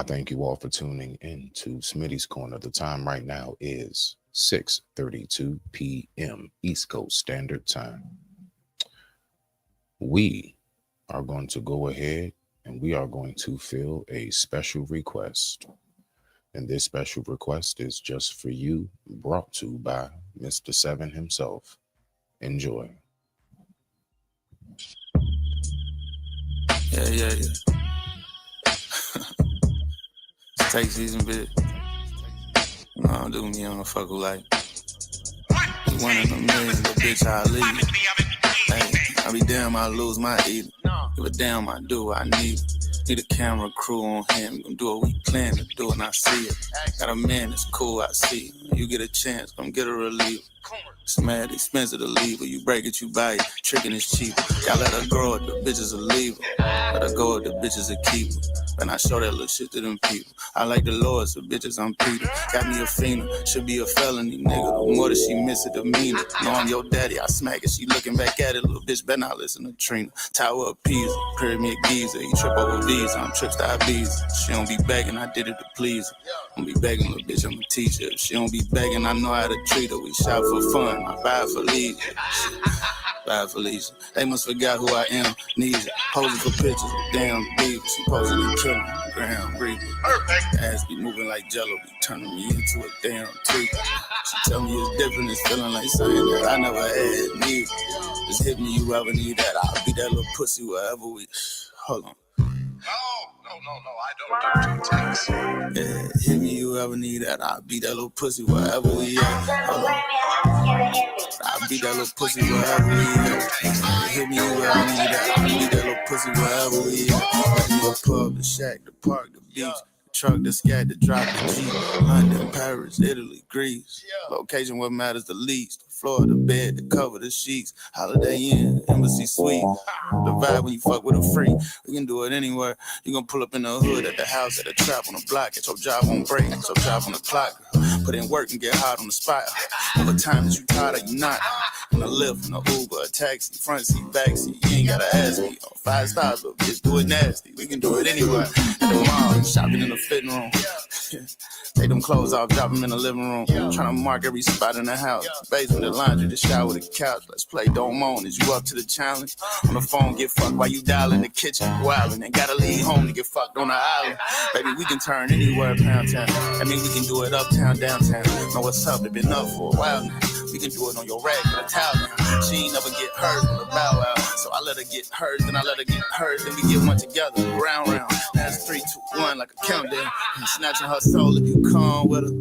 I thank you all for tuning in to Smitty's Corner. The time right now is 6:32 p.m. East Coast Standard Time. We are going to go ahead and we are going to fill a special request. And this special request is just for you, brought to by Mr. Seven himself. Enjoy. Yeah. Take season, bitch. No, I don't do me, I don't fuck with like. One in a million, the bitch I leave. Hey, I be damn, I lose my eater. Give a damn, I do what I need. Need a camera crew on him. Gonna do what we plan to do, and I see it. Got a man, it's cool, I see it. You get a chance, come get a relief. It's mad expensive to leave her. You break it, you buy it. Tricking is cheap. Y'all let her grow it, the bitches a leave her. Let her go it, the bitches a keep her. And I show that little shit to them people. I like the Lord, so bitches, I'm Peter. Got me a fiend, should be a felony, nigga. The more that she miss it, the meaner. Know I'm your daddy, I smack it. She looking back at it, little bitch, better not listen to Trina. Tower of Pisa, Pyramid Giza. You trip over Visa, I'm trips to Ibiza. She don't be begging, I did it to please her. Don't be begging, little bitch, I'm a teacher. If she don't be begging, I know how to treat her. We shot for fun. I buy for leisure. Bye, Felicia. They must forgot who I am. Needs it. Posing for pictures of damn beaver. She posing and killing me. Ground breathing. Ass be moving like jello. Be turning me into a damn tweak. She tell me it's different. It's feeling like something that I never had. Need. Just hit me, you ever need that. I'll be that little pussy wherever we. Hold on. No, I don't do takes. Yeah, hit me, you ever need that. I'll be that little pussy wherever we at. Hold on. I'll be that little pussy wherever we at. Hit me, you ever need that. I'll be that little pussy wherever we at. The pub, the shack, the park, the beach. The truck, the scat, the drop, the Jeep. London, Paris, Italy, Greece. Location, what matters the least. Floor, the bed, the cover, the sheets. Holiday Inn, Embassy Suite. The vibe when you fuck with a freak. We can do it anywhere. You gon' pull up in the hood, at the house, at the trap, on the block. Get your job on break, get your job on the clock. Put in work and get hot on the spot. Over time that you tired or you not. In a Lyft, in a Uber, a taxi, front seat, back seat. You ain't gotta ask me. 5 stars, but bitch, do it nasty. We can do it anywhere. At the mall, shopping in the fitting room. Take them clothes off, drop them in the living room. Tryna mark every spot in the house. Basement, the laundry, the shower, the couch. Let's play Don't Moan. Is you up to the challenge? On the phone, get fucked while you dial in the kitchen. Wildin', ain't gotta leave home to get fucked on the island. Baby, we can turn anywhere, pound town. I mean, we can do it uptown, downtown. Know what's up, it been up for a while now. We can do it on your regular towel now. She ain't never get hers on the bow wow. So I let her get hers, then I let her get hers. Then we get one together, round. That's 3, 2, 1, like a countdown. And snatching her soul if you come with her.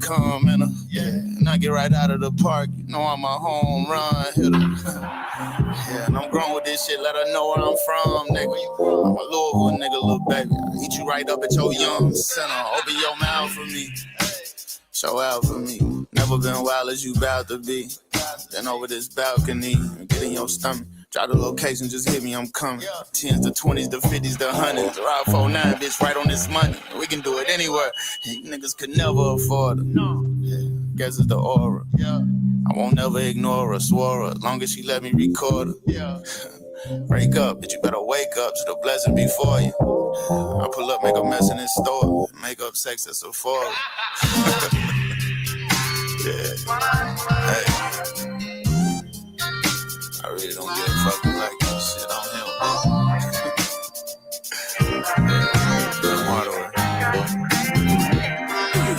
Come in her, yeah. And I get right out of the park. You know I'm a home run hitter. Yeah, and I'm grown with this shit. Let her know where I'm from, nigga. I'm a Louisville nigga, little baby. I eat you right up at your young center. Open your mouth for me. Show out for me. Never been wild as you bout to be. Then over this balcony, get in your stomach. Drop the location, just hit me, I'm coming. 10s, the 20s, the 50s, the 100s. Ride 49, bitch, right on this money. We can do it anywhere. You niggas could never afford it. Yeah, guess it's the aura. I won't never ignore her, swore her. Long as she let me record her. Break up, bitch, you better wake up to the blessing before you. I pull up, make a mess in this store. Make up sex at Sephora. Yeah. Hey. I really don't give a fuck like this shit on him, bitch.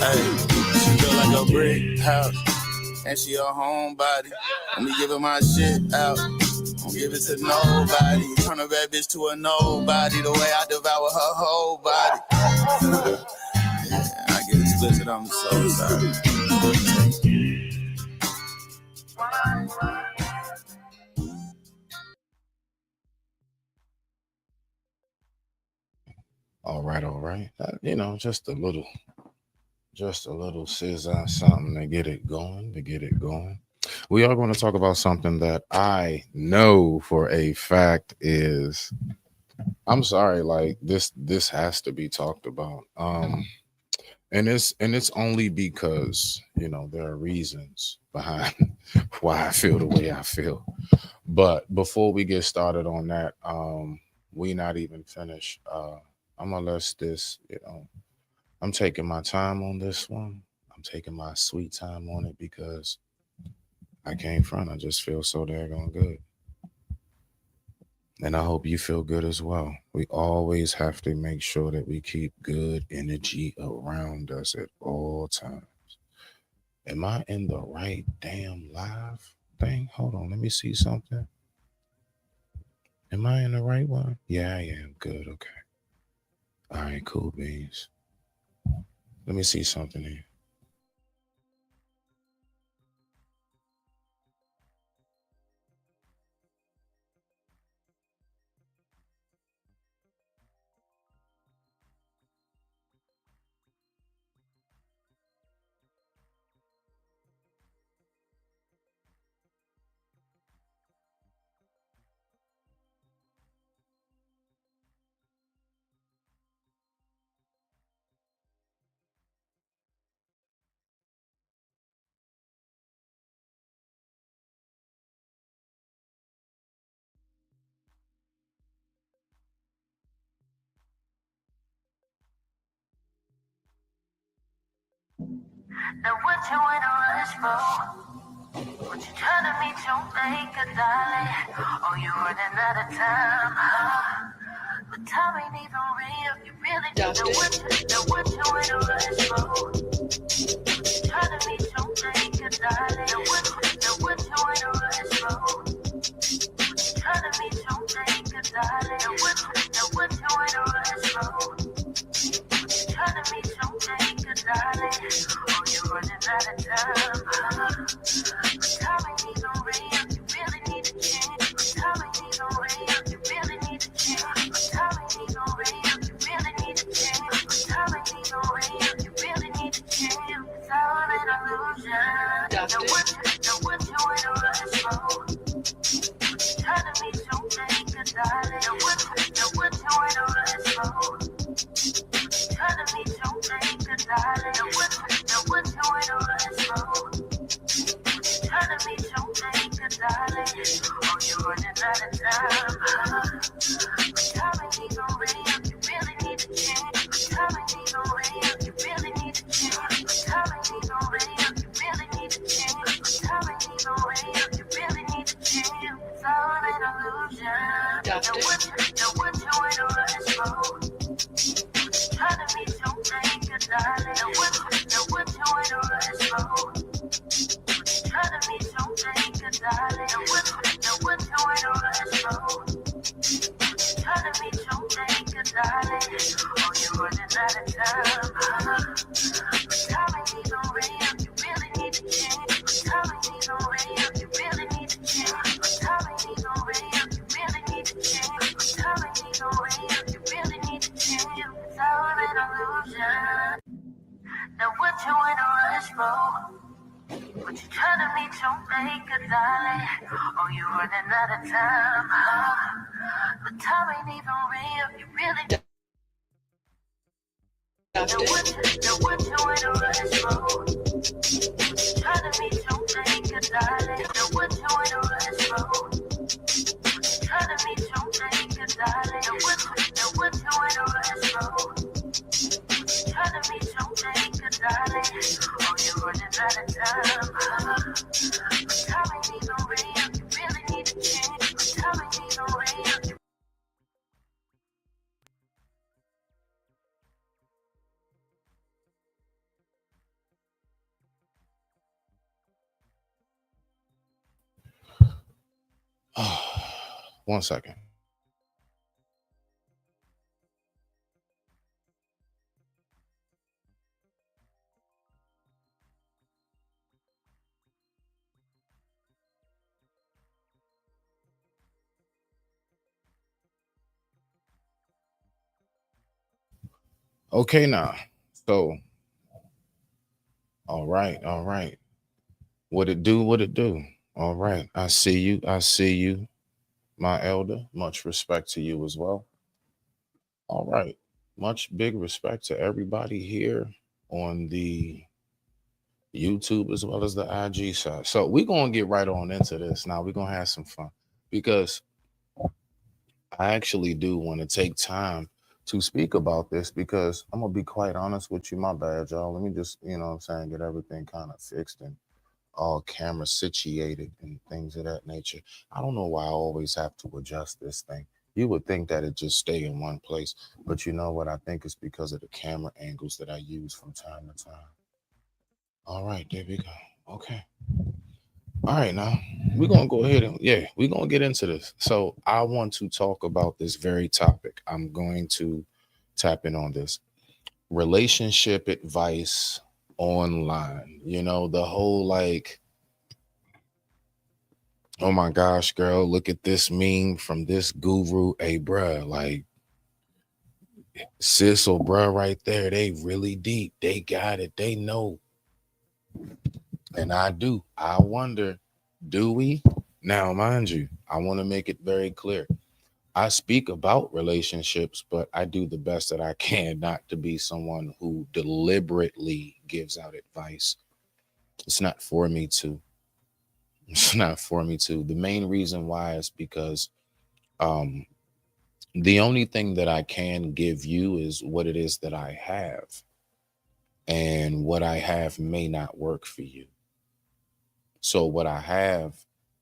Hey, she feel like a brick house, and she a homebody. Let me give her my shit out. Don't give it to nobody. Turn a bad bitch to a nobody. The way I devour her whole body. Yeah, I get explicit, I'm so sorry. All right. Just a little scissor, something to get it going. We are going to talk about something that I know for a fact is, I'm sorry, like this has to be talked about. And it's only because, there are reasons behind why I feel the way I feel. But before we get started on that, we not even finished I'm gonna let this, I'm taking my time on this one. I'm taking my sweet time on it because I came front. I just feel so daggone good. And I hope you feel good as well. We always have to make sure that we keep good energy around us at all times. Am I in the right damn live thing? Hold on, let me see something. Am I in the right one? Yeah, I am. Good, okay. All right, cool beans. Let me see something here. Now what you in a rush for? What you trying to meet your maker, darling? Oh, you running out of time, huh? But time ain't even real. You really don't know what you in a rush for? What you trying to meet your maker, darling? Now what you in a rush for? What you trying to meet your maker, darling? Now what you in a rush for? Trying to meet your maker, darling. Oh, you're running out of time, huh? But time ain't even real. You really need to change. But time ain't even real. You really need to change. But time ain't even real. You really need to change. But time ain't even real. You really need to change. It's all an illusion. Now what you in a rush for? Trying to meet your maker, darling. Now what you in a rush for? Trying to meet your maker, darling. Now what you in a rush for? Trying to meet your maker, darling. Oh, you're running out of time, huh? But time ain't even real. You really need to change. But time ain't even real. You really need to change. But time ain't even real. You really need to change. But time ain't even real. You really need to change. It's all an illusion. Now what you in a rush for? Trying to meet your maker, darling. Now what you in a rush for? Trying to meet your maker, darling. Now what you in a rush for? Trying to meet your maker, darling. Oh, you're running out of time, huh? But time ain't even real. You really need to change. But time ain't even real. You really need to change. But time ain't even real. You really need to change. But time ain't even real. You really need to change. It's all an illusion. Now what you in a rush for? What you trying to meet your maker, darling? Oh, you running out of time, huh? But time ain't even real. You really. Now what you in a rush for? Trying to meet your maker, darling. Now what you in a rush for? Trying to meet your maker, darling. Now what you in a rush for? Trying to meet your maker, darling. Oh, you're running out of time, huh? But time ain't even real. You really need to change. But time ain't even real. One second. Okay, now. So, all right, all right. What it do? What it do? All right. I see you. I see you, my elder. Much respect to you as well. All right. Much big respect to everybody here on the YouTube as well as the IG side. So we're gonna get right on into this now. We're gonna have some fun because I actually do want to take time to speak about this because I'm gonna be quite honest with you. My bad, y'all. Let me just, what I'm saying, get everything kind of fixed and all camera situated and things of that nature. I don't know why I always have to adjust this thing. You would think that it just stay in one place, but you know what? I think it's because of the camera angles that I use from time to time. All right, there we go. Okay. All right, now we're gonna go ahead and we're gonna get into this. So I want to talk about this very topic. I'm going to tap in on this relationship advice online. The whole like, oh my gosh, girl, look at this meme from this guru. Hey, bruh, like sis or bruh right there, they really deep. They got it. They know. And I do. I wonder, do we? Now, mind you, I want to make it very clear. I speak about relationships, but I do the best that I can not to be someone who deliberately gives out advice. It's not for me to. It's not for me to. The main reason why is because um, the only thing that I can give you is what it is that I have. And what I have may not work for you. So, what I have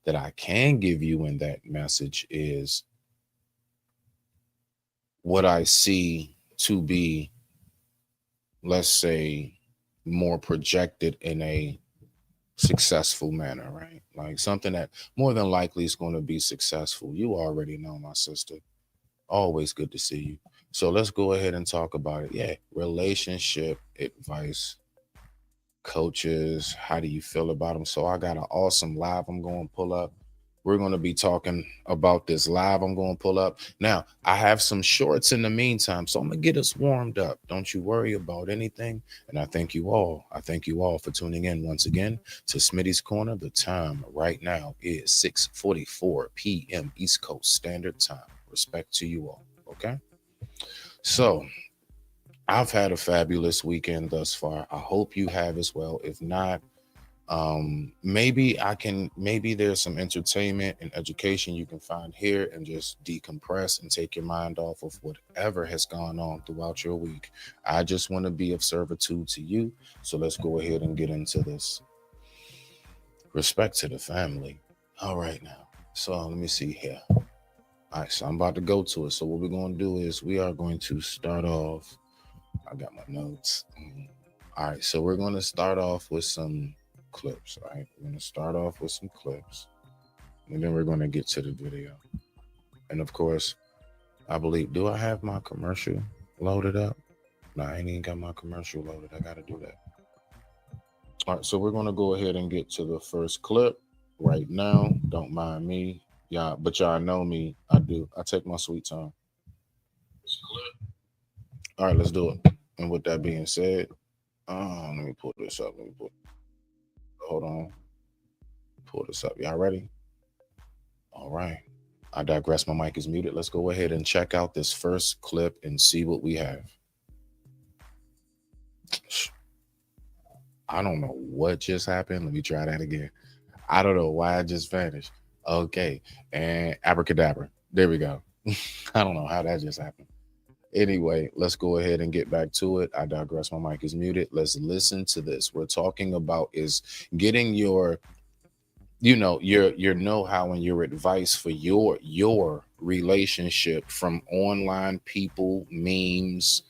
that I can give you in that message is what I see to be, let's say, more projected in a successful manner, right? Like something that more than likely is going to be successful. You already know, my sister. Always good to see you. So let's go ahead and talk about it. Yeah, relationship advice, coaches. How do you feel about them? So I got an awesome live I'm going to pull up. We're going to be talking about this live I'm going to pull up. Now, I have some shorts in the meantime, so I'm going to get us warmed up. Don't you worry about anything. And I thank you all. I thank you all for tuning in once again to Smitty's Corner. The time right now is 6:44 p.m. East Coast Standard Time. Respect to you all. Okay? So, I've had a fabulous weekend thus far. I hope you have as well. If not, maybe there's some entertainment and education you can find here and just decompress and take your mind off of whatever has gone on throughout your week. I just want to be of servitude to you. So let's go ahead and get into this. Respect to the family. All right, now. So let me see here. All right, so I'm about to go to it. So what we're going to do is we are going to start off. I got my notes. All right, so we're going to start off with some clips, right? We're going to start off with some clips, and then we're going to get to the video. And of course, I believe, do I have my commercial loaded up? No, I ain't even got my commercial loaded. I got to do that. All right, so we're going to go ahead and get to the first clip right now. Don't mind me. Yeah, but y'all know me. I do. I take my sweet time. All right, let's do it. And with that being said, let me pull this up. Hold on. Pull this up. Y'all ready? All right. I digress. My mic is muted. Let's go ahead and check out this first clip and see what we have. I don't know what just happened. Let me try that again. I don't know why I just vanished. Okay. And abracadabra. There we go. I don't know how that just happened. Anyway, let's go ahead and get back to it. I digress. My mic is muted. Let's listen to this. We're talking about is getting your know-how and your advice for your relationship from online people, memes,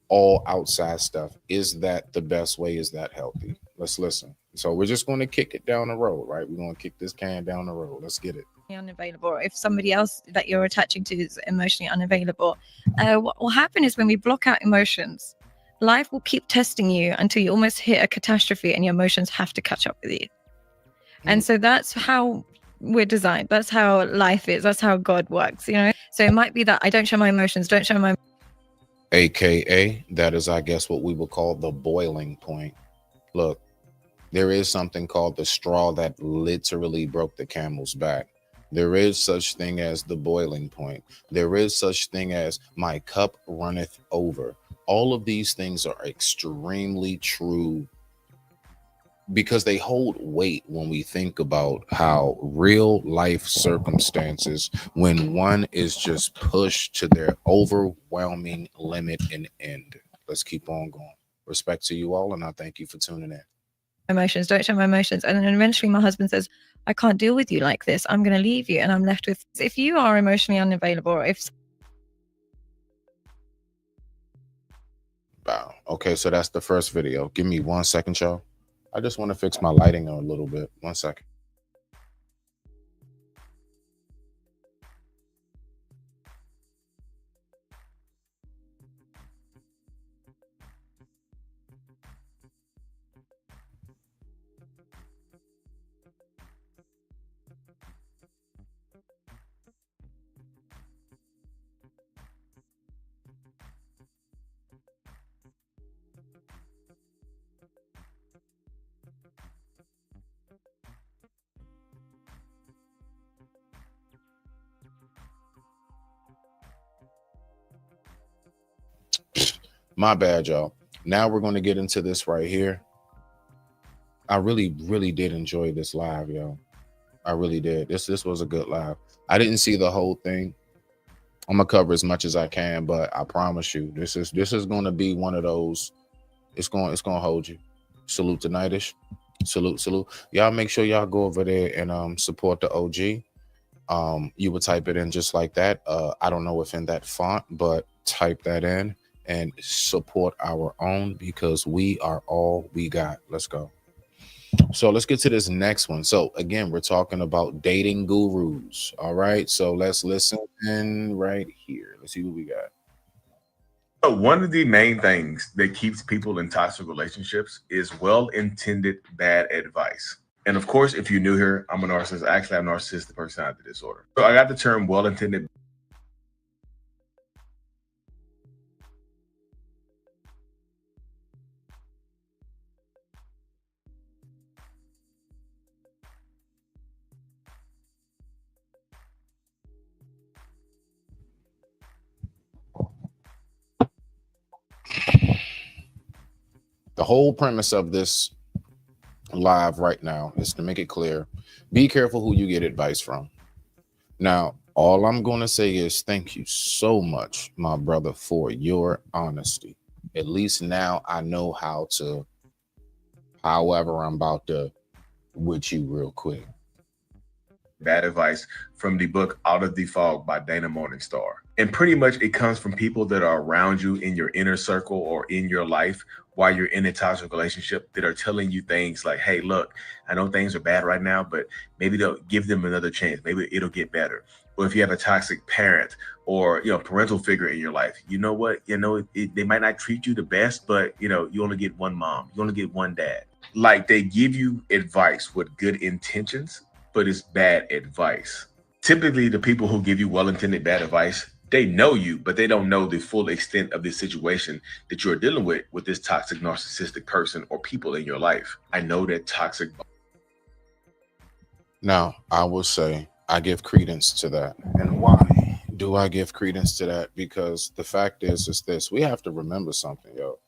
all outside stuff. Is that the best way? Is that healthy? Let's listen. So we're just going to kick it down the road, right? We're going to kick this can down the road. Let's get it. Unavailable. If somebody else that you're attaching to is emotionally unavailable, what will happen is when we block out emotions, life will keep testing you until you almost hit a catastrophe and your emotions have to catch up with you. And so that's how we're designed. That's how life is. That's how God works, So it might be that I don't show my emotions, don't show my... AKA, that is, I guess, what we would call the boiling point. Look, there is something called the straw that literally broke the camel's back. There is such thing as the boiling point. There is such thing as my cup runneth over. All of these things are extremely true because they hold weight when we think about how real life circumstances, when one is just pushed to their overwhelming limit and end. Let's keep on going. Respect to you all, and I thank you for tuning in. Emotions, don't show my emotions. And then eventually my husband says, I can't deal with you like this. I'm going to leave you. And I'm left with, if you are emotionally unavailable, or if Wow. Okay, so that's the first video. Give me 1 second, y'all. I just want to fix my lighting a little bit. 1 second. My bad, y'all. Now we're going to get into this right here. I really, really did enjoy this live, yo. I really did. This was a good live. I didn't see the whole thing. I'm gonna cover as much as I can, but I promise you, this is going to be one of those. It's going to hold you. Salute to Nightish. Salute. Y'all make sure y'all go over there and support the OG. You would type it in just like that. I don't know if in that font, but type that in and support our own, because we are all we got. Let's go. So let's get to this next one. So again, we're talking about dating gurus. All right. So let's listen in right here. Let's see what we got. So one of the main things that keeps people in toxic relationships is well-intended bad advice. And of course, if you're new here, I'm a narcissist. Actually, I have narcissistic personality disorder. So I got the term well-intended. The whole premise of this live right now is to make it clear, be careful who you get advice from. Now, all I'm going to say is thank you so much, my brother, for your honesty. At least now I know how to, however, I'm about to with you real quick. Bad advice from the book Out of the Fog by Dana Morningstar. And pretty much it comes from people that are around you in your inner circle or in your life while you're in a toxic relationship that are telling you things like, hey, look, I know things are bad right now, but maybe they'll give them another chance. Maybe it'll get better. Or if you have a toxic parent or, parental figure in your life, you know what, they might not treat you the best, but, you only get one mom, you only get one dad. Like they give you advice with good intentions, but it's bad advice. Typically, the people who give you well-intended bad advice, they know you, but they don't know the full extent of the situation that you're dealing with this toxic narcissistic person or people in your life. I know that toxic. Now, I will say I give credence to that. And why do I give credence to that? Because the fact is this. We have to remember something, yo.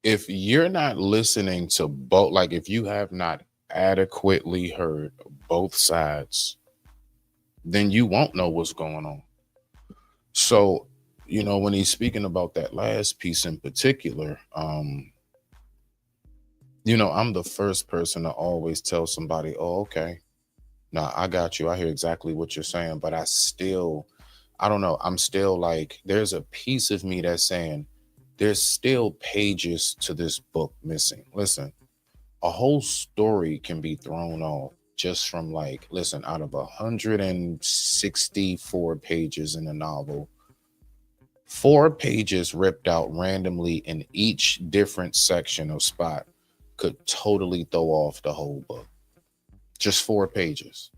If you're not listening to both, like if you have not adequately heard both sides, then you won't know what's going on. So, when he's speaking about that last piece in particular, I'm the first person to always tell somebody, oh, okay, now I got you. I hear exactly what you're saying, but I don't know. I'm still like, there's a piece of me that's saying, there's still pages to this book missing. Listen, a whole story can be thrown off just from out of 164 pages in a novel, 4 pages ripped out randomly in each different section or spot could totally throw off the whole book. Just 4 pages.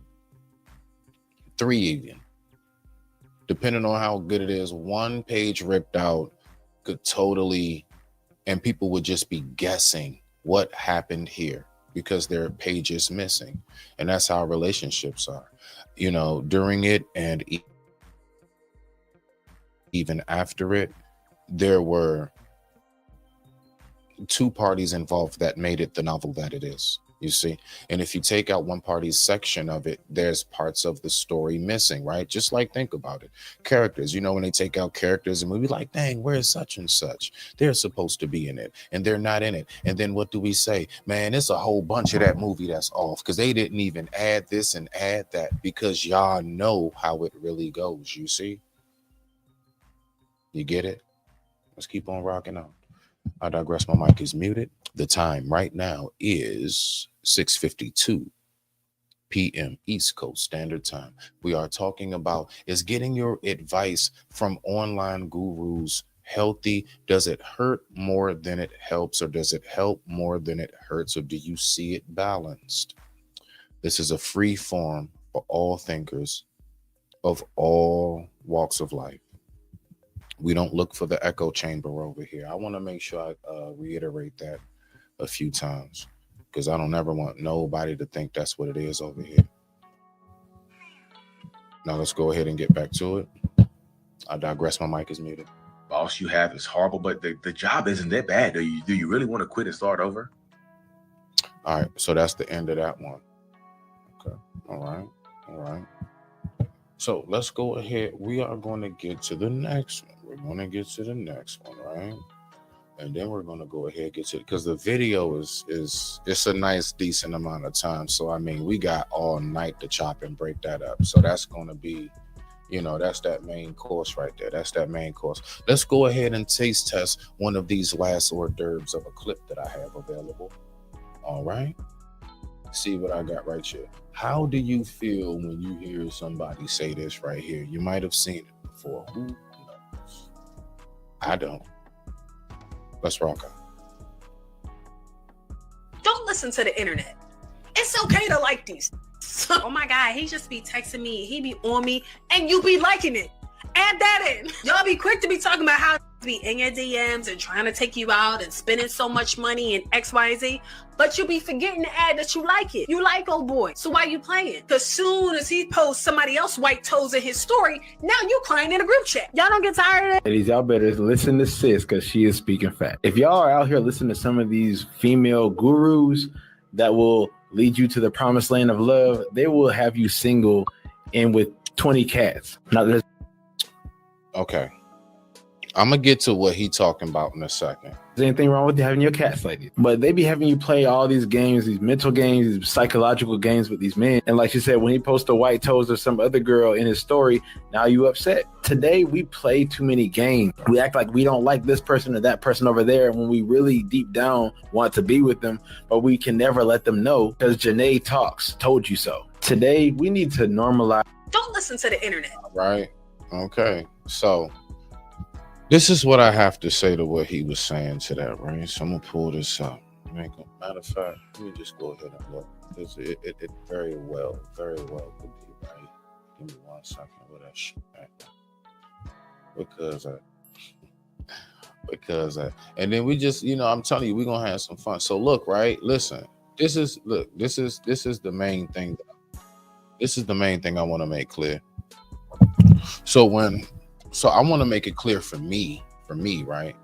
3 even. Depending on how good it is, 1 page ripped out could totally, and people would just be guessing what happened here because there are pages missing. And that's how relationships are, during it and even after it. There were two parties involved that made it the novel that it is. You see, and if you take out one party's section of it, there's parts of the story missing, right? Just like, think about it. Characters, you know, when they take out characters and we be like, dang, where's such and such? They're supposed to be in it and they're not in it. And then what do we say? Man, it's a whole bunch of that movie that's off because they didn't even add this and add that, because y'all know how it really goes. You see? You get it? Let's keep on rocking on. I digress. My mic is muted. The time right now is 6:52 p.m. East Coast Standard Time. We are talking about, is getting your advice from online gurus healthy? Does it hurt more than it helps, or does it help more than it hurts, or do you see it balanced? This is a free forum for all thinkers of all walks of life. We don't look for the echo chamber over here. I want to make sure I reiterate that a few times, because I don't ever want nobody to think that's what it is over here. Now let's go ahead and get back to it. I digress. My mic is muted. Boss you have is horrible, but the job isn't that bad. Do you really want to quit and start over? All right, so that's the end of that one. Okay. All right. So let's go ahead. We are going to get to the next one. We're going to get to the next one, right? And then we're going to go ahead and get to it, because the video is it's a nice, decent amount of time. So, I mean, we got all night to chop and break that up. So that's going to be, you know, that's that main course right there. That's that main course. Let's go ahead and taste test one of these last hors d'oeuvres of a clip that I have available. All right. See what I got right here. How do you feel when you hear somebody say this right here? You might have seen it before. Who knows? I don't. Let's rock out. Don't listen to the internet. It's okay to like these. Oh my God, he just be texting me. He be on me and you be liking it. Add that in. Y'all be quick to be talking about how be in your DMs and trying to take you out and spending so much money and X, Y, Z, but you be forgetting to add that you like it. You like old boy. So why you playing? Because soon as he posts somebody else white toes in his story, now you crying in a group chat. Y'all don't get tired of that? Ladies, y'all better listen to sis, because she is speaking fact. If y'all are out here listening to some of these female gurus that will lead you to the promised land of love, they will have you single and with 20 cats. Now, okay. I'm going to get to what he talking about in a second. There's anything wrong with having your cats like this, but they be having you play all these games, these mental games, these psychological games with these men. And like she said, when he posts the white toes of some other girl in his story, now you upset. Today, we play too many games. We act like we don't like this person or that person over there when we really deep down want to be with them, but we can never let them know because Janae Talks told you so. Today, we need to normalize. Don't listen to the internet. Right. Okay. So this is what I have to say to what he was saying to that, right? So I'm going to pull this up. Matter of fact, let me just go ahead and look. It very well could be right. Give me 1 second with that shit back. Because and then we just, you know, I'm telling you, we're going to have some fun. So look, right? Listen, this is the main thing. This is the main thing I want to make clear. So I want to make it clear for me, right?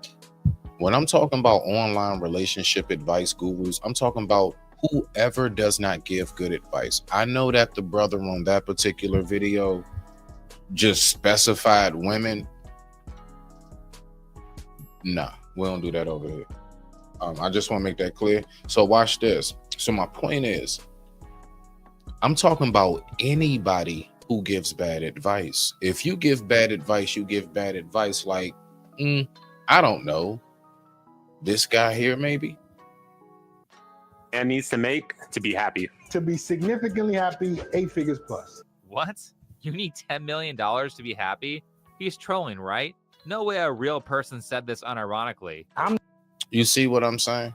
When I'm talking about online relationship advice gurus, I'm talking about whoever does not give good advice. I know that the brother on that particular video just specified women. Nah, we don't do that over here. I just want to make that clear. So watch this. So my point is, I'm talking about anybody who gives bad advice. If you give bad advice, you give bad advice like, I don't know, this guy here maybe. And needs to make to be happy. To be significantly happy, 8 figures plus. What? You need $10 million to be happy? He's trolling, right? No way a real person said this unironically. You see what I'm saying?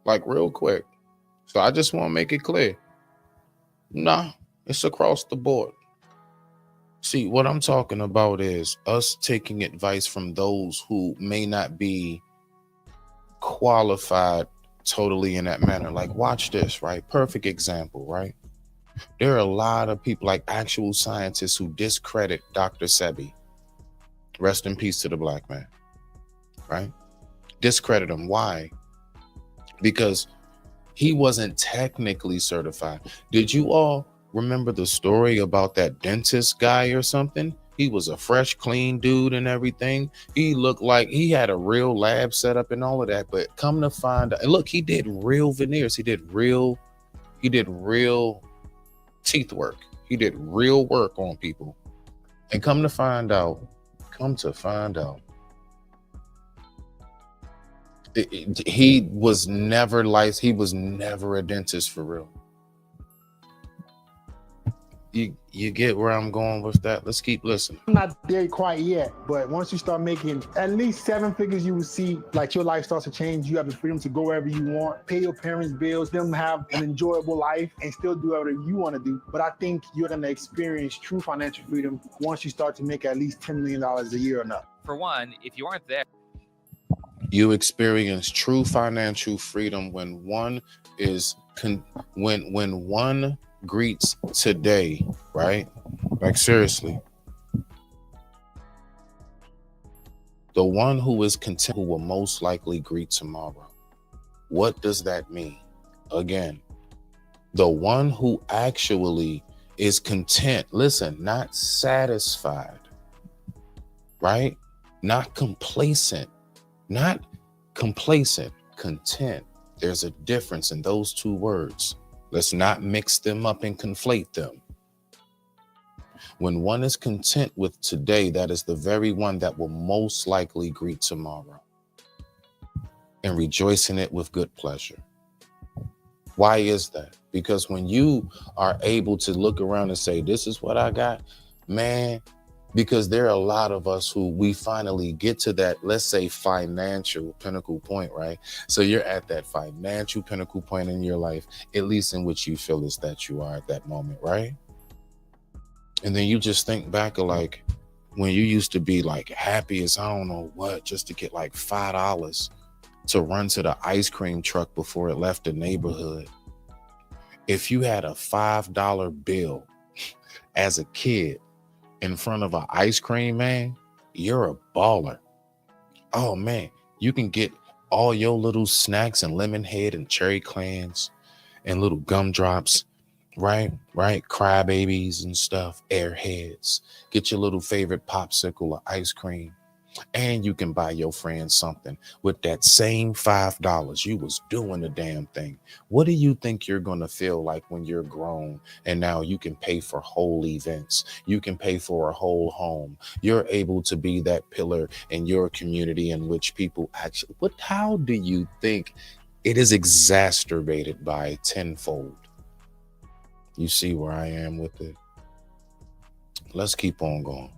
Like real quick. So I just want to make it clear. Nah, it's across the board. See, what I'm talking about is us taking advice from those who may not be qualified totally in that manner. Like, watch this, right? Perfect example, right? There are a lot of people, like actual scientists, who discredit Dr. Sebi. Rest in peace to the black man, right? Discredit him. Why? because he wasn't technically certified. Did you all remember the story about that dentist guy or something? He was a fresh, clean dude and everything. He looked like he had a real lab set up and all of that. But come to find out, and look, he did real veneers. He did real teeth work. He did real work on people. And come to find out, he was never licensed. He was never a dentist for real. You get where I'm going with that? Let's keep listening. I'm not there quite yet, but once you start making at least 7 figures, you will see like your life starts to change. You have the freedom to go wherever you want, pay your parents' bills, them have an enjoyable life, and still do whatever you want to do. But I think you're going to experience true financial freedom once you start to make at least $10 million a year or not. For one, if you aren't there, you experience true financial freedom when one is when one greets today, right? Like seriously, the one who is content, who will most likely greet tomorrow. What does that mean? Again, the one who actually is content, listen, not satisfied, right? Not complacent, content. There's a difference in those two words. Let's not mix them up and conflate them. When one is content with today, that is the very one that will most likely greet tomorrow and rejoice in it with good pleasure. Why is that? Because when you are able to look around and say, this is what I got, man, because there are a lot of us who we finally get to that, let's say, financial pinnacle point, right? So you're at that financial pinnacle point in your life, at least in which you feel is that you are at that moment, right? And then you just think back of like when you used to be like happy as I don't know what, just to get like $5 to run to the ice cream truck before it left the neighborhood. If you had a $5 bill as a kid in front of an ice cream man, you're a baller. Oh man, you can get all your little snacks and Lemonhead and cherry clans and little gumdrops, right? Crybabies and stuff, Airheads. Get your little favorite popsicle or ice cream. And you can buy your friends something with that same $5. You was doing the damn thing. What do you think you're going to feel like when you're grown and now you can pay for whole events? You can pay for a whole home. You're able to be that pillar in your community in which people actually, how do you think it is exacerbated by tenfold? You see where I am with it? Let's keep on going.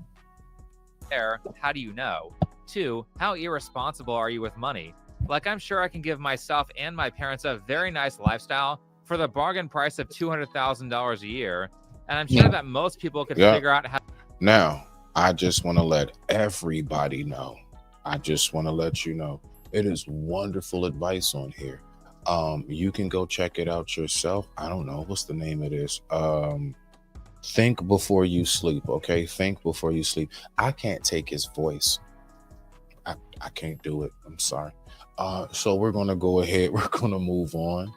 How do you know? 2, how irresponsible are you with money? Like, I'm sure I can give myself and my parents a very nice lifestyle for the bargain price of $200,000 a year. And I'm sure that most people could figure out how. Now, I just want to let everybody know. I just want to let you know. It is wonderful advice on here. You can go check it out yourself. I don't know. What's the name of this? Think before you sleep, okay? Think before you sleep. I can't take his voice. I can't do it. I'm sorry. So we're going to go ahead. We're going to move on.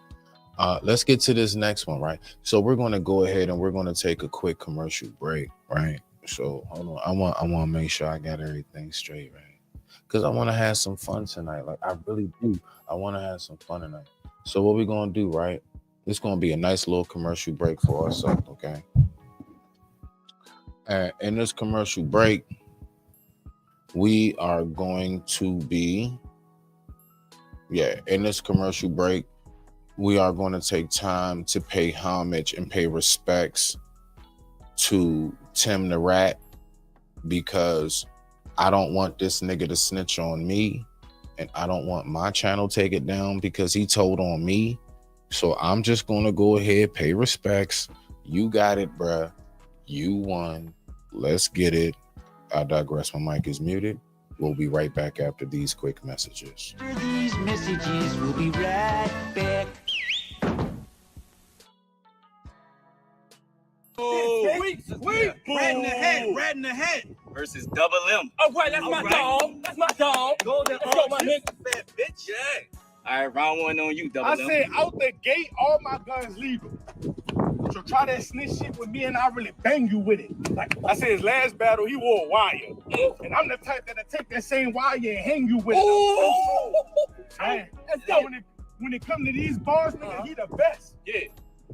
Let's get to this next one, right? So we're going to go ahead and we're going to take a quick commercial break, right? So hold on. I want to make sure I got everything straight, right? Because I want to have some fun tonight. Like, I really do. I want to have some fun tonight. So what we're going to do, right? It's going to be a nice little commercial break for ourselves, okay? In this commercial break, we are going to be, in this commercial break, we are going to take time to pay homage and pay respects to Tim the Rat, because I don't want this nigga to snitch on me, and I don't want my channel take it down because he told on me. So I'm just going to go ahead, pay respects. You got it, bruh. You won. Let's get it. I digress. My mic is muted. We'll be right back after these quick messages. These messages, we'll be right back. Wait, rat in the head versus Double M. Oh, right, that's my dog. That's my dog. Go there, my nigga. Fat bitch. Yeah. All right, round one on you, Double I M. said out the gate, all my guns legal. So try that snitch shit with me and I really bang you with it. Like I said, his last battle, he wore a wire. And I'm the type that'll take that same wire and hang you with it. Man, so when it come to these bars, nigga, he the best. Yeah.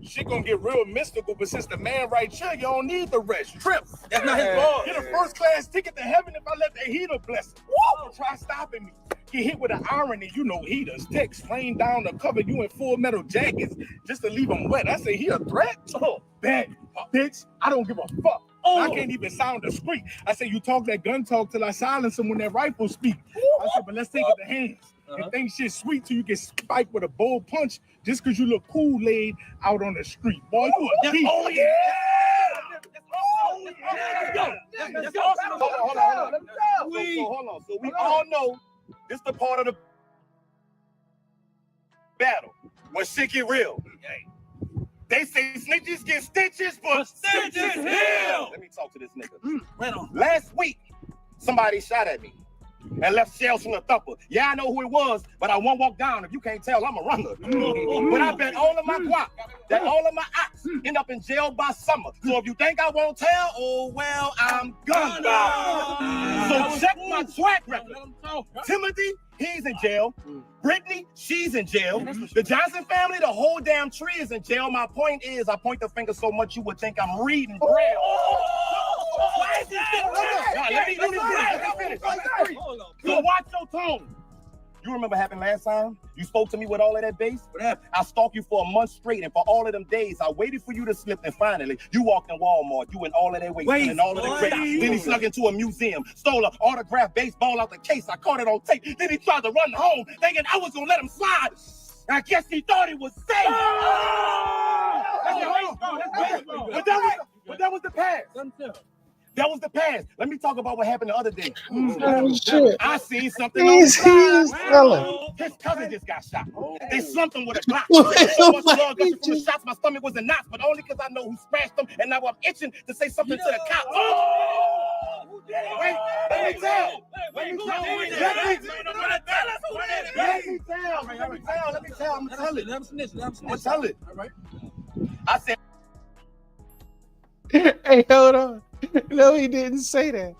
Shit gonna get real mystical, but since the man right here, you don't need the rest. Trip. That's not his ball. Get a first class ticket to heaven if I let that heater bless him. So try stopping me. Get hit with an irony, you know, heaters, text, flame down to cover you in Full Metal Jackets just to leave them wet. I say, he a threat? Oh, bet. Bitch, I don't give a fuck. I can't even sound discreet. I say, you talk that gun talk till I silence them when that rifle speak. I said, but let's take it to hands. And think shit sweet till you get spiked with a bull punch just because you look Kool-Aid out on the street. Boy, you a thief. Oh, yeah! Hold on. So we all know this the part of the battle where shit get real. They say snitches get stitches, but stitches heal. Let me talk to this nigga. Right on. Last week, somebody shot at me and left shells from the thumper. Yeah, I know who it was, but I won't walk down. If you can't tell, I'm a runner. But I bet all of my guap that all of my ops end up in jail by summer. So if you think I won't tell, oh well, I'm gonna. So check my track record. Timothy, he's in jail. Brittany, she's in jail. The Johnson family, the whole damn tree is in jail. My point is, I point the finger so much you would think I'm reading braille. Why is this let me do this. Let me finish. So watch your tone. You remember what happened last time? You spoke to me with all of that bass? What happened? I stalked you for a month straight, and for all of them days, I waited for you to slip, and finally, you walked in Walmart, you and all of that waste and all of the grapes. Then he snuck into a museum, stole an autographed baseball out the case. I caught it on tape. Then he tried to run home, thinking I was gonna let him slide. I guess he thought he was safe. But that was the past. That was the past. Let me talk about what happened the other day. Oh, shit. I seen something on the He's side. telling. His cousin just got shot. They slumped him with a Glock. So much blood gushing from the shots, my stomach was in knots, but only because I know who scratched them, and now I'm itching to say something to the cops. Wait, let me tell. I'm gonna tell it. I said. Hey, hold on. No, he didn't say that.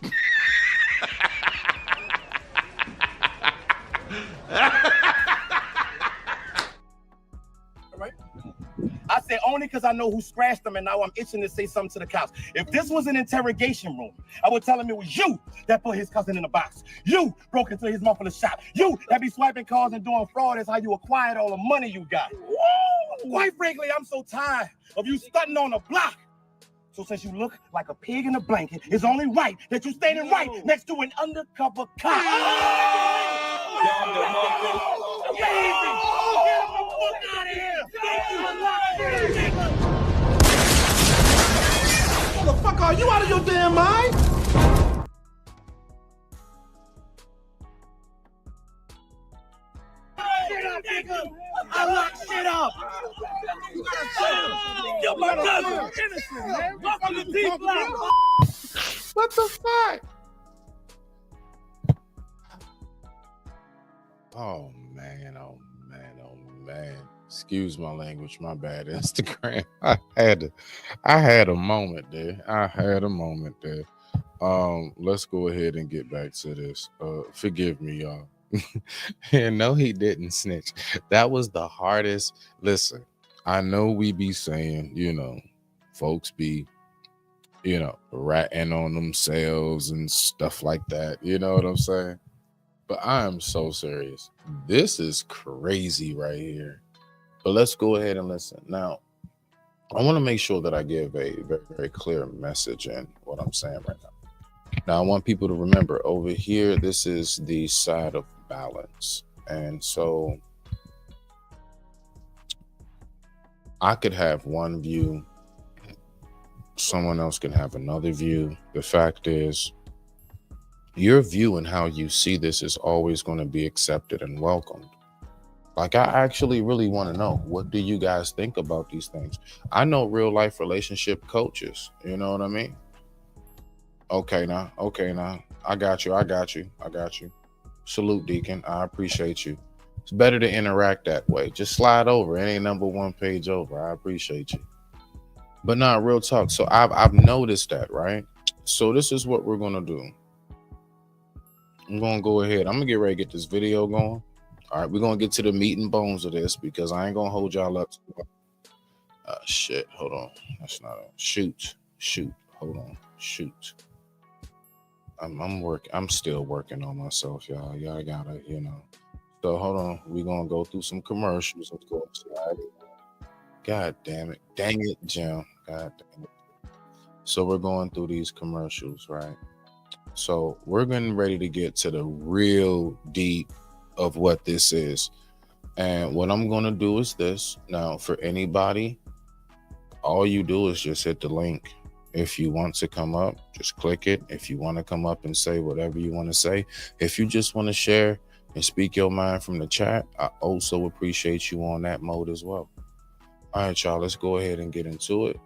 I said only because I know who scratched them, and now I'm itching to say something to the cops. If this was an interrogation room, I would tell him it was you that put his cousin in the box. You broke into his motherfucker's shop. You that be swiping cars and doing fraud. Is how you acquired all the money you got. Quite frankly, I'm so tired of you stunting on the block. So since you look like a pig in a blanket, it's only right that you standing right next to an undercover cop. Motherfucker, are you out of your damn mind? I lock shit up. You're my cousin. Innocent, man. Welcome to D-Block. What the fuck? Oh man. Excuse my language, my bad. Instagram. I had a moment there. Let's go ahead and get back to this. Forgive me, y'all. And no, he didn't snitch. That was the hardest. Listen, I know we be saying, folks be, ratting on themselves and stuff like that. You know what I'm saying? But I am so serious. This is crazy right here. But let's go ahead and listen. Now, I want to make sure that I give a very, very clear message in what I'm saying right now. Now, I want people to remember over here, this is the side of balance. And so I could have one view, someone else can have another view. The fact is, your view and how you see this is always going to be accepted and welcomed. Like, I actually really want to know, what do you guys think about these things? I know real life relationship coaches, you know what I mean? Okay, now. I got you. Salute, Deacon. I appreciate you. It's better to interact that way. Just slide over. It ain't number one page over. I appreciate you. But not real talk. So I've noticed that, right? So this is what we're gonna do. I'm gonna go ahead. I'm gonna get ready to get this video going. All right, we're gonna get to the meat and bones of this because I ain't gonna hold y'all up. Shit, hold on. That's not a shoot. Hold on. Shoot. I'm still working on myself, y'all. Y'all gotta, So hold on. We're gonna go through some commercials, of course. Right? God damn it. Dang it, Jim. God damn it. So we're going through these commercials, right? So we're getting ready to get to the real deep of what this is. And what I'm gonna do is this. Now, for anybody, all you do is just hit the link. If you want to come up, just click it. If you want to come up and say whatever you want to say, if you just want to share and speak your mind from the chat, I also appreciate you on that mode as well. All right, y'all, let's go ahead and get into it.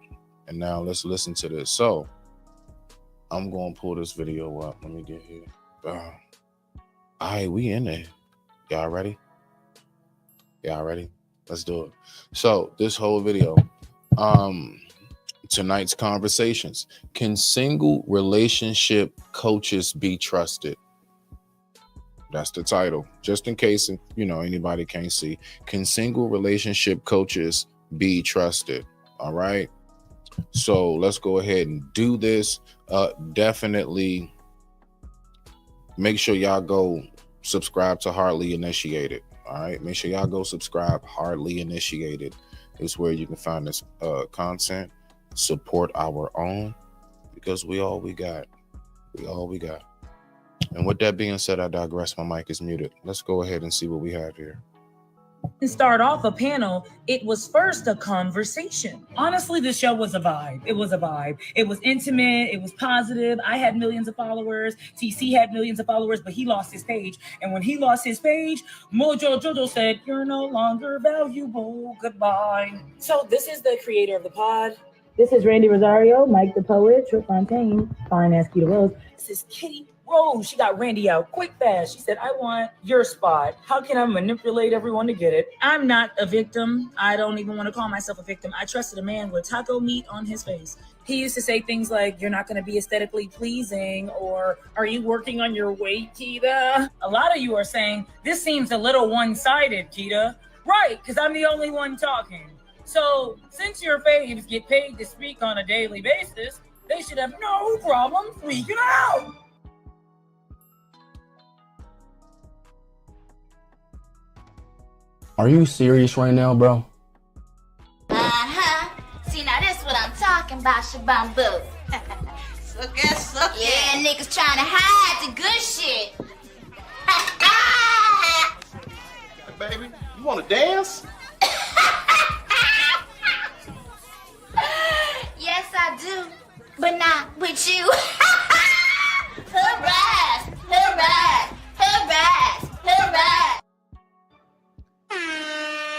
And now let's listen to this. So I'm going to pull this video up. Let me get here. All right, we in there. Y'all ready? Y'all ready? Let's do it. So this whole video, tonight's conversations. Can single relationship coaches be trusted? That's the title. Just in case, anybody can't see. Can single relationship coaches be trusted? All right. So let's go ahead and do this. Definitely make sure y'all go subscribe to Hardly Initiated. All right. Make sure y'all go subscribe. Hardly Initiated is where you can find this content. Support our own, because we all we got. And with that being said, I digress. My mic is muted. Let's go ahead and see what we have here. And start off a panel, it was first a conversation. Honestly, the show was a vibe. It was a vibe. It was intimate. It was positive. I had millions of followers. TC had millions of followers, but he lost his page. And when he lost his page, Mojo Jojo said, "You're no longer valuable. Goodbye." So this is the creator of the pod. This is Randy Rosario, Mike the Poet, Trip Fontaine, Fine Ass Keita Rose. This is Kitty Rose. She got Randy out quick, fast. She said, "I want your spot. How can I manipulate everyone to get it?" I'm not a victim. I don't even want to call myself a victim. I trusted a man with taco meat on his face. He used to say things like, "You're not going to be aesthetically pleasing," or "Are you working on your weight, Keita?" A lot of you are saying, "This seems a little one-sided, Keita." Right, because I'm the only one talking. So since your faves get paid to speak on a daily basis, they should have no problem freaking out. Are you serious right now, bro? See, now this what I'm talking about, Shabambu. Suck it. Yeah, niggas trying to hide the good shit. Hey, baby, you want to dance? Yes, I do, but not with you. Harass, harass, harass, harass.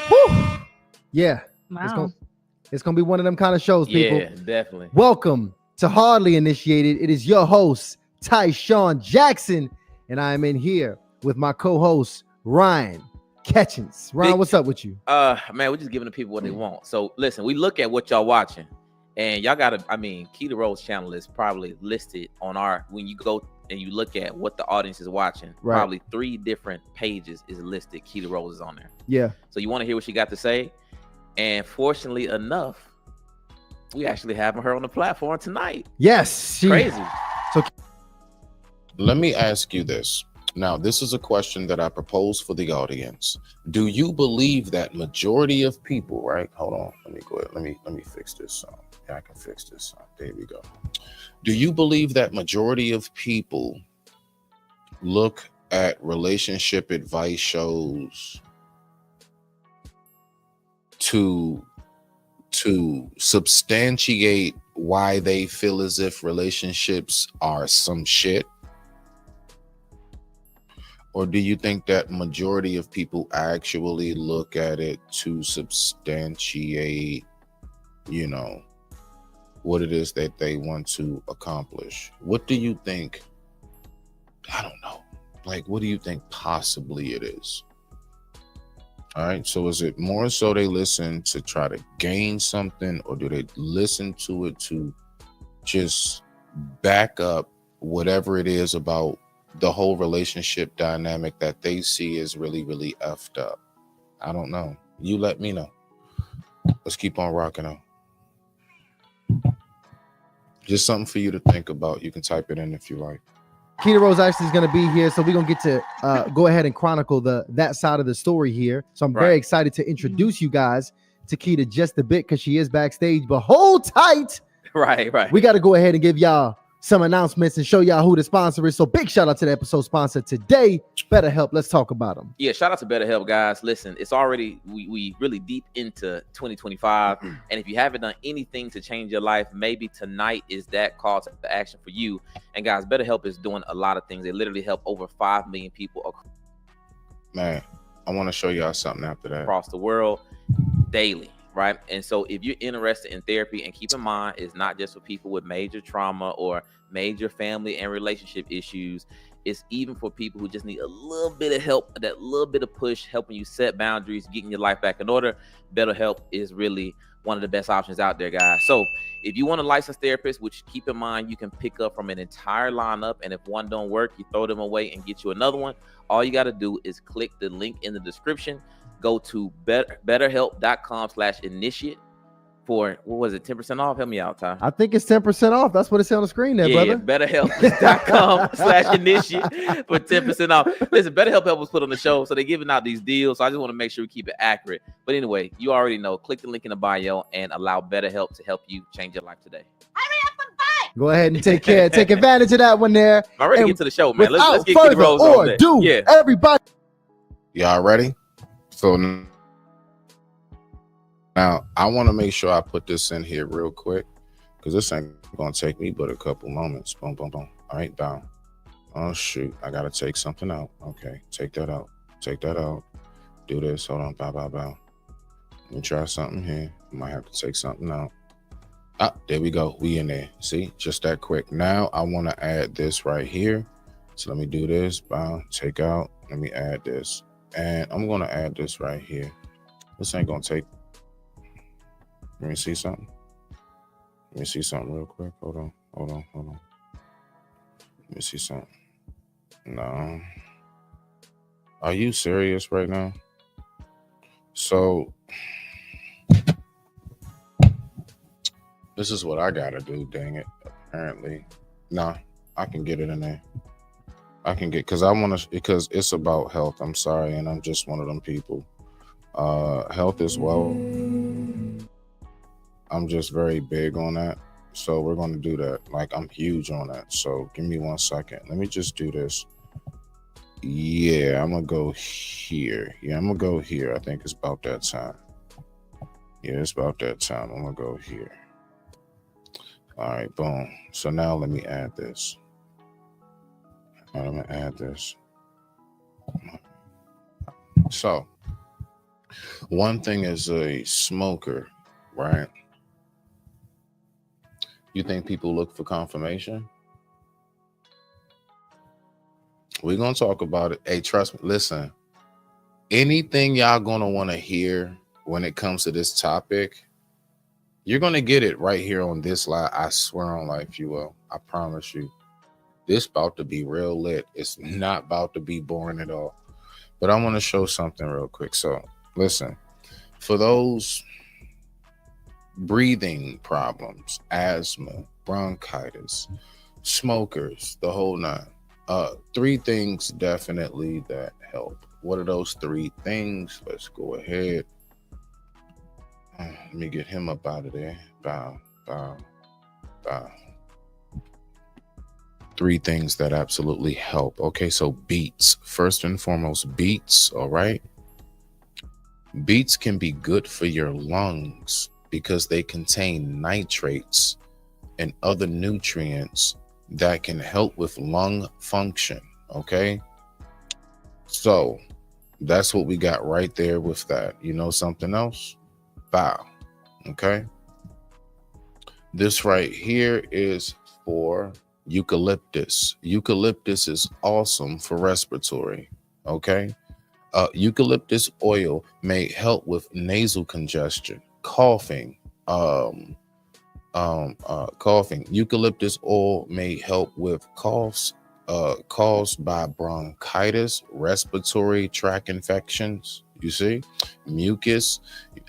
Whew. Yeah. Wow. It's gonna be one of them kind of shows, people. Yeah, definitely. Welcome to Hardly Initiated. It is your host, Tyshawn Jackson, and I am in here with my co-host, Ryan Catchings. Ryan, what's up with you? Man, we're just giving the people what they want. So listen, we look at what y'all watching, and y'all gotta, Keita Rose channel is probably listed on when you go and you look at what the audience is watching, right. Probably 3 different pages is listed. Keita Rose is on there. Yeah. So you want to hear what she got to say? And fortunately enough, we actually having her on the platform tonight. Yes. Crazy. So let me ask you this. Now, this is a question that I propose for the audience. Do you believe that majority of people, right? Hold on. Let me go ahead. Let me fix this. Yeah, I can fix this. There we go. Do you believe that majority of people look at relationship advice shows to substantiate why they feel as if relationships are some shit? Or do you think that majority of people actually look at it to substantiate, what it is that they want to accomplish? What do you think? I don't know. Like, what do you think possibly it is? All right. So is it more so they listen to try to gain something, or do they listen to it to just back up whatever it is about the whole relationship dynamic that they see is really, really effed up? I don't know. You let me know. Let's keep on rocking out. Just something for you to think about. You can type it in if you like. Keita Rose actually is going to be here, so we're going to get to go ahead and chronicle that side of the story here. So I'm very excited to introduce you guys to Keita just a bit because she is backstage, but hold tight. Right. We got to go ahead and give y'all some announcements and show y'all who the sponsor is. So big shout out to the episode sponsor today, BetterHelp. Let's talk about them. Yeah, shout out to BetterHelp, guys. Listen, it's already we really deep into 2025, and if you haven't done anything to change your life, maybe tonight is that call to action for you. And guys, BetterHelp is doing a lot of things. They literally help over 5 million people Man, I want to show y'all something after that. across the world daily. Right. And so if you're interested in therapy, and keep in mind, it's not just for people with major trauma or major family and relationship issues. It's even for people who just need a little bit of help, that little bit of push, helping you set boundaries, getting your life back in order. BetterHelp is really one of the best options out there, guys. So if you want a licensed therapist, which keep in mind, you can pick up from an entire lineup. And if one don't work, you throw them away and get you another one. All you got to do is click the link in the description. Go to betterhelp.com/initiate for, what was it, 10% off? Help me out, Ty. I think it's 10% off. That's what it's on the screen there, brother. betterhelp.com/initiate for 10% off. Listen, BetterHelp help us put on the show, so they're giving out these deals. So I just want to make sure we keep it accurate. But anyway, you already know. Click the link in the bio and allow BetterHelp to help you change your life today. Go ahead and take advantage of that one there. I'm ready to And get to the show, man. Let's without get Keita further Rose on there. ado, Yeah. everybody. Y'all ready? So now I want to make sure I put this in here real quick, because this ain't gonna take me but a couple moments. Boom, boom, boom. All right, down. Oh shoot, I gotta take something out. Okay, take that out. Take that out. Do this. Hold on. Bow. Let me try something here. Might have to take something out. Ah, there we go. We in there. See, just that quick. Now I want to add this right here. So let me do this. Bow. Take out. Let me add this. And I'm going to add this right here. This ain't going to take. Let me see something. Let me see something real quick. Hold on. Let me see something. No. Are you serious right now? So this is what I got to do. Dang it. Apparently. Nah, I can get it in there. I can get, because it's about health. I'm sorry, and I'm just one of them people. Health as well. I'm just very big on that. So we're going to do that. Like, I'm huge on that. So give me 1 second. Let me just do this. Yeah, I'm going to go here. I think it's about that time. Yeah, it's about that time. I'm going to go here. All right, boom. So now let me add this. I'm going to add this. So, one thing is a smoker, right? You think people look for confirmation? We're going to talk about it. Hey, trust me. Listen, anything y'all going to want to hear when it comes to this topic, you're going to get it right here on this live. I swear on life you will. I promise you. This about to be real lit. It's not about to be boring at all. But I want to show something real quick. So, listen, for those breathing problems, asthma, bronchitis, smokers, the whole nine, 3 things definitely that help. What are those 3 things? Let's go ahead. Let me get him up out of there. Bow. 3 things that absolutely help. Okay, so beets. First and foremost, beets, all right? Beets can be good for your lungs because they contain nitrates and other nutrients that can help with lung function, okay? So that's what we got right there with that. You know something else? Bow, okay? This right here is for eucalyptus. Eucalyptus is awesome for respiratory, okay? Eucalyptus oil may help with nasal congestion, coughing, coughing. Eucalyptus oil may help with coughs caused by bronchitis, respiratory tract infections. You see, mucus.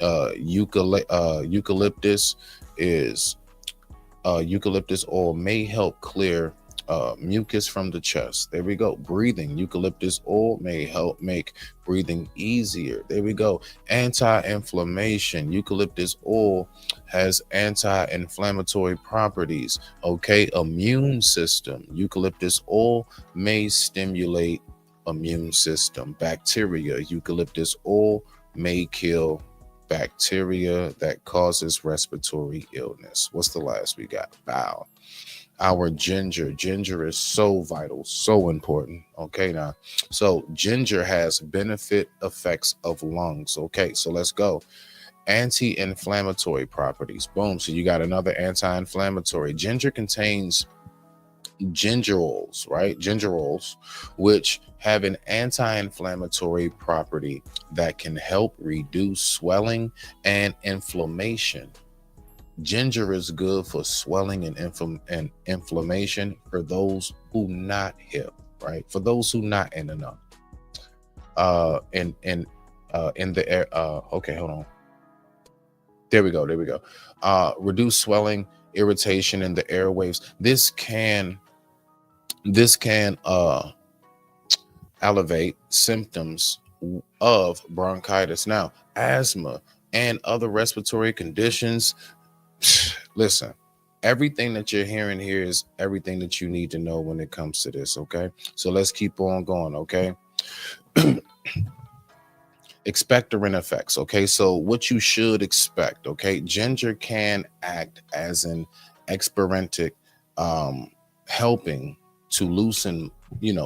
Eucalyptus oil may help clear mucus from the chest. There we go. Breathing. Eucalyptus oil may help make breathing easier. There we go. Anti-inflammation. Eucalyptus oil has anti-inflammatory properties. Okay. Immune system. Eucalyptus oil may stimulate immune system. Bacteria. Eucalyptus oil may kill bacteria that causes respiratory illness. What's the last we got? Bowel. Our ginger is so vital, so important. Okay, now, so ginger has benefit effects of lungs. Okay, so let's go. Anti-inflammatory properties. Boom. So you got another anti-inflammatory. Ginger contains gingerols, right? Gingerols, which have an anti-inflammatory property that can help reduce swelling and inflammation. Ginger is good for swelling and inflammation for those who not hip, right? For those who not in enough. In the air. Okay, hold on. There we go. Reduce swelling, irritation in the airwaves. This can elevate symptoms of bronchitis. Now, asthma and other respiratory conditions. Listen, everything that you're hearing here is everything that you need to know when it comes to this. Okay, so let's keep on going. Okay. Expectorant effects. Okay, so what you should expect. Okay, ginger can act as an expectorant, helping to loosen,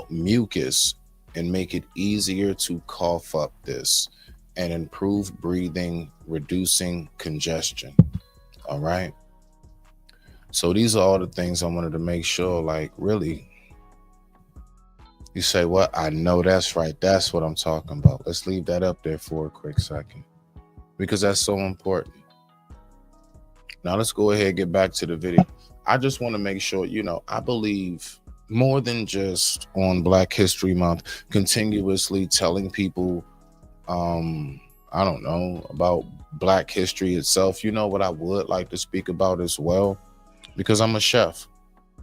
mucus and make it easier to cough up this and improve breathing, reducing congestion. All right. So these are all the things I wanted to make sure, like, really. You say, what? I know that's right. That's what I'm talking about. Let's leave that up there for a quick second, because that's so important. Now let's go ahead and get back to the video. I just want to make sure, I believe more than just on Black History Month, continuously telling people, I don't know, about Black history itself. You know what I would like to speak about as well, because I'm a chef.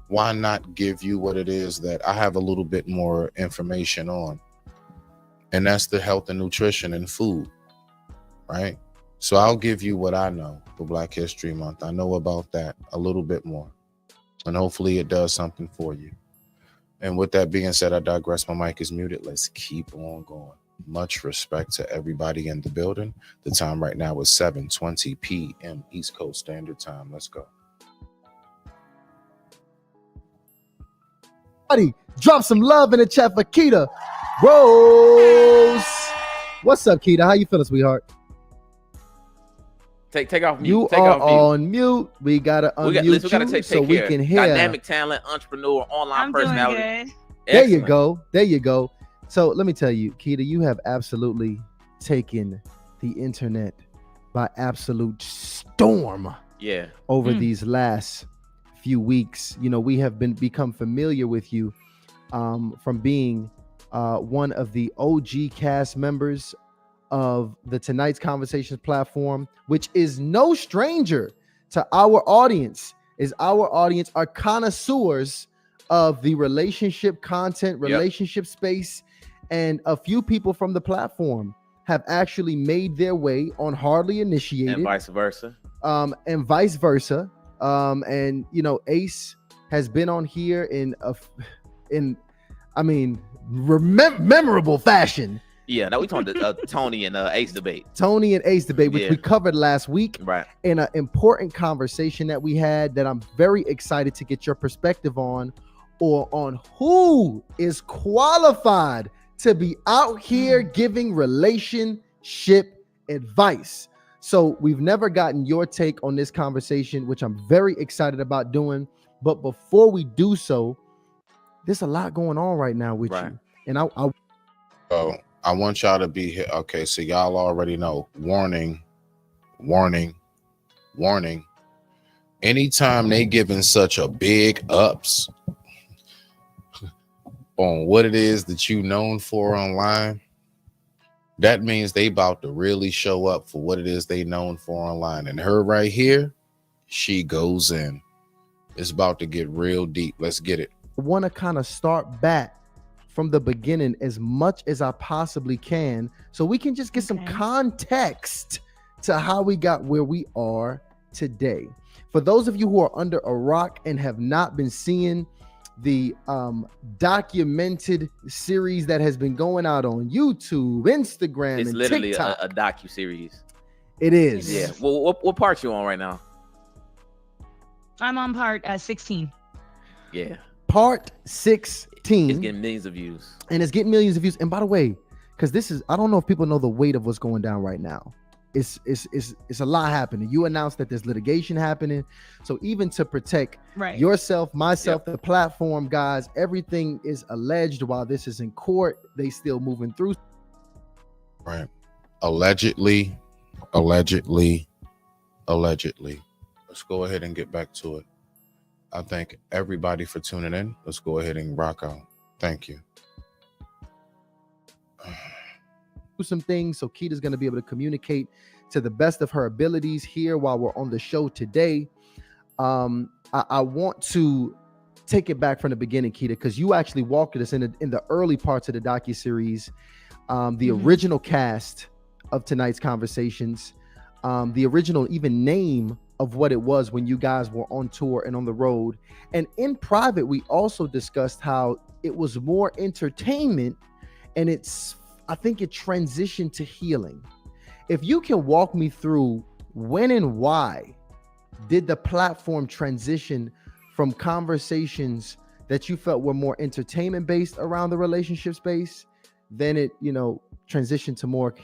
Why not give you what it is that I have a little bit more information on? And that's the health and nutrition and food, right? So I'll give you what I know for Black History Month. I know about that a little bit more, and hopefully it does something for you. And with that being said, I digress. My mic is muted. Let's keep on going. Much respect to everybody in the building. The time right now is 7:20 p.m. East Coast Standard Time. Let's go. Drop some love in the chat for Keita Rose. What's up, Keita? How you feeling, sweetheart? Take off mute. You take are off mute. on mute. We gotta unmute we gotta you take so we care. can hear. Dynamic talent, entrepreneur, online personality. There you go. There you go. So let me tell you, Keita, you have absolutely taken the internet by absolute storm. Yeah. Over these last few weeks. We have become familiar with you from being one of the OG cast members of the Tonight's Conversations platform, which is no stranger to our audience. Our audience are connoisseurs of the relationship content, relationship space, and a few people from the platform have actually made their way on Hardly Initiated, and vice versa. And Ace has been on here in memorable fashion. Yeah, now we talking the Tony and Ace debate. Which we covered last week, right? In an important conversation that we had that I'm very excited to get your perspective on, or on who is qualified to be out here giving relationship advice. So we've never gotten your take on this conversation, which I'm very excited about doing. But before we do so, there's a lot going on right now with you. And I want y'all to be here. Okay, so y'all already know. Warning, warning, warning. Anytime they giving such a big ups on what it is that you known for online, that means they about to really show up for what it is they known for online. And her right here, she goes in. It's about to get real deep. Let's get it. I want to kind of start back from the beginning as much as I possibly can so we can just get some context to how we got where we are today. For those of you who are under a rock and have not been seeing the documented series that has been going out on YouTube, Instagram, It's and literally TikTok. a docu-series. It is. Yeah. Well, what part you on right now? I'm on part 16. Yeah. Part 16. It's getting millions of views. And it's getting millions of views. And by the way, because this is, I don't know if people know the weight of what's going down right now. It's a lot happening. You announced that there's litigation happening. So even to protect yourself, myself, the platform, guys, everything is alleged while this is in court. They still moving through. Right. Allegedly. Let's go ahead and get back to it. I thank everybody for tuning in. Let's go ahead and rock out. Thank you. Some things so Keita's going to be able to communicate to the best of her abilities here while we're on the show today. I want to take it back from the beginning, Keita, because you actually walked us in the early parts of the docuseries, the original cast of tonight's conversations, the original even name of what it was when you guys were on tour and on the road. And in private, we also discussed how it was more entertainment, and I think it transitioned to healing. If you can walk me through when and why did the platform transition from conversations that you felt were more entertainment based around the relationship space, then it, transitioned to more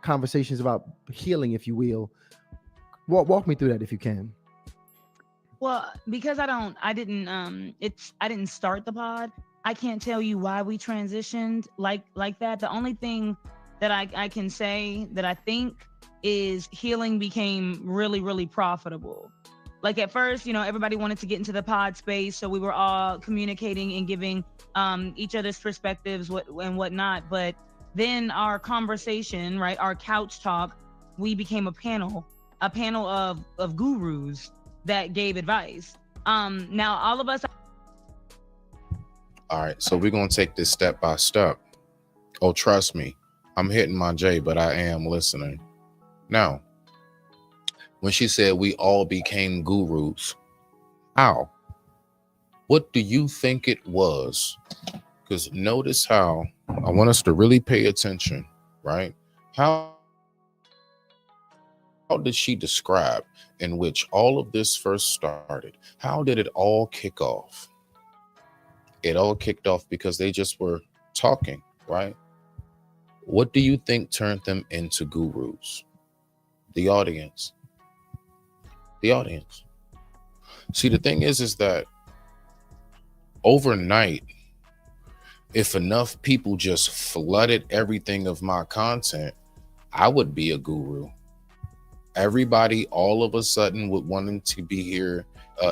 conversations about healing, if you will. Walk me through that if you can. Well, because I didn't start the pod. I can't tell you why we transitioned like that. The only thing that I can say that I think is healing became really, really profitable. Like at first, everybody wanted to get into the pod space, so we were all communicating and giving each other's perspectives and whatnot. But then our conversation, right, our couch talk, we became a panel of gurus that gave advice. Now all of us. All right, so we're going to take this step by step. Oh, trust me, I'm hitting my J, but I am listening. Now, when she said we all became gurus, how? What do you think it was? Because notice how, I want us to really pay attention, right? How did she describe in which all of this first started? How did it all kick off? It all kicked off because they just were talking, right? What do you think turned them into gurus? The audience. The audience. See, the thing is that overnight, if enough people just flooded everything of my content, I would be a guru. Everybody all of a sudden would wanting to be here,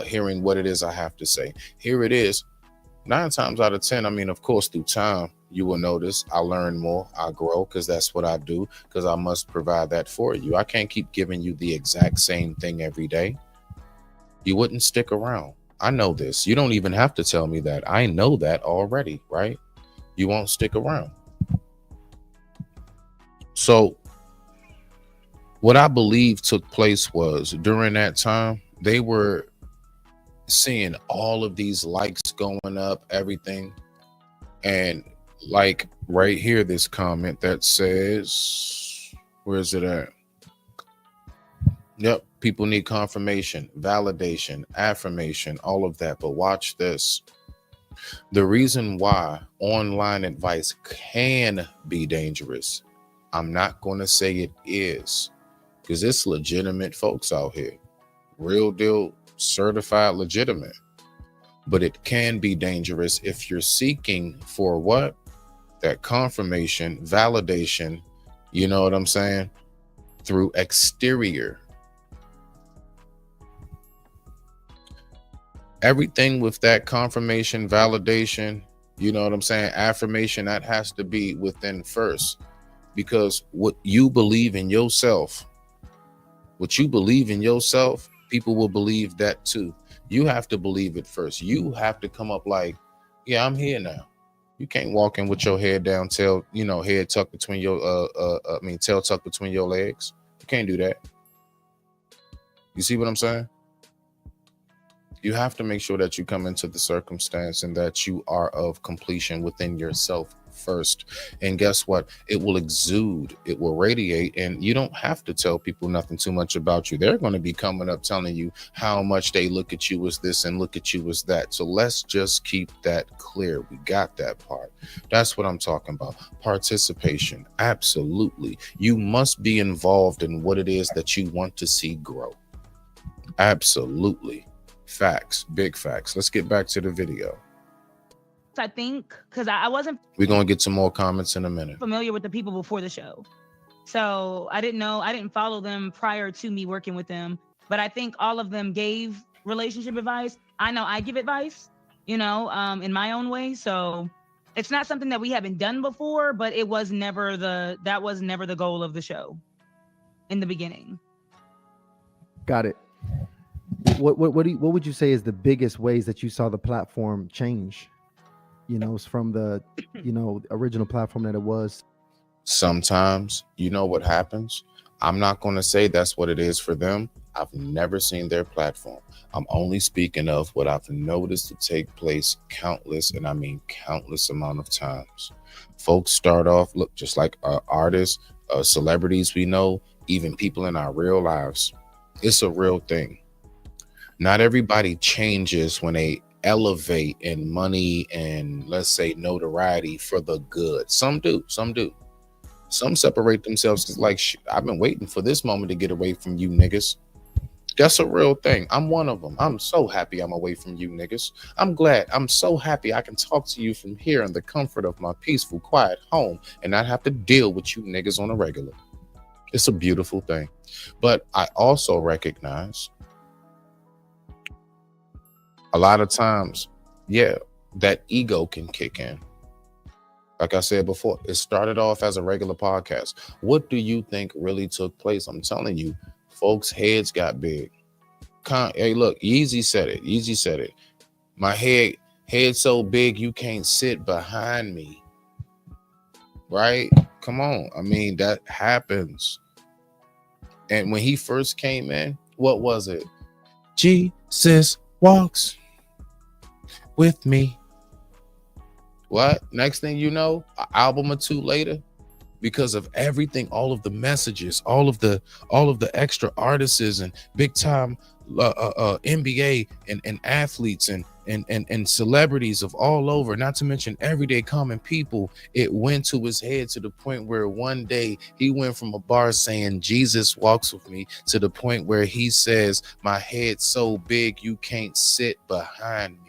hearing what it is I have to say. Here it is. 9 times out of 10, I mean, of course, through time, you will notice I learn more, I grow, because that's what I do, because I must provide that for you. I can't keep giving you the exact same thing every day. You wouldn't stick around. I know this. You don't even have to tell me that. I know that already, right? You won't stick around. So what I believe took place was during that time, they were seeing all of these likes going up, everything. And like right here, this comment that says, where is it at? Yep, people need confirmation, validation, affirmation, all of that. But watch this. The reason why online advice can be dangerous, I'm not going to say it is, because it's legitimate folks out here, real deal, certified, legitimate. But it can be dangerous if you're seeking for what? that confirmation, validation, you know what I'm saying, through exterior. Everything with that confirmation, validation, you know what I'm saying, affirmation, that has to be within first. Because what you believe in yourself, people will believe that too. You have to believe it first. You have to come up like, yeah, I'm here now. You can't walk in with your head down, tail tucked between your tail tucked between your legs. You can't do that. You see what I'm saying? You have to make sure that you come into the circumstance and that you are of completion within yourself first. And guess what? It will exude, it will radiate, and you don't have to tell people nothing too much about you. They're going to be coming up telling you how much they look at you as this and look at you as that. So let's just keep that clear. We got that part. That's what I'm talking about. Participation. Absolutely. You must be involved in what it is that you want to see grow. Absolutely. Facts, big facts. Let's get back to the video. I think because I wasn't We're going to get some more comments in a minute. familiar with the people before the show. So I didn't follow them prior to me working with them, but I think all of them gave relationship advice. I know I give advice, in my own way. So it's not something that we haven't done before, but that was never the goal of the show in the beginning. Got it. What would you say is the biggest ways that you saw the platform change? From the original platform that it was. Sometimes, you know what happens? I'm not going to say that's what it is for them. I've never seen their platform. I'm only speaking of what I've noticed to take place countless amount of times. Folks start off, look, just like artists, celebrities we know, even people in our real lives. It's a real thing. Not everybody changes when they elevate in money and, let's say, notoriety for the good. Some do. Some separate themselves because, like, I've been waiting for this moment to get away from you niggas. That's a real thing. I'm one of them. I'm so happy I'm away from you niggas. I'm glad. I'm so happy I can talk to you from here in the comfort of my peaceful, quiet home and not have to deal with you niggas on a regular. It's a beautiful thing. But I also recognize a lot of times, that ego can kick in. Like I said before, it started off as a regular podcast. What do you think really took place? I'm telling you, folks' heads got big. Hey, look, Yeezy said it. My head so big you can't sit behind me. Right? Come on. I mean, that happens. And when he first came in, what was it? Jesus walks with me. What? Next thing you know, an album or two later, because of everything, all of the messages, all of the extra artists and big time NBA and athletes and celebrities of all over, not to mention everyday common people, it went to his head to the point where one day he went from a bar saying Jesus walks with me to the point where he says my head's so big you can't sit behind me.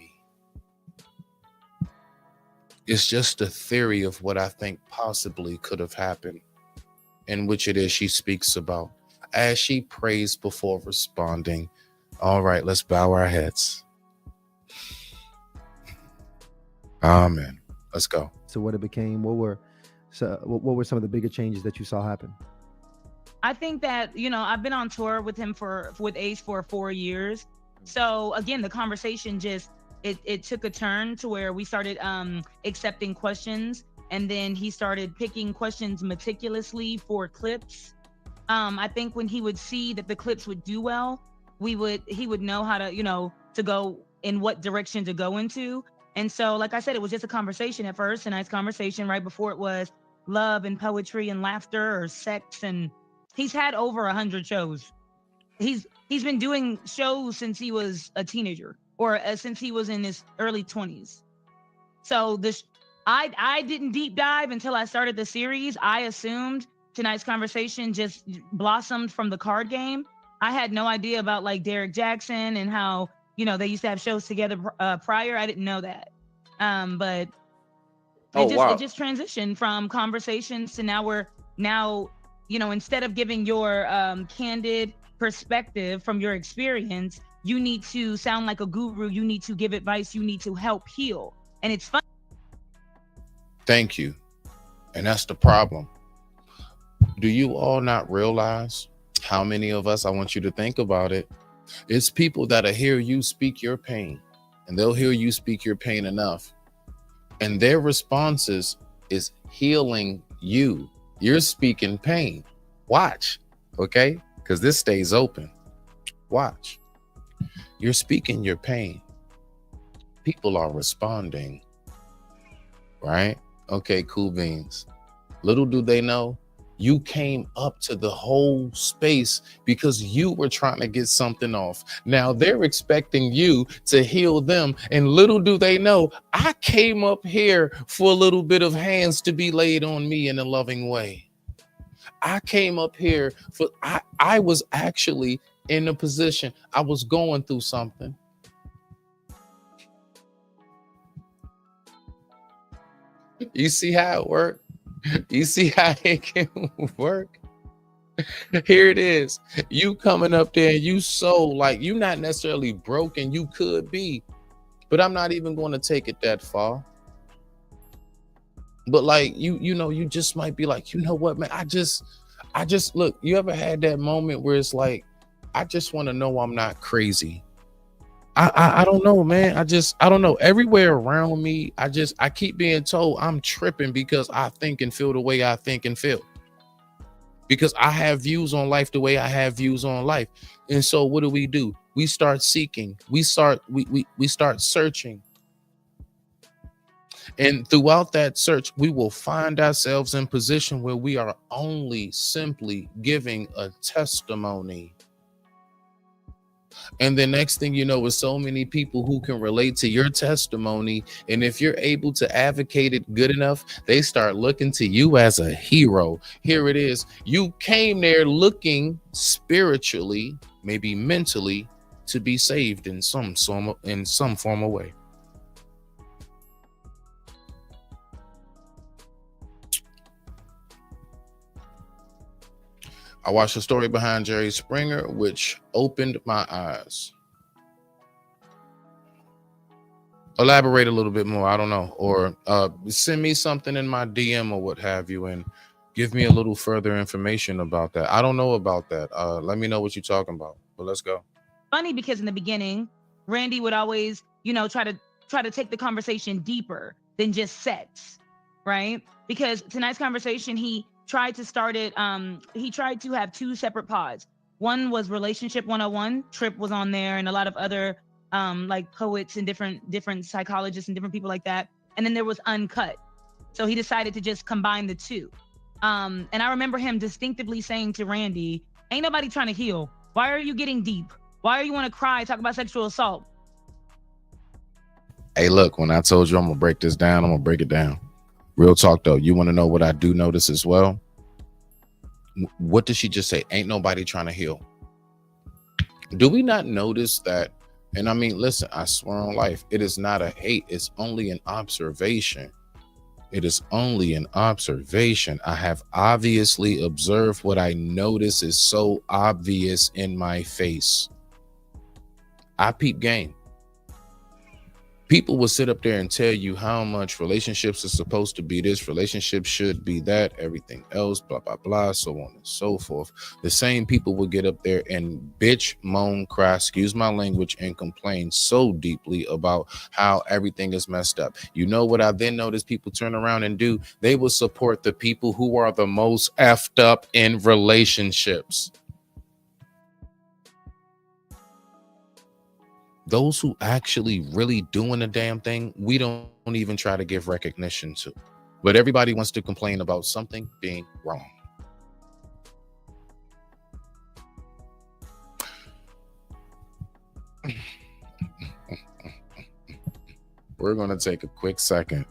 It's just a theory of what I think possibly could have happened, in which it is she speaks about as she prays before responding. All right, let's bow our heads. Amen. Let's go. So what it became, what were some of the bigger changes that you saw happen? I think that, I've been on tour with him with Ace for 4 years. So again, the conversation it took a turn to where we started accepting questions, and then he started picking questions meticulously for clips. I think when he would see that the clips would do well, he would know how to, to go in what direction to go into. And so, like I said, it was just a conversation at first, a nice conversation. Right before it was love and poetry and laughter or sex. And he's had over 100 shows. He's been doing shows since he was a teenager, or since he was in his early 20s. So I didn't deep dive until I started the series. I assumed tonight's conversation just blossomed from the card game. I had no idea about like Derek Jackson and how, they used to have shows together prior. I didn't know that. But Oh, wow. It just transitioned from conversations to now, instead of giving your candid perspective from your experience, you need to sound like a guru. You need to give advice. You need to help heal. And it's fun. Thank you. And that's the problem. Do you all not realize how many of us, I want you to think about it, it's people that'll hear you speak your pain, and they'll hear you speak your pain enough, and their responses is healing you. You're speaking pain. Watch, okay? Because this stays open. Watch. You're speaking your pain. People are responding, right? Okay, cool beans. Little do they know, you came up to the whole space because you were trying to get something off. Now they're expecting you to heal them. And little do they know, I came up here for a little bit of hands to be laid on me in a loving way. I came up here for, I was actually in a position, I was going through something. You see how it worked? You see how it can work? Here it is. You coming up there and you so like, you not necessarily broken, you could be, but I'm not even going to take it that far. But like, you just might be like, you know what, man, I just look, you ever had that moment where it's like, I just want to know I'm not crazy. I don't know, man. I don't know. Everywhere around me, I keep being told I'm tripping because I think and feel the way I think and feel. Because I have views on life the way I have views on life. And so what do? We start seeking. We start searching. And throughout that search, we will find ourselves in position where we are only simply giving a testimony. And the next thing you know is so many people who can relate to your testimony. And if you're able to advocate it good enough, they start looking to you as a hero. Here it is. You came there looking spiritually, maybe mentally, to be saved in some form of way. I watched a story behind Jerry Springer, which opened my eyes. Elaborate a little bit more. I don't know. Or send me something in my DM or what have you and give me a little further information about that. I don't know about that. Let me know what you're talking about. But let's go. Funny because in the beginning, Randy would always, try to take the conversation deeper than just sex, right? Because tonight's conversation, he tried to start it. He tried to have two separate pods. One was Relationship 101. Trip was on there, and a lot of other like poets and different psychologists and different people like that. And then there was Uncut. So he decided to just combine the two. And I remember him distinctively saying to Randy, "Ain't nobody trying to heal. Why are you getting deep? Why are you want to cry? Talk about sexual assault." Hey, look, when I told you I'm gonna break this down, I'm gonna break it down. Real talk though, you want to know what I do notice as well? What did she just say? Ain't nobody trying to heal. Do we not notice that? And I mean, listen, I swear on life, it is not a hate. It's only an observation. It is only an observation. I have obviously observed what I notice is so obvious in my face. I peep game. People will sit up there and tell you how much relationships are supposed to be this, relationships should be that, everything else, blah, blah, blah, so on and so forth. The same people will get up there and bitch, moan, cry, excuse my language, and complain so deeply about how everything is messed up. You know what I then notice people turn around and do? They will support the people who are the most effed up in relationships. Those who actually really doing a damn thing, we don't even try to give recognition to. But everybody wants to complain about something being wrong. We're going to take a quick second.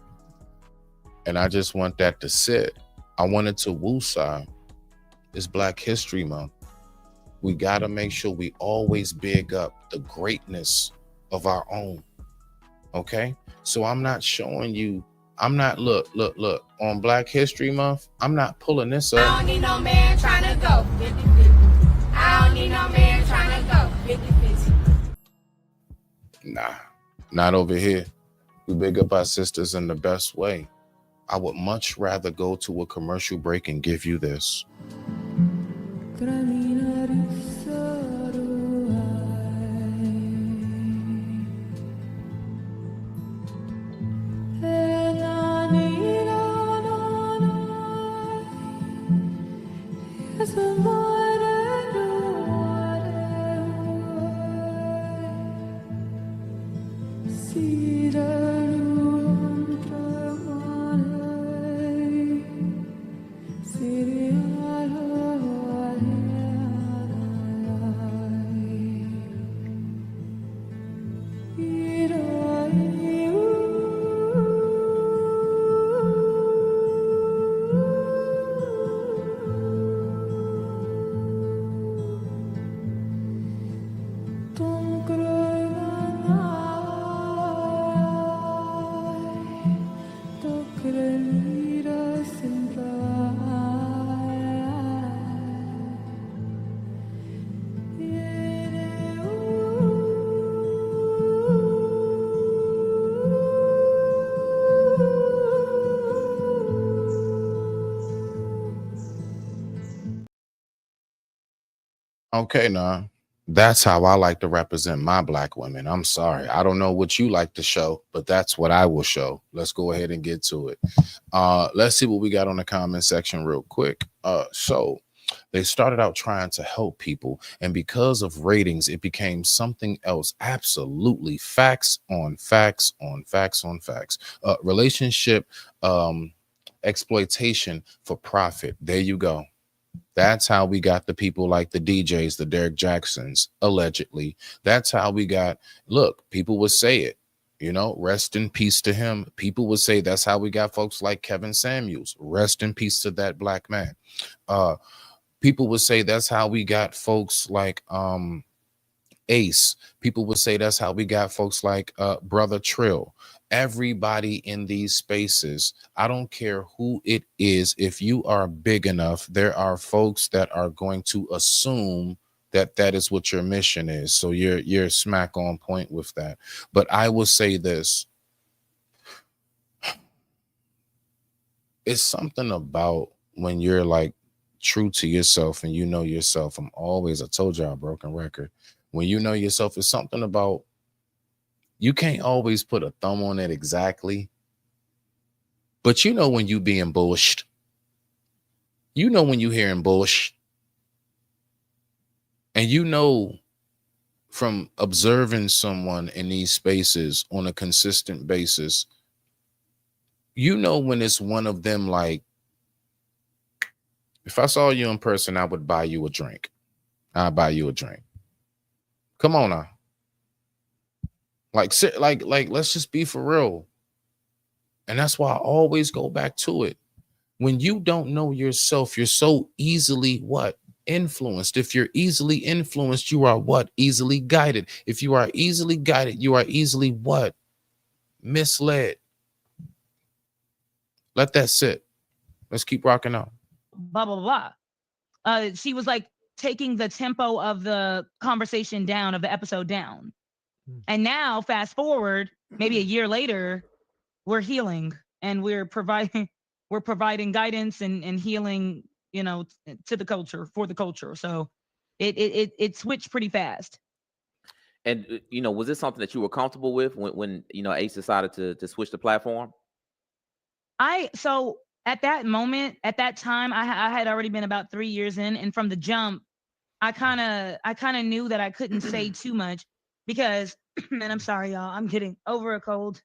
And I just want that to sit. I wanted to woosah. It's Black History Month. We got to make sure we always big up the greatness of our own. Okay? So I'm not showing you I'm not look on Black History Month. I'm not pulling this I up. don't need no man trying to go 50-50. I don't need no man trying to go 50-50. Nah, not over here. We big up our sisters in the best way. I would much rather go to a commercial break and give you this. Okay, now that's how I like to represent my Black women. I'm sorry. I don't know what you like to show, but that's what I will show. Let's go ahead and get to it. Let's see what we got on the comment section real quick. So they started out trying to help people, and because of ratings, it became something else. Absolutely. Facts on facts on facts on facts. Relationship exploitation for profit. There you go. That's how we got the people like the DJs, the Derek Jacksons, allegedly. That's how we got, look, people would say it, you know, rest in peace to him. People would say that's how we got folks like Kevin Samuels, rest in peace to that Black man. People would say that's how we got folks like Ace. People would say that's how we got folks like Brother Trill. Everybody in these spaces, I don't care who it is, if you are big enough, there are folks that are going to assume that that is what your mission is. So you're smack on point with that. But I will say this. It's something about when you're like true to yourself and you know yourself. I told y'all, broken record. When you know yourself, it's something about you can't always put a thumb on it exactly. But you know when you being bullshit. You know when you hearing bullshit. And you know from observing someone in these spaces on a consistent basis, you know when it's one of them, like, if I saw you in person, I would buy you a drink. I'll buy you a drink. Come on now. Like, let's just be for real. And that's why I always go back to it. When you don't know yourself, you're so easily what? Influenced. If you're easily influenced, you are what? Easily guided. If you are easily guided, you are easily what? Misled. Let that sit. Let's keep rocking out. Blah, blah, blah. She was like taking the tempo of the conversation down, of the episode down. And now, fast forward, maybe a year later, we're healing and we're providing guidance and healing, you know, to the culture, for the culture. So it switched pretty fast. And you know, was this something that you were comfortable with when you know Ace decided to switch the platform? So at that moment, at that time, I had already been about 3 years in, and from the jump, I kind of knew that I couldn't say too much because, and I'm sorry, y'all, I'm getting over a cold.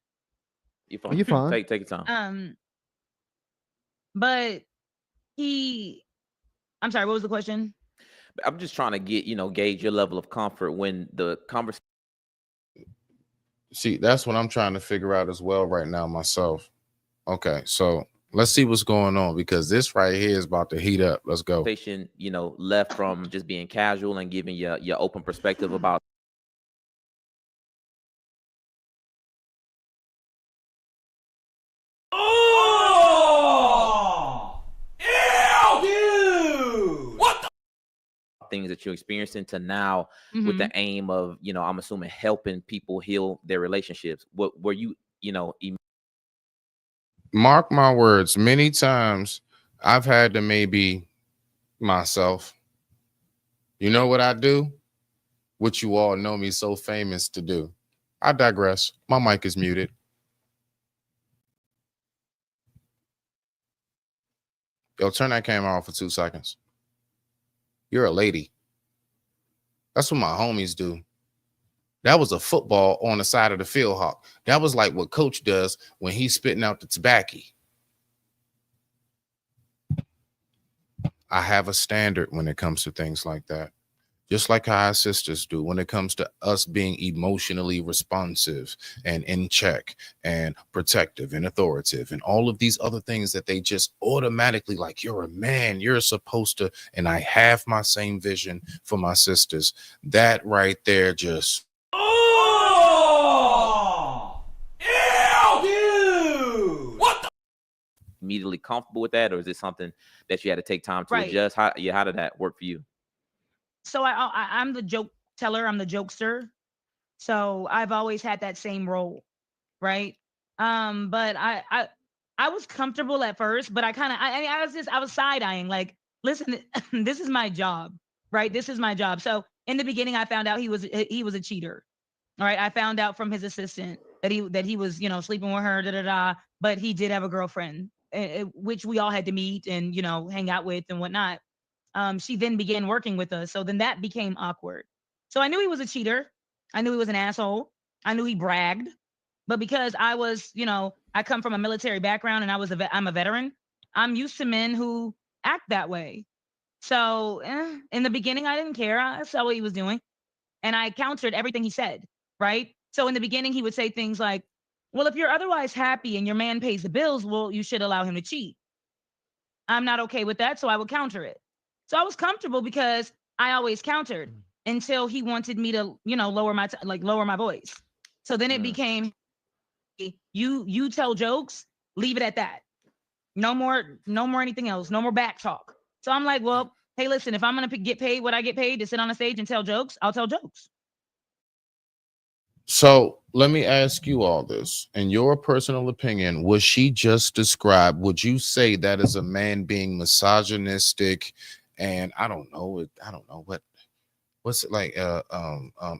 You're fine. You're fine. Take your time. But I'm sorry, what was the question? I'm just trying to gauge your level of comfort when the conversation. See, that's what I'm trying to figure out as well right now myself. Okay, so let's see what's going on, because this right here is about to heat up. Let's go. You know, left from just being casual and giving your open perspective about. things that you're experiencing to now with the aim of, you know, I'm assuming helping people heal their relationships. What were you, you know, Mark my words, many times I've had to maybe myself. You know what I do? What you all know me so famous to do. I digress. My mic is muted. Yo, turn that camera off for 2 seconds. You're a lady. That's what my homies do. That was a football on the side of the field, Hawk. That was like what coach does when he's spitting out the tobacco. I have a standard when it comes to things like that. Just like how our sisters do when it comes to us being emotionally responsive and in check and protective and authoritative and all of these other things that they just automatically like, you're a man, you're supposed to. And I have my same vision for my sisters. That right there just. Oh! Ew, dude! What the? Immediately comfortable with that, or is it something that you had to take time to Right. adjust? How did that work for you? So I'm the joke teller. I'm the jokester. So I've always had that same role, right? But I was comfortable at first, but I was side eyeing. Like, listen, this is my job, right? This is my job. So in the beginning, I found out he was a cheater. All right, I found out from his assistant that he was, you know, sleeping with her, but he did have a girlfriend, which we all had to meet and, you know, hang out with and whatnot. She then began working with us. So then that became awkward. So I knew he was a cheater. I knew he was an asshole. I knew he bragged. But because I was, you know, I come from a military background and I'm a veteran, I'm used to men who act that way. So in the beginning, I didn't care. I saw what he was doing. And I countered everything he said, right? So in the beginning, he would say things like, well, if you're otherwise happy and your man pays the bills, well, you should allow him to cheat. I'm not okay with that, so I would counter it. So I was comfortable because I always countered until he wanted me to, you know, lower my voice. So then it became, you tell jokes, leave it at that. No more anything else. No more back talk. So I'm like, well, hey, listen, if I'm gonna get paid what I get paid to sit on a stage and tell jokes, I'll tell jokes. So let me ask you all this. In your personal opinion, was she just described? Would you say that is a man being misogynistic? And I don't know what's it like,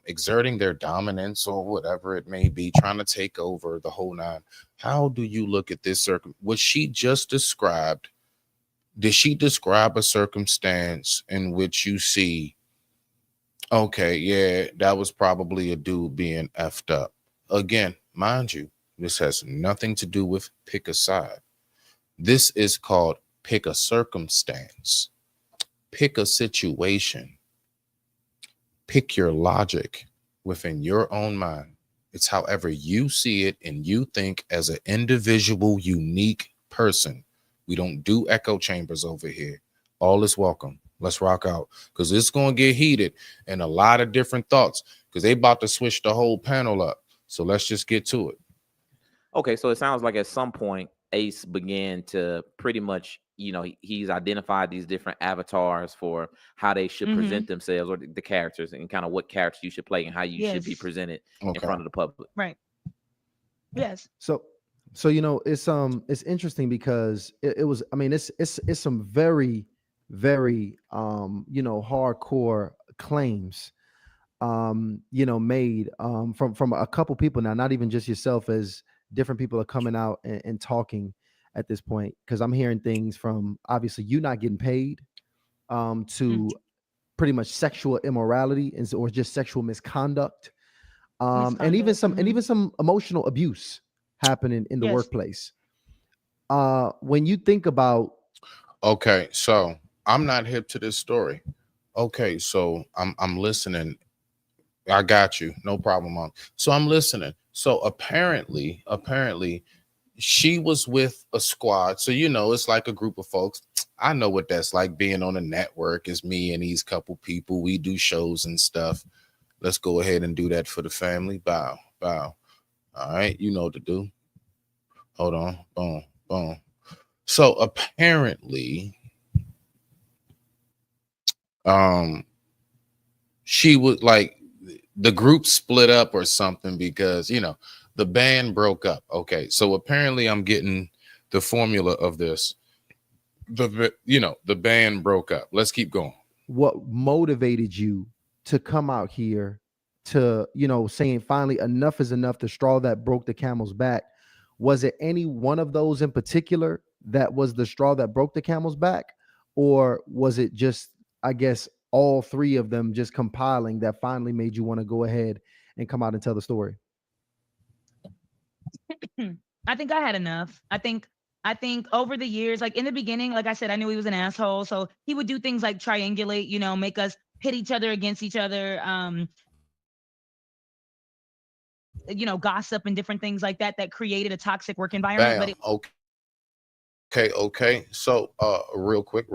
exerting their dominance or whatever it may be, trying to take over the whole nine. How do you look at this was she just described? Did she describe a circumstance in which you see, okay, yeah, that was probably a dude being effed up? Again, mind you, this has nothing to do with pick a side. This is called pick a circumstance. Pick a situation. Pick your logic within your own mind. It's however you see it and you think as an individual, unique person. We don't do echo chambers over here. All is welcome. Let's rock out because it's going to get heated and a lot of different thoughts because they about to switch the whole panel up. So let's just get to it. Okay, so it sounds like at some point Ace began to pretty much, you know, he's identified these different avatars for how they should present themselves, or the characters, and kind of what characters you should play and how you should be presented in front of the public. Right. Yes. So you know, it's interesting because it was, I mean, it's some very you know, hardcore claims you know, made from a couple people now, not even just yourself, as different people are coming out and talking at this point, because I'm hearing things from obviously you not getting paid to pretty much sexual immorality or just sexual misconduct, and even some emotional abuse happening in the workplace. When you think about, okay, so I'm not hip to this story. Okay, so I'm listening. I got you, no problem, Mom. So I'm listening. So apparently she was with a squad. So, you know, it's like a group of folks. I know what that's like, being on a network. Is me and these couple people. We do shows and stuff. Let's go ahead and do that for the family. Bow. All right, you know what to do. Hold on. Boom. So apparently, she was like the group split up or something because the band broke up. Okay, so apparently I'm getting the formula of this. The band broke up. Let's keep going. What motivated you to come out here to, saying finally enough is enough, the straw that broke the camel's back? Was it any one of those in particular that was the straw that broke the camel's back? Or was it just, I guess, all three of them just compiling that finally made you want to go ahead and come out and tell the story? I think I had enough. I think over the years, like in the beginning, like I said, I knew he was an asshole. So he would do things like triangulate, make us pit each other against each other, gossip and different things like that created a toxic work environment. Bam. Okay. So real quick,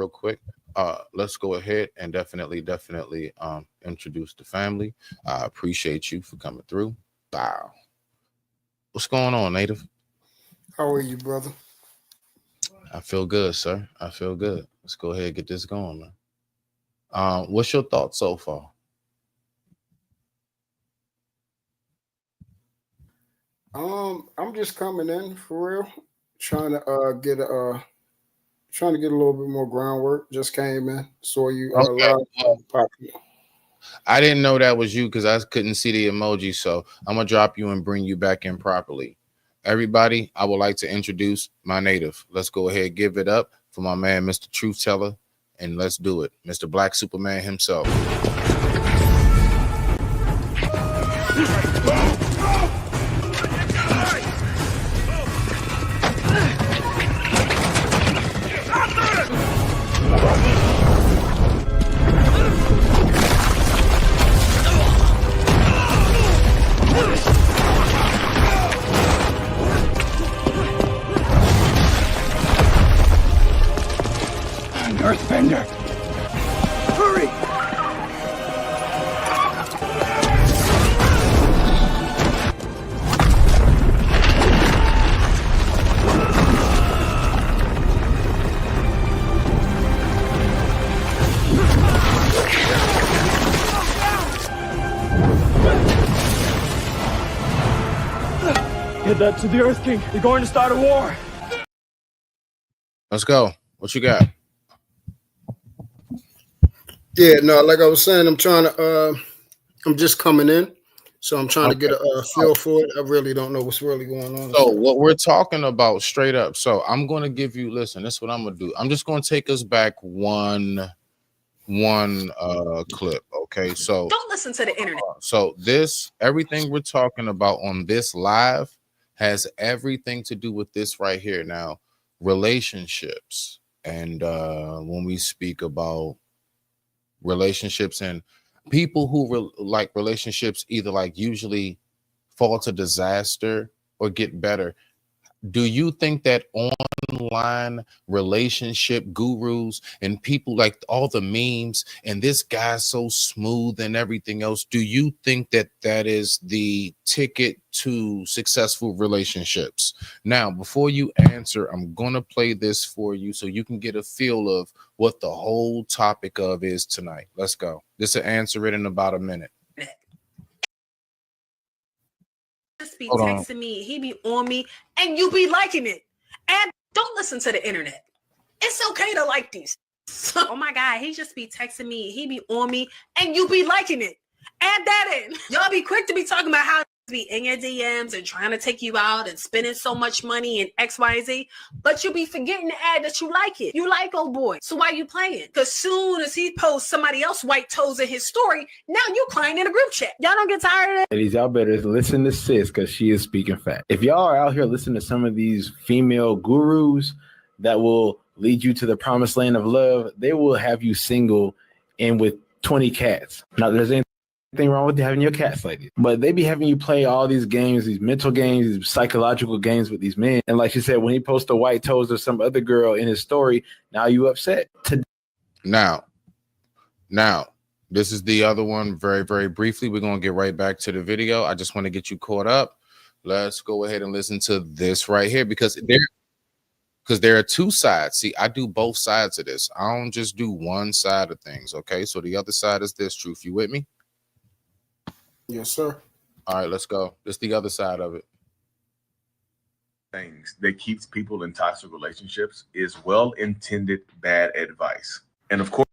let's go ahead and definitely introduce the family. I appreciate you for coming through. Wow. What's going on, Native? How are you, brother? I feel good, sir. I feel good. Let's go ahead and get this going, man. What's your thoughts so far? I'm just coming in for real, trying to get a little bit more groundwork. Just came in, saw you live. I didn't know that was you because I couldn't see the emoji, so I'm gonna drop you and bring you back in properly. Everybody, I would like to introduce my native. Let's go ahead, give it up for my man, Mr. Truth Teller, and let's do it, Mr. Black Superman himself. Earthbender! Hurry! Get that to the Earth King. They're going to start a war. Let's go. What you got? Yeah, no, like I was saying, I'm just coming in, so I'm trying to get a feel for it. I really don't know what's really going on. So what we're talking about straight up. So I'm going to give you, listen, this is what I'm going to do. I'm just going to take us back one clip. Okay. So don't listen to the internet. So everything we're talking about on this live has everything to do with this right here. Now, relationships. And when we speak about relationships and people who like relationships either like usually fall to disaster or get better, do you think that online relationship gurus and people like all the memes and this guy's so smooth and everything else, do you think that that is the ticket to successful relationships? Now, before you answer, I'm gonna play this for you so you can get a feel of what the whole topic of is tonight. Let's go. This will answer it in about a minute. Just be texting me, he be on me, and you be liking it. And don't listen to the internet. It's okay to like these. Oh my God, he just be texting me, he be on me, and you be liking it. Add that in. Y'all be quick to be talking about how be in your DMs and trying to take you out and spending so much money and XYZ, but you be forgetting to add that you like it. You like old boy. So why you playing? Because soon as he posts somebody else white toes in his story, now you crying in a group chat. Y'all don't get tired of that? Ladies, y'all better listen to sis because she is speaking fact. If y'all are out here listening to some of these female gurus that will lead you to the promised land of love, they will have you single and with 20 cats. Now, there's anything wrong with having your cats like it, but they be having you play all these games, these mental games, these psychological games with these men. And like you said, when he posts the white toes or some other girl in his story, now you upset. Now, this is the other one. Very, very briefly, we're gonna get right back to the video. I just want to get you caught up. Let's go ahead and listen to this right here because there are two sides. See, I do both sides of this. I don't just do one side of things. Okay, so the other side is this. Truth, you with me? Yes, sir. All right, let's go. This the other side of it. Things that keeps people in toxic relationships is well-intended bad advice. And of course,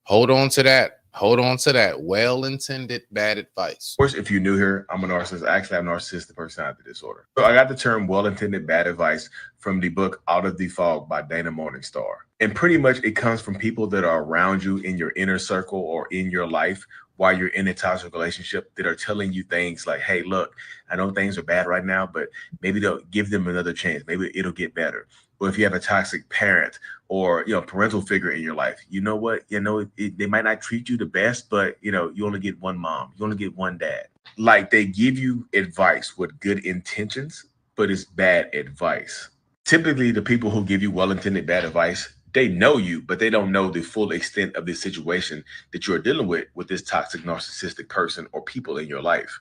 hold on to that. Hold on to that. Well-intended bad advice. Of course, if you're new here, I'm a narcissist. I actually have narcissistic personality disorder. So I got the term well-intended bad advice from the book Out of the Fog by Dana Morningstar. And pretty much it comes from people that are around you in your inner circle or in your life while you're in a toxic relationship that are telling you things like, hey, look, I know things are bad right now, but maybe they'll give them another chance. Maybe it'll get better. Or if you have a toxic parent or, parental figure in your life, you know what, they might not treat you the best, but, you only get one mom, you only get one dad. Like they give you advice with good intentions, but it's bad advice. Typically, the people who give you well-intended bad advice, they know you, but they don't know the full extent of the situation that you're dealing with this toxic narcissistic person or people in your life.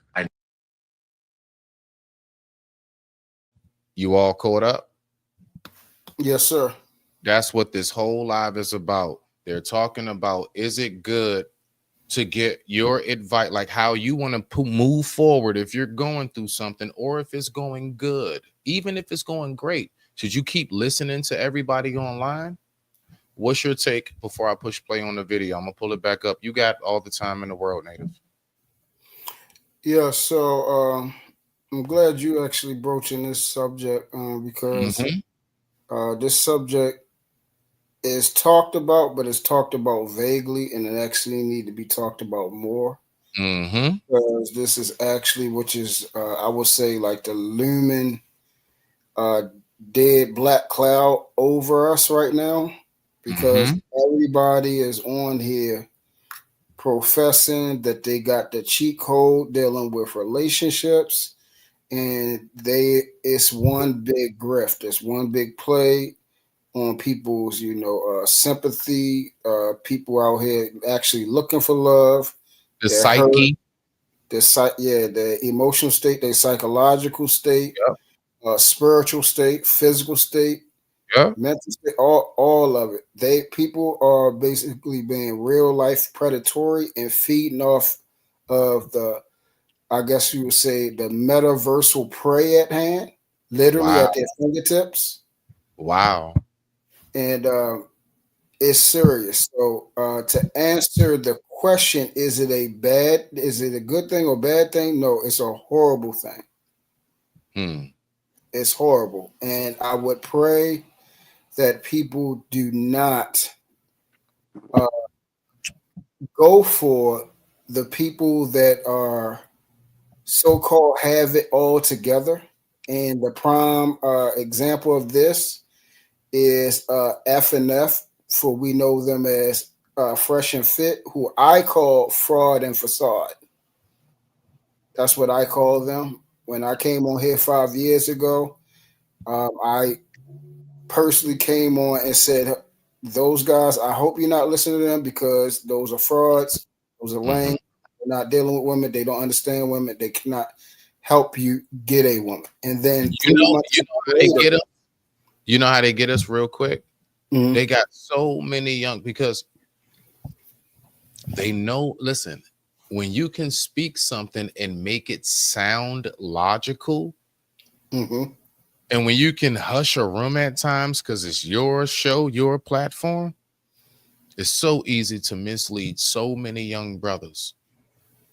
You all caught up? Yes, sir. That's what this whole live is about. They're talking about, is it good to get your advice, like how you want to move forward if you're going through something, or if it's going good, even if it's going great. Should you keep listening to everybody online? What's your take before I push play on the video? I'm going to pull it back up. You got all the time in the world, Native. Yeah, so I'm glad you actually broaching this subject because this subject is talked about, but it's talked about vaguely, and it actually need to be talked about more. Because this is actually, which is, I would say, like the looming dead black cloud over us right now, because everybody is on here professing that they got the cheat code dealing with relationships, and it's one big grift, it's one big play on people's sympathy, people out here actually looking for love, the psyche, the emotional state, their psychological state, spiritual state, physical state, mental state, all of it. People are basically being real life predatory and feeding off of the, I guess you would say, the metaversal prey at hand, literally at their fingertips. Wow. And it's serious. So to answer the question, is it a good thing or bad thing? No, it's a horrible thing. It's horrible. And I would pray that people do not go for the people that are so-called have it all together. And the prime example of this is FNF, for we know them as Fresh and Fit, who I call fraud and facade. That's what I call them. When I came on here 5 years ago, I personally came on and said, those guys, I hope you're not listening to them, because those are frauds. Those are lame. They're not dealing with women. They don't understand women. They cannot help you get a woman. And then you know how they get us real quick? They got so many young, because they know, listen, when you can speak something and make it sound logical, and when you can hush a room at times because it's your show, your platform, it's so easy to mislead so many young brothers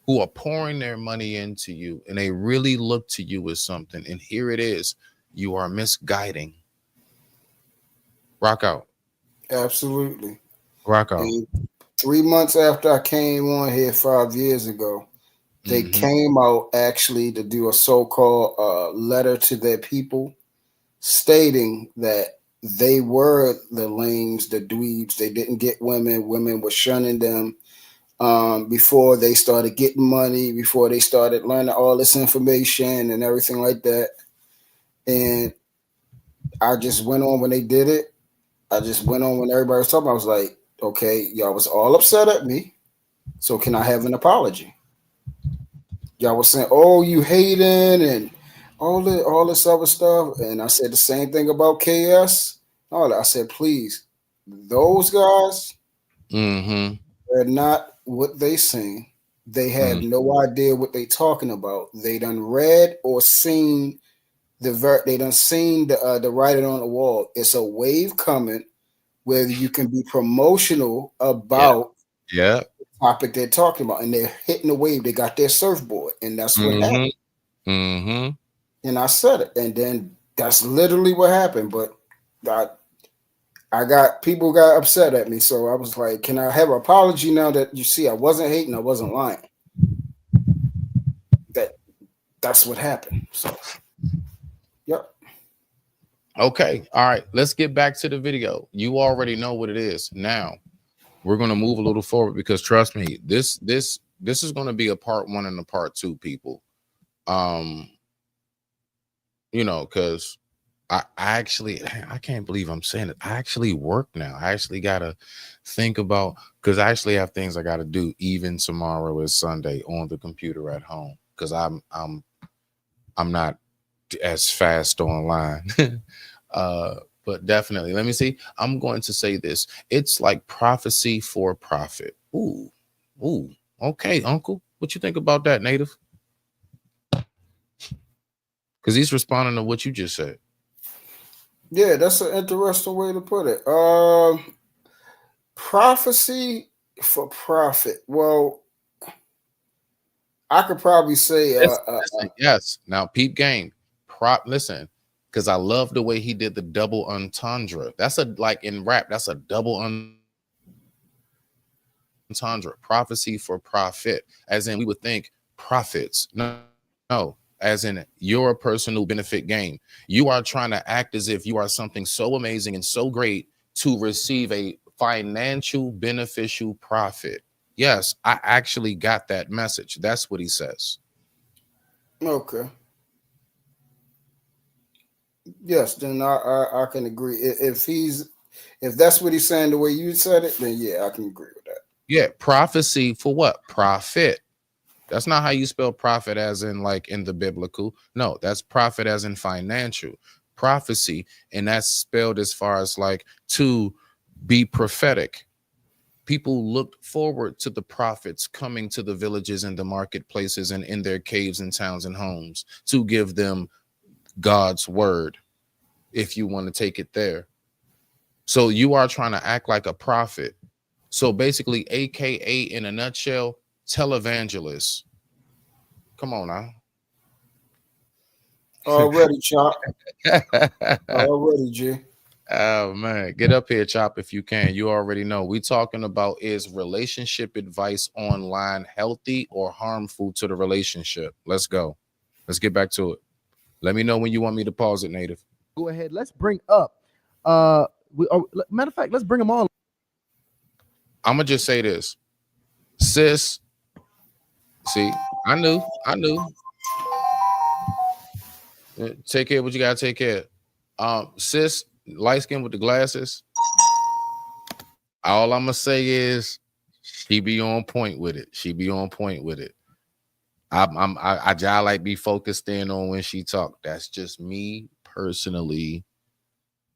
who are pouring their money into you, and they really look to you as something. And here it is, you are misguiding. Rock out. Absolutely. Rock out. And 3 months after I came on here 5 years ago, they came out actually to do a so-called letter to their people, stating that they were the lames, the dweebs. They didn't get women. Women were shunning them before they started getting money, before they started learning all this information and everything like that. And I just went on when they did it. I just went on when everybody was talking. I was like, okay, y'all was all upset at me. So can I have an apology? Y'all was saying, oh, you hating and all this other stuff. And I said the same thing about KS. All that. I said, please, those guys, they're not what they sing. They have no idea what they talking about. They done read or seen they done seen the writing on the wall. It's a wave coming where you can be promotional about the topic they're talking about, and they're hitting the wave. They got their surfboard, and that's what happened. And I said it, and then that's literally what happened. But I got people got upset at me, so I was like, "Can I have an apology now that you see I wasn't hating, I wasn't lying?" That's what happened. So, yep. Okay, all right. Let's get back to the video. You already know what it is. Now we're gonna move a little forward because trust me, this is gonna be a part 1 and a part 2, people. You know, because I can't believe I'm saying it. I actually work now. I actually gotta think about because I actually have things I gotta do. Even tomorrow is Sunday on the computer at home because I'm not as fast online. But definitely, let me see. I'm going to say this. It's like prophecy for profit. Ooh. Okay, Uncle. What you think about that, Native? Because he's responding to what you just said. Yeah, that's an interesting way to put it. Prophecy for profit. Well, I could probably say yes. Now, peep game. Listen, because I love the way he did the double entendre. That's like in rap, that's a double entendre. Prophecy for profit, as in we would think profits. No, as in your personal benefit gain. You are trying to act as if you are something so amazing and so great to receive a financial beneficial profit. Yes, I actually got that message. That's what he says. Okay. Yes, then I can agree. If that's what he's saying the way you said it, then yeah, I can agree with that. Yeah, prophecy for what? Profit. That's not how you spell profit as in like in the biblical. No, that's profit as in financial. Prophecy, and that's spelled as far as like to be prophetic. People looked forward to the prophets coming to the villages and the marketplaces and in their caves and towns and homes to give them God's word, if you want to take it there. So you are trying to act like a prophet. So basically, AKA in a nutshell, televangelist. Come on now. Already, Chop. Already, G. Oh man, get up here, Chop, if you can. You already know. We talking about is relationship advice online healthy or harmful to the relationship? Let's go. Let's get back to it. Let me know when you want me to pause it, Native. Go ahead. Let's bring up. Matter of fact, let's bring them all. I'm gonna just say this, sis. See, I knew. Take care of what you gotta take care of. Sis, light skin with the glasses. All I'm gonna say is she be on point with it. I like be focused in on when she talk. That's just me personally,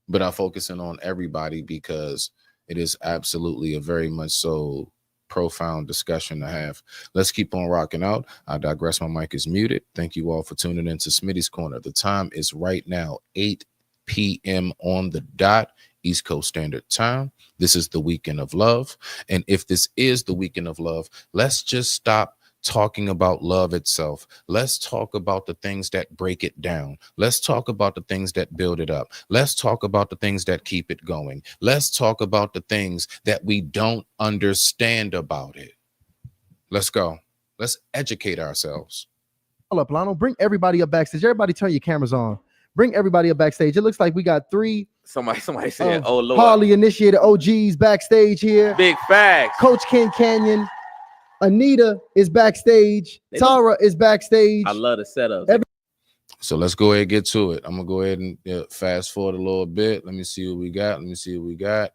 but I'm focusing on everybody because it is absolutely a very much so profound discussion to have. Let's keep on rocking out. I digress. My mic is muted. Thank you all for tuning in to Smitty's Corner. The time is right now 8 p.m. on the dot, East Coast Standard Time. This is the weekend of love. And if this is the weekend of love, let's just stop talking about love itself. Let's talk about the things that break it down. Let's talk about the things that build it up. Let's talk about the things that keep it going. Let's talk about the things that we don't understand about it. Let's go. Let's educate ourselves. Hold up, Lano. Bring everybody up backstage. Everybody turn your cameras on. Bring everybody up backstage. It looks like we got 3 Somebody said, oh Lord. Harley initiated OGs backstage here. Big facts. Coach Ken Canyon. Anita is backstage. Tara is backstage. I love the setup. So let's go ahead and get to it. I'm gonna go ahead and fast forward a little bit. Let me see what we got.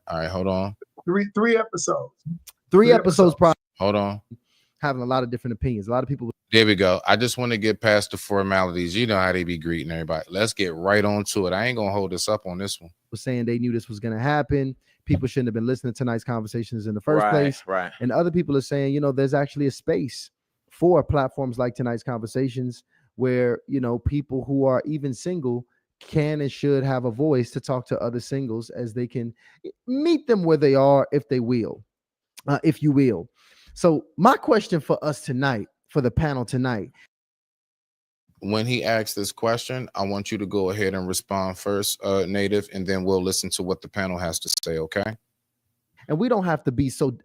All right, hold on. Three episodes. Three episodes. Hold on. Having a lot of different opinions. A lot of people. There we go. I just want to get past the formalities. You know how they be greeting everybody. Let's get right on to it. I ain't gonna hold us up on this one. Was saying they knew this was gonna happen. People shouldn't have been listening to tonight's conversations in the first place. Right. And other people are saying, you know, there's actually a space for platforms like tonight's conversations, where people who are even single can and should have a voice to talk to other singles, as they can meet them where they are, if you will. So my question for us tonight, for the panel tonight, when he asks this question, I want you to go ahead and respond first, Native, and then we'll listen to what the panel has to say, okay? And we don't have to be so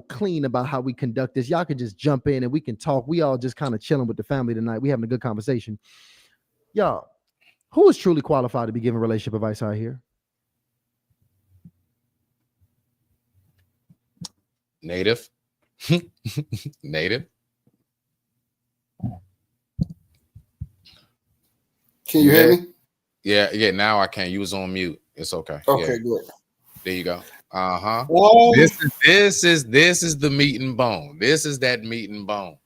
clean about how we conduct this. Y'all can just jump in and we can talk. We all just kind of chilling with the family tonight. We having a good conversation. Y'all, who is truly qualified to be giving relationship advice out here? Native. Native. Can you hear me? Yeah. Now I can. You was on mute. It's okay. Okay, good. There you go. Uh-huh. Well, This is the meat and bone. This is that meat and bone.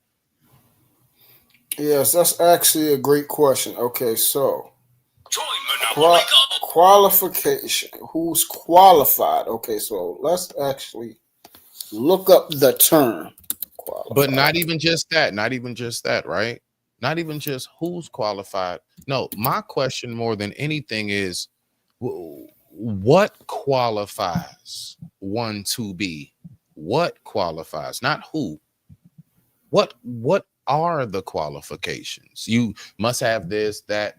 Yes, that's actually a great question. Okay, so qualification. Who's qualified? Okay, so let's actually look up the term. But not even just that, right? Not even just who's qualified. No, my question more than anything is, what qualifies one to be? What qualifies? Not who. What are the qualifications? You must have this, that,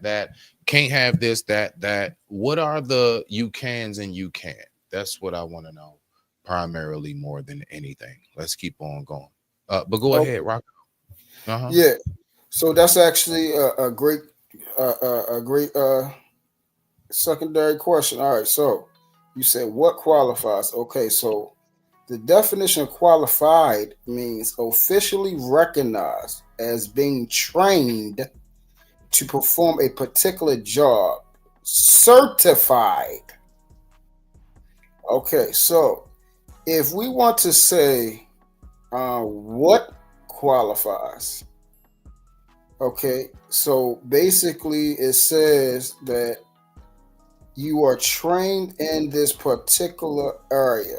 can't have this, that. What are the you cans and you can't? That's what I want to know primarily more than anything. Let's keep on going. But go ahead, Rock. Yeah. So that's actually a great secondary question. All right. So you said what qualifies? Okay. So the definition of qualified means officially recognized as being trained to perform a particular job, certified. Okay. So if we want to say what qualifies, okay, so basically it says that you are trained in this particular area.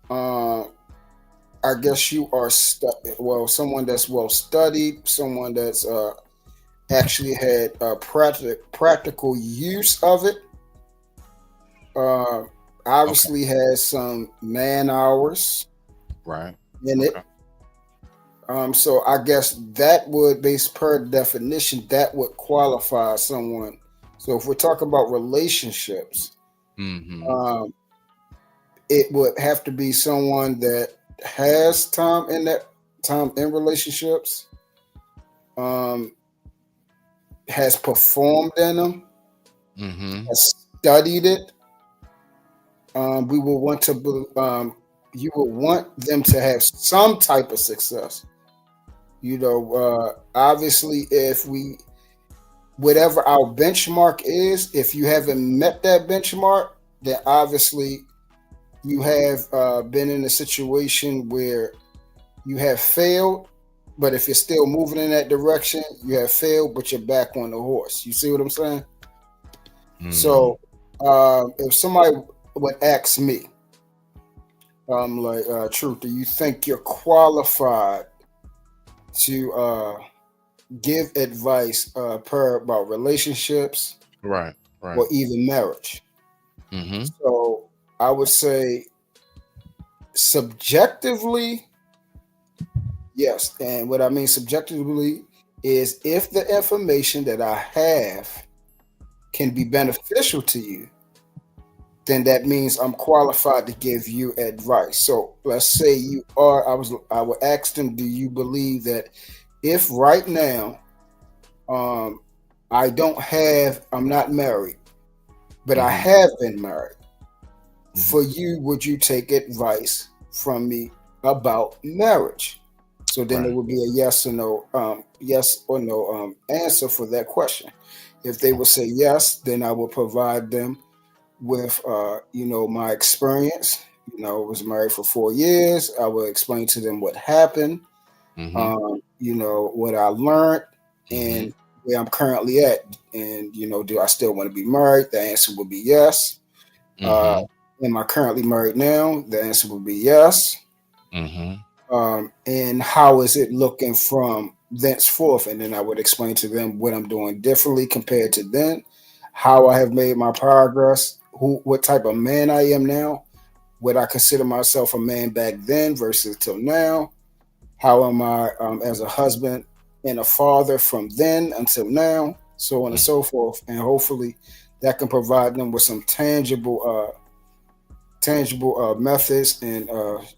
I guess you are someone that's well studied, someone that's actually had practical use of it. Obviously has some man hours, right, in it. So I guess that would, based per definition, that would qualify someone. So if we're talking about relationships, it would have to be someone that has time in relationships, has performed in them, has studied it. We will want to. You would want them to have some type of success. Obviously, whatever our benchmark is, if you haven't met that benchmark, then obviously you have been in a situation where you have failed. But if you're still moving in that direction, you have failed, but you're back on the horse. You see what I'm saying? So if somebody would ask me, Truth, do you think you're qualified to give advice about relationships, right, or even marriage? So I would say subjectively, yes. And what I mean subjectively is if the information that I have can be beneficial to you, then that means I'm qualified to give you advice. So let's say you are, I would ask them, do you believe that if right now I'm not married, but I have been married, for you, would you take advice from me about marriage? So then it would be a yes or no answer for that question. If they would say yes, then I will provide them with my experience. I was married for 4 years. I will explain to them what happened, what I learned, and where I'm currently at. And do I still want to be married? The answer would be yes. Am I currently married now? The answer would be yes. And how is it looking from thenceforth? And then I would explain to them what I'm doing differently compared to then, how I have made my progress, what type of man I am now, what I consider myself a man back then versus till now, how am I as a husband and a father from then until now, so on and so forth. And hopefully that can provide them with some tangible methods and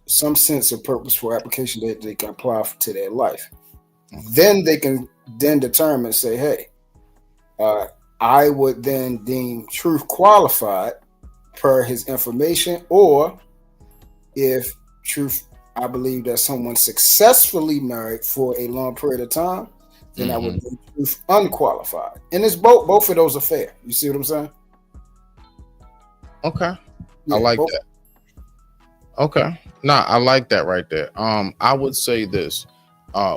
some sense of purposeful application that they can apply to their life. Then they can then determine, say, hey, I would then deem Truth qualified per his information, or if Truth, I believe that someone successfully married for a long period of time, then I would deem Truth unqualified. And it's both of those are fair. You see what I'm saying? Okay. Yeah, I like both. that. Okay. Nah, I like that right there. I would say this.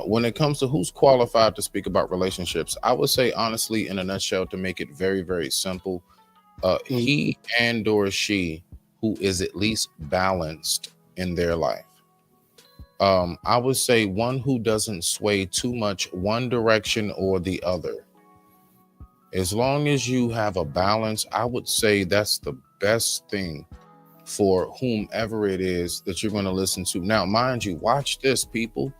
When it comes to who's qualified to speak about relationships, I would say honestly, in a nutshell, to make it very, very simple, he and or she who is at least balanced in their life. I would say one who doesn't sway too much one direction or the other. As long as you have a balance, I would say that's the best thing for whomever it is that you're going to listen to. Now, mind you, watch this, people.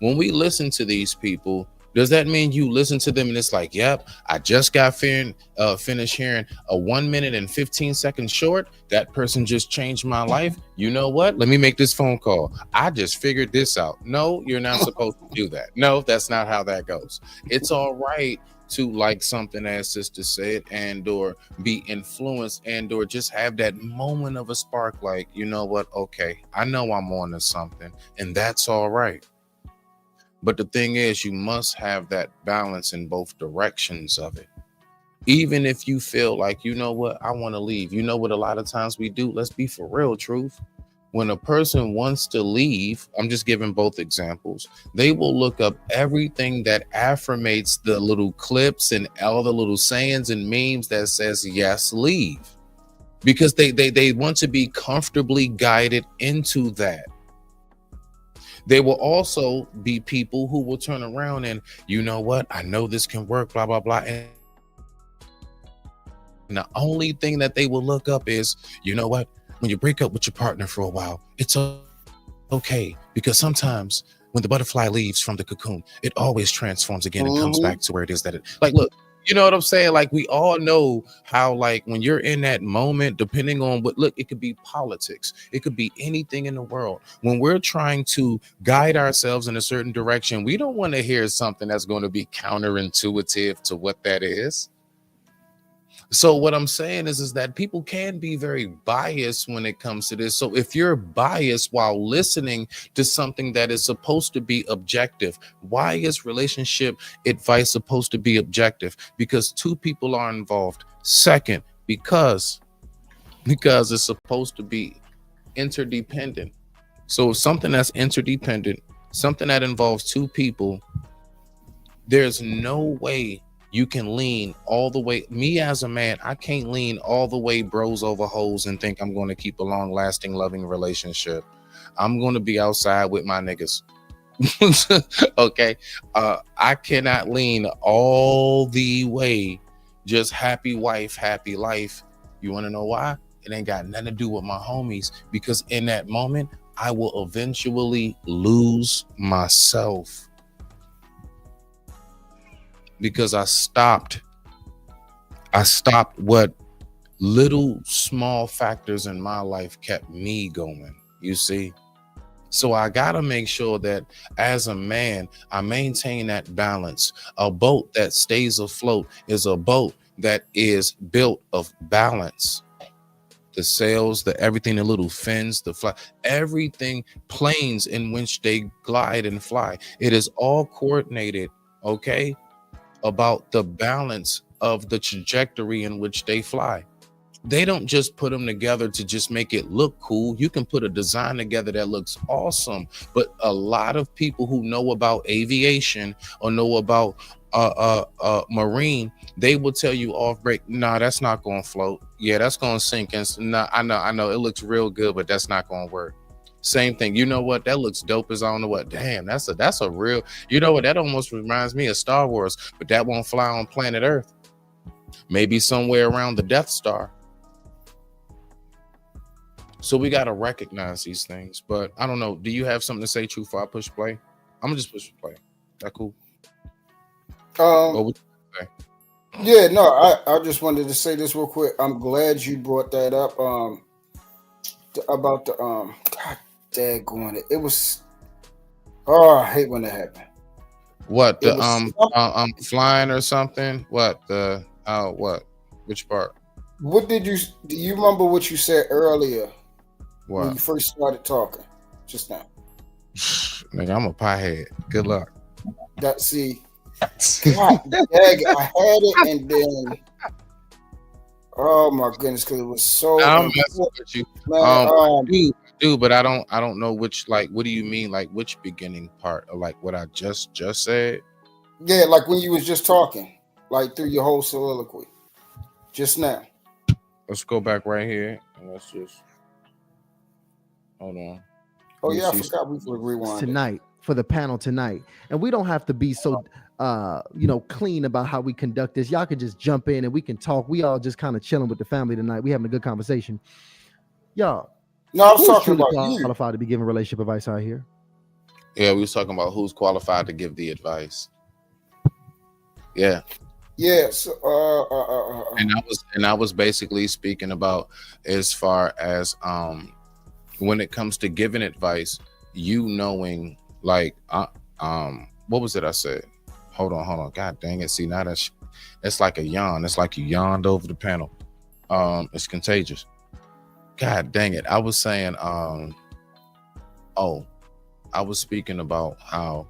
When we listen to these people, does that mean you listen to them and it's like, yep, I just got finished hearing a 1 minute and 15 seconds short. That person just changed my life. You know what? Let me make this phone call. I just figured this out. No, you're not supposed to do that. No, that's not how that goes. It's all right to like something, as sister said, and or be influenced and or just have that moment of a spark, like, you know what? Okay, I know I'm on to something, and that's all right. But the thing is, you must have that balance in both directions of it. Even if you feel like, you know what, I want to leave. You know what a lot of times we do? Let's be for real, Truth. When a person wants to leave, I'm just giving both examples, they will look up everything that affirmates the little clips and all the little sayings and memes that says, yes, leave. Because they want to be comfortably guided into that. There will also be people who will turn around and, you know what, I know this can work, blah, blah, blah. And the only thing that they will look up is, you know what, when you break up with your partner for a while, it's okay. Because sometimes when the butterfly leaves from the cocoon, it always transforms again and comes back to where it is that it, like, look, you know what I'm saying? Like, we all know how, like, when you're in that moment, depending on what, look, it could be politics. It could be anything in the world. When we're trying to guide ourselves in a certain direction, we don't want to hear something that's going to be counterintuitive to what that is. So what I'm saying is that people can be very biased when it comes to this. So if you're biased while listening to something that is supposed to be objective, why is relationship advice supposed to be objective? Because two people are involved. Second, because it's supposed to be interdependent. So something that's interdependent, something that involves two people, there's no way you can lean all the way. Me as a man, I can't lean all the way bros over hoes and think I'm going to keep a long lasting, loving relationship. I'm going to be outside with my niggas. Okay. I cannot lean all the way. Just happy wife, happy life. You want to know why? It ain't got nothing to do with my homies, because in that moment, I will eventually lose myself. Because I stopped what little small factors in my life kept me going, you see? So I gotta make sure that as a man, I maintain that balance. A boat that stays afloat is a boat that is built of balance. The sails, the everything, the little fins, the fly, everything, planes in which they glide and fly. It is all coordinated, okay? About the balance of the trajectory in which they fly. They don't just put them together to just make it look cool. You can put a design together that looks awesome, but a lot of people who know about aviation or know about marine, they will tell you off break, nah, that's not going to float. Yeah, that's going to sink. And nah, I know it looks real good, but that's not going to work. Same thing. You know what? That looks dope as I don't know what. Damn, that's a real. You know what? That almost reminds me of Star Wars, but that won't fly on planet Earth. Maybe somewhere around the Death Star. So we got to recognize these things. But I don't know. Do you have something to say, True, before I push play? I'm gonna just push play. That cool? What would you say? Yeah, no, I just wanted to say this real quick. I'm glad you brought that up. About the God daggone it. It was I hate when that happened. What the flying or something? What the what? Which part? What do you remember what you said earlier when What? you first started talking just now? Nigga, I'm a piehead. Good luck. God, dang it, I had it and then oh my goodness, because it was so I'm messing important. with you. Man, Dude, but I don't know which, like, what do you mean, like which beginning part of like what I just said? yeah, like when you was just talking, like through your whole soliloquy just now. Let's go back right here and let's just hold on. Oh Let me yeah, I see. forgot we would rewind it. tonight for the panel tonight, and we don't have to be so clean about how we conduct this. Y'all can just jump in and we can talk. We all just kind of chilling with the family tonight. We having a good conversation. Y'all, no, I was who's talking truly about you. qualified to be giving relationship advice out here? Yeah, we was talking about who's qualified to give the advice. Yeah. Yes. And I was basically speaking about as far as when it comes to giving advice, you knowing like what was it I said? Hold on. God dang it. See, now that's like a yawn. It's like you yawned over the panel. It's contagious. God dang it. I was saying I was speaking about how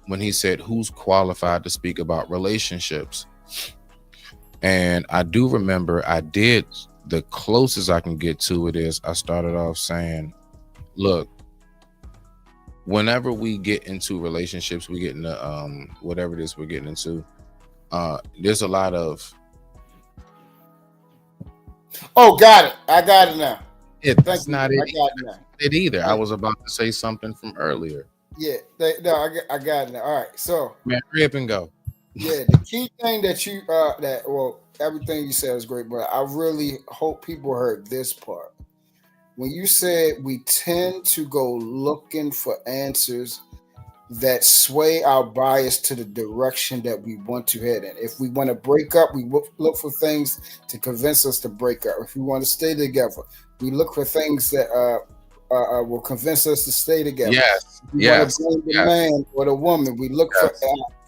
when he said who's qualified to speak about relationships. And I do remember I did the closest I can get to it is I started off saying, look, whenever we get into relationships, we get into whatever it is we're getting into, there's a lot of got it. I got it now. That's not I got it now. it either. I was about to say something from earlier. Yeah, I got it now. All right, so Man, hurry up and go. yeah, the key thing that you everything you said was great, but I really hope people heard this part. When you said we tend to go looking for answers that sway our bias to the direction that we want to head in. If we want to break up, we look for things to convince us to break up. If we want to stay together, we look for things that will convince us to stay together. Yes, If we yes, want to blame the yes. man or the woman, we look for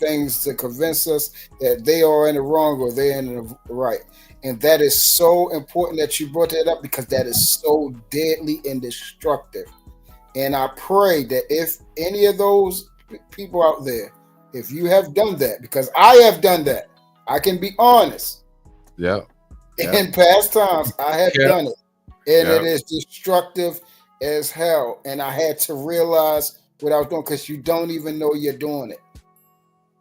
things to convince us that they are in the wrong or they're in the right. And that is so important that you brought that up because that is so deadly and destructive. And I pray that if any of those people out there, if you have done that, because I have done that, I can be honest. Yeah. In past times, I have Yeah. done it. And Yeah. it is destructive as hell. And I had to realize what I was doing because you don't even know you're doing it.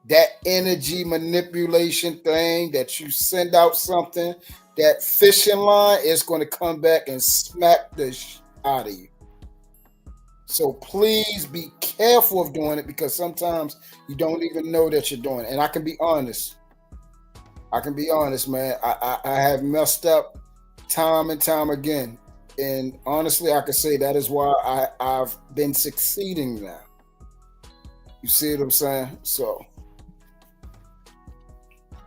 That energy manipulation thing that you send out something, that fishing line is going to come back and smack the out of you. So please be careful of doing it because sometimes you don't even know that you're doing it. And I can be honest. Man. I have messed up time and time again. And honestly, I could say that is why I've been succeeding now. You see what I'm saying? So.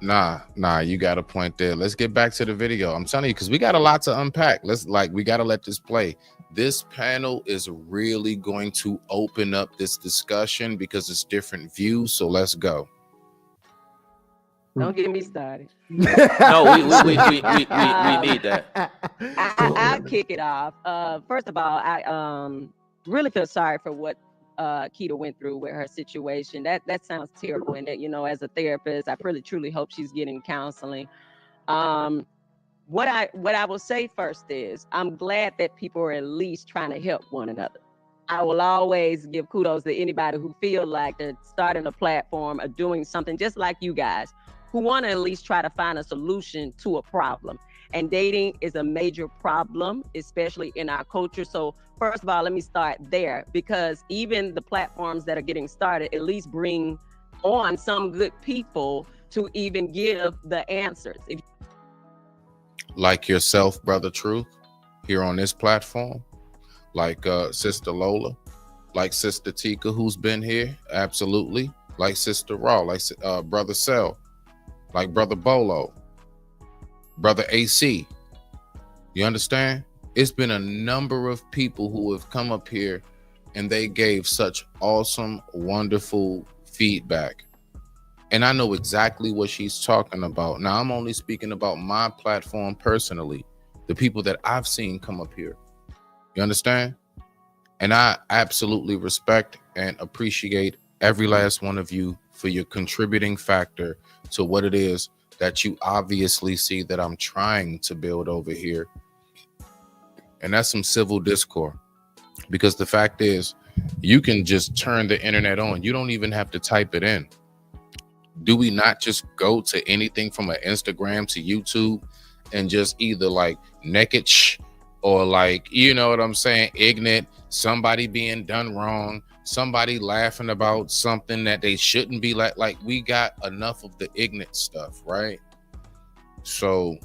Nah, you got a point there. Let's get back to the video. I'm telling you, because we got a lot to unpack. We got to let this play. This panel is really going to open up this discussion because it's different views. So let's go. Don't get me started. No, we need that. I'll kick it off. First of all, I really feel sorry for what Keita went through with her situation. That sounds terrible. And that, as a therapist, I really truly hope she's getting counseling. What I will say first is I'm glad that people are at least trying to help one another. I will always give kudos to anybody who feel like they're starting a platform or doing something just like you guys who want to at least try to find a solution to a problem. And dating is a major problem, especially in our culture. So first of all, let me start there, because even the platforms that are getting started at least bring on some good people to even give the answers. Like yourself, Brother Truth, here on this platform, like Sister Lola, like Sister Tika, who's been here, absolutely, like Sister Raw, like Brother Cell, like Brother Bolo, Brother AC. You understand? It's been a number of people who have come up here and they gave such awesome, wonderful feedback. And I know exactly what she's talking about. Now, I'm only speaking about my platform personally, the people that I've seen come up here. You understand? And I absolutely respect and appreciate every last one of you for your contributing factor to what it is that you obviously see that I'm trying to build over here. And that's some civil discourse, because the fact is, you can just turn the internet on. You don't even have to type it in. Do we not just go to anything from an Instagram to YouTube and just either like naked or like, you know what I'm saying, ignorant, somebody being done wrong, somebody laughing about something that they shouldn't be like we got enough of the ignorant stuff, right? So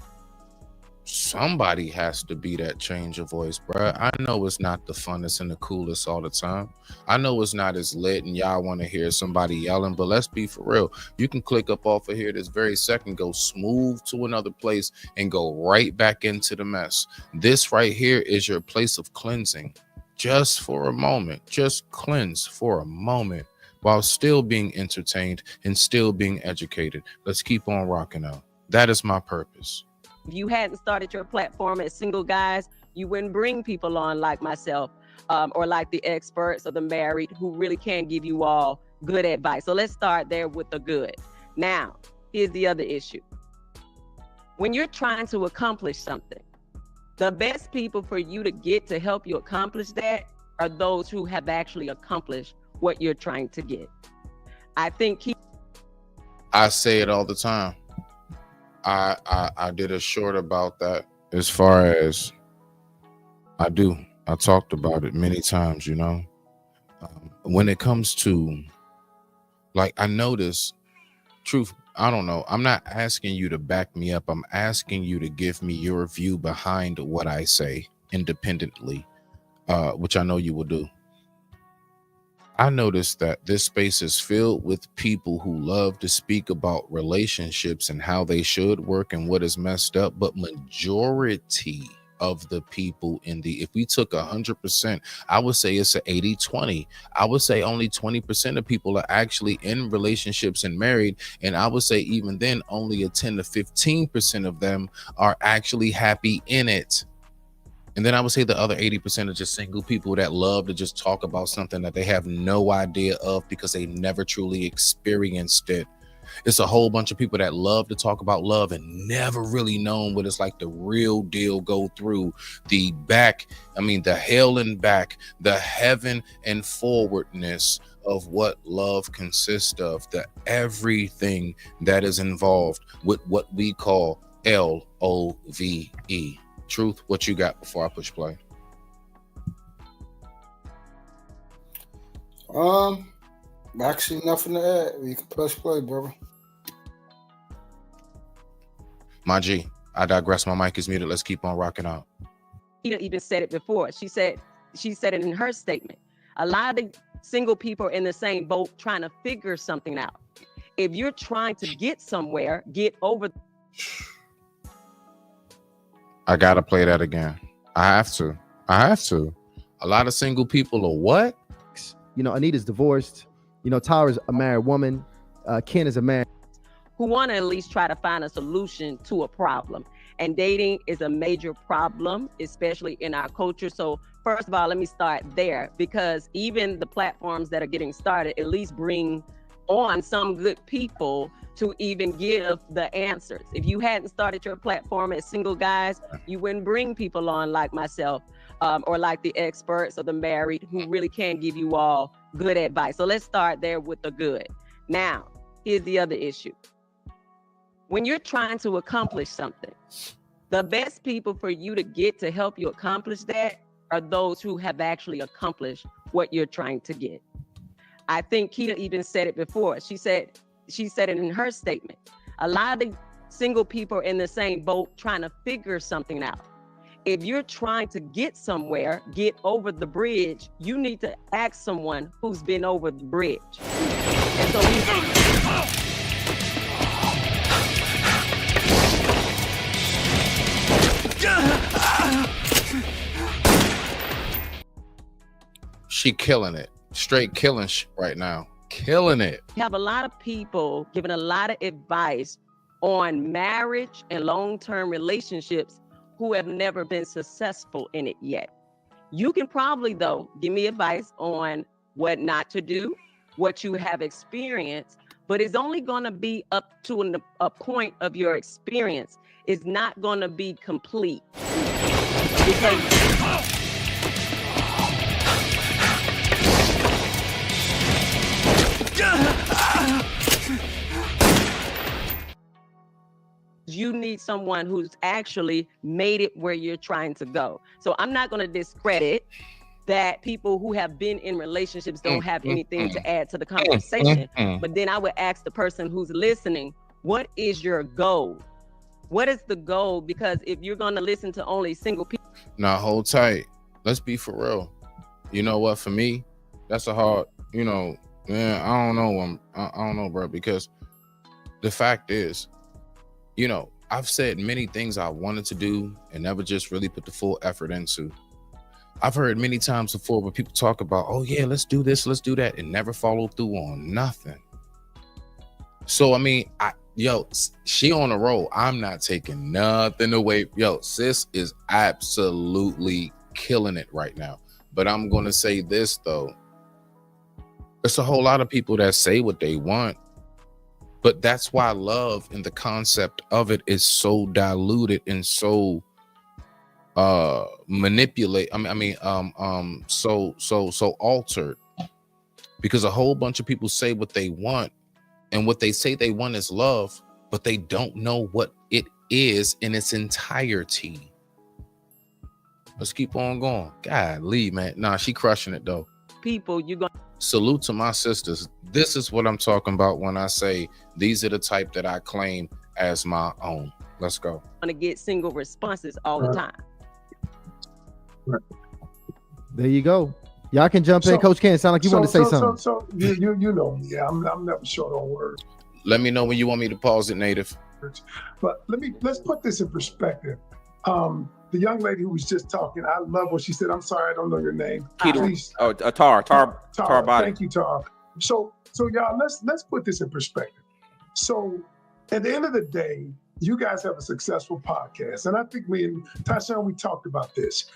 somebody has to be that change of voice, bruh. I know it's not the funnest and the coolest all the time. I know it's not as lit and y'all want to hear somebody yelling, but let's be for real. You can click up off of here this very second, go smooth to another place and go right back into the mess. This right here is your place of cleansing. Just for a moment, just cleanse for a moment while still being entertained and still being educated. Let's keep on rocking out. That is my purpose. If you hadn't started your platform as single guys, you wouldn't bring people on like myself or like the experts or the married who really can give you all good advice. So let's start there with the good. Now, here's the other issue. When you're trying to accomplish something, the best people for you to get to help you accomplish that are those who have actually accomplished what you're trying to get. I think I say it all the time. I did a short about that, as far as I talked about it many times, you know. When it comes to, like, I notice, Truth, I don't know, I'm not asking you to back me up. I'm asking you to give me your view behind what I say independently, which I know you will do. I noticed that this space is filled with people who love to speak about relationships and how they should work and what is messed up. But majority of the people if we took 100%, I would say it's an 80-20. I would say only 20% of people are actually in relationships and married. And I would say even then, only a 10 to 15% of them are actually happy in it. And then I would say the other 80% are just single people that love to just talk about something that they have no idea of because they never truly experienced it. It's a whole bunch of people that love to talk about love and never really known what it's like the real deal go through the hell and back, the heaven and forwardness of what love consists of, the everything that is involved with what we call LOVE. Truth, what you got before I push play? Actually nothing to add. You can push play, brother. My G, I digress. My mic is muted. Let's keep on rocking out. He even said it before. She said it in her statement. A lot of the single people are in the same boat trying to figure something out. If you're trying to get somewhere, get over. I gotta play that again. I have to. A lot of single people are what? You know, Anita's divorced. You know, Tara's a married woman. Ken is a man who want to at least try to find a solution to a problem. And dating is a major problem, especially in our culture. So first of all, let me start there, because even the platforms that are getting started at least bring on some good people to even give the answers. If you hadn't started your platform as single guys, you wouldn't bring people on like myself or like the experts or the married who really can give you all good advice. So let's start there with the good. Now, here's the other issue. When you're trying to accomplish something, The best people for you to get to help you accomplish that are those who have actually accomplished what you're trying to get. I think Keita even said it before. She said it in her statement. A lot of the single people are in the same boat trying to figure something out. If you're trying to get somewhere, get over the bridge, you need to ask someone who's been over the bridge. And so She killing it. Straight killing right now. Killing it. we have a lot of people giving a lot of advice on marriage and long-term relationships who have never been successful in it yet. You can probably, though, give me advice on what not to do, what you have experienced, but it's only going to be up to a point of your experience. It's not going to be complete. Because you need someone who's actually made it where you're trying to go. So I'm not going to discredit that people who have been in relationships don't have anything to add to the conversation. But then I would ask the person who's listening, what is your goal? What is the goal? Because if you're going to listen to only single people. Now hold tight. Let's be for real. You know what? For me, that's a hard, man, I don't know. I don't know, bro, because the fact is, I've said many things I wanted to do and never just really put the full effort into. I've heard many times before where people talk about, oh yeah, let's do this, let's do that, and never follow through on nothing. So, I mean, she on a roll. I'm not taking nothing away. Sis is absolutely killing it right now. But I'm going to say this, though. There's a whole lot of people that say what they want. But that's why love and the concept of it is so diluted and so so altered, because a whole bunch of people say what they want, and what they say they want is love, but they don't know what it is in its entirety. Let's keep on going. Golly, man. Nah, she crushing it though. People, you going. Salute to my sisters. This is what I'm talking about when I say these are the type that I claim as my own. Let's go. To get single responses all the time. There you go. Y'all can jump in. Coach Ken, sound like you want to say something. So you know me. I'm never short on words. Let me know when you want me to pause it, Native. But let's put this in perspective. The young lady who was just talking, I love what she said. I'm sorry, I don't know your name. Tar Body. Thank you, Tar. So y'all, let's put this in perspective. So at the end of the day, you guys have a successful podcast. And I think me and Tashawn, we talked about this.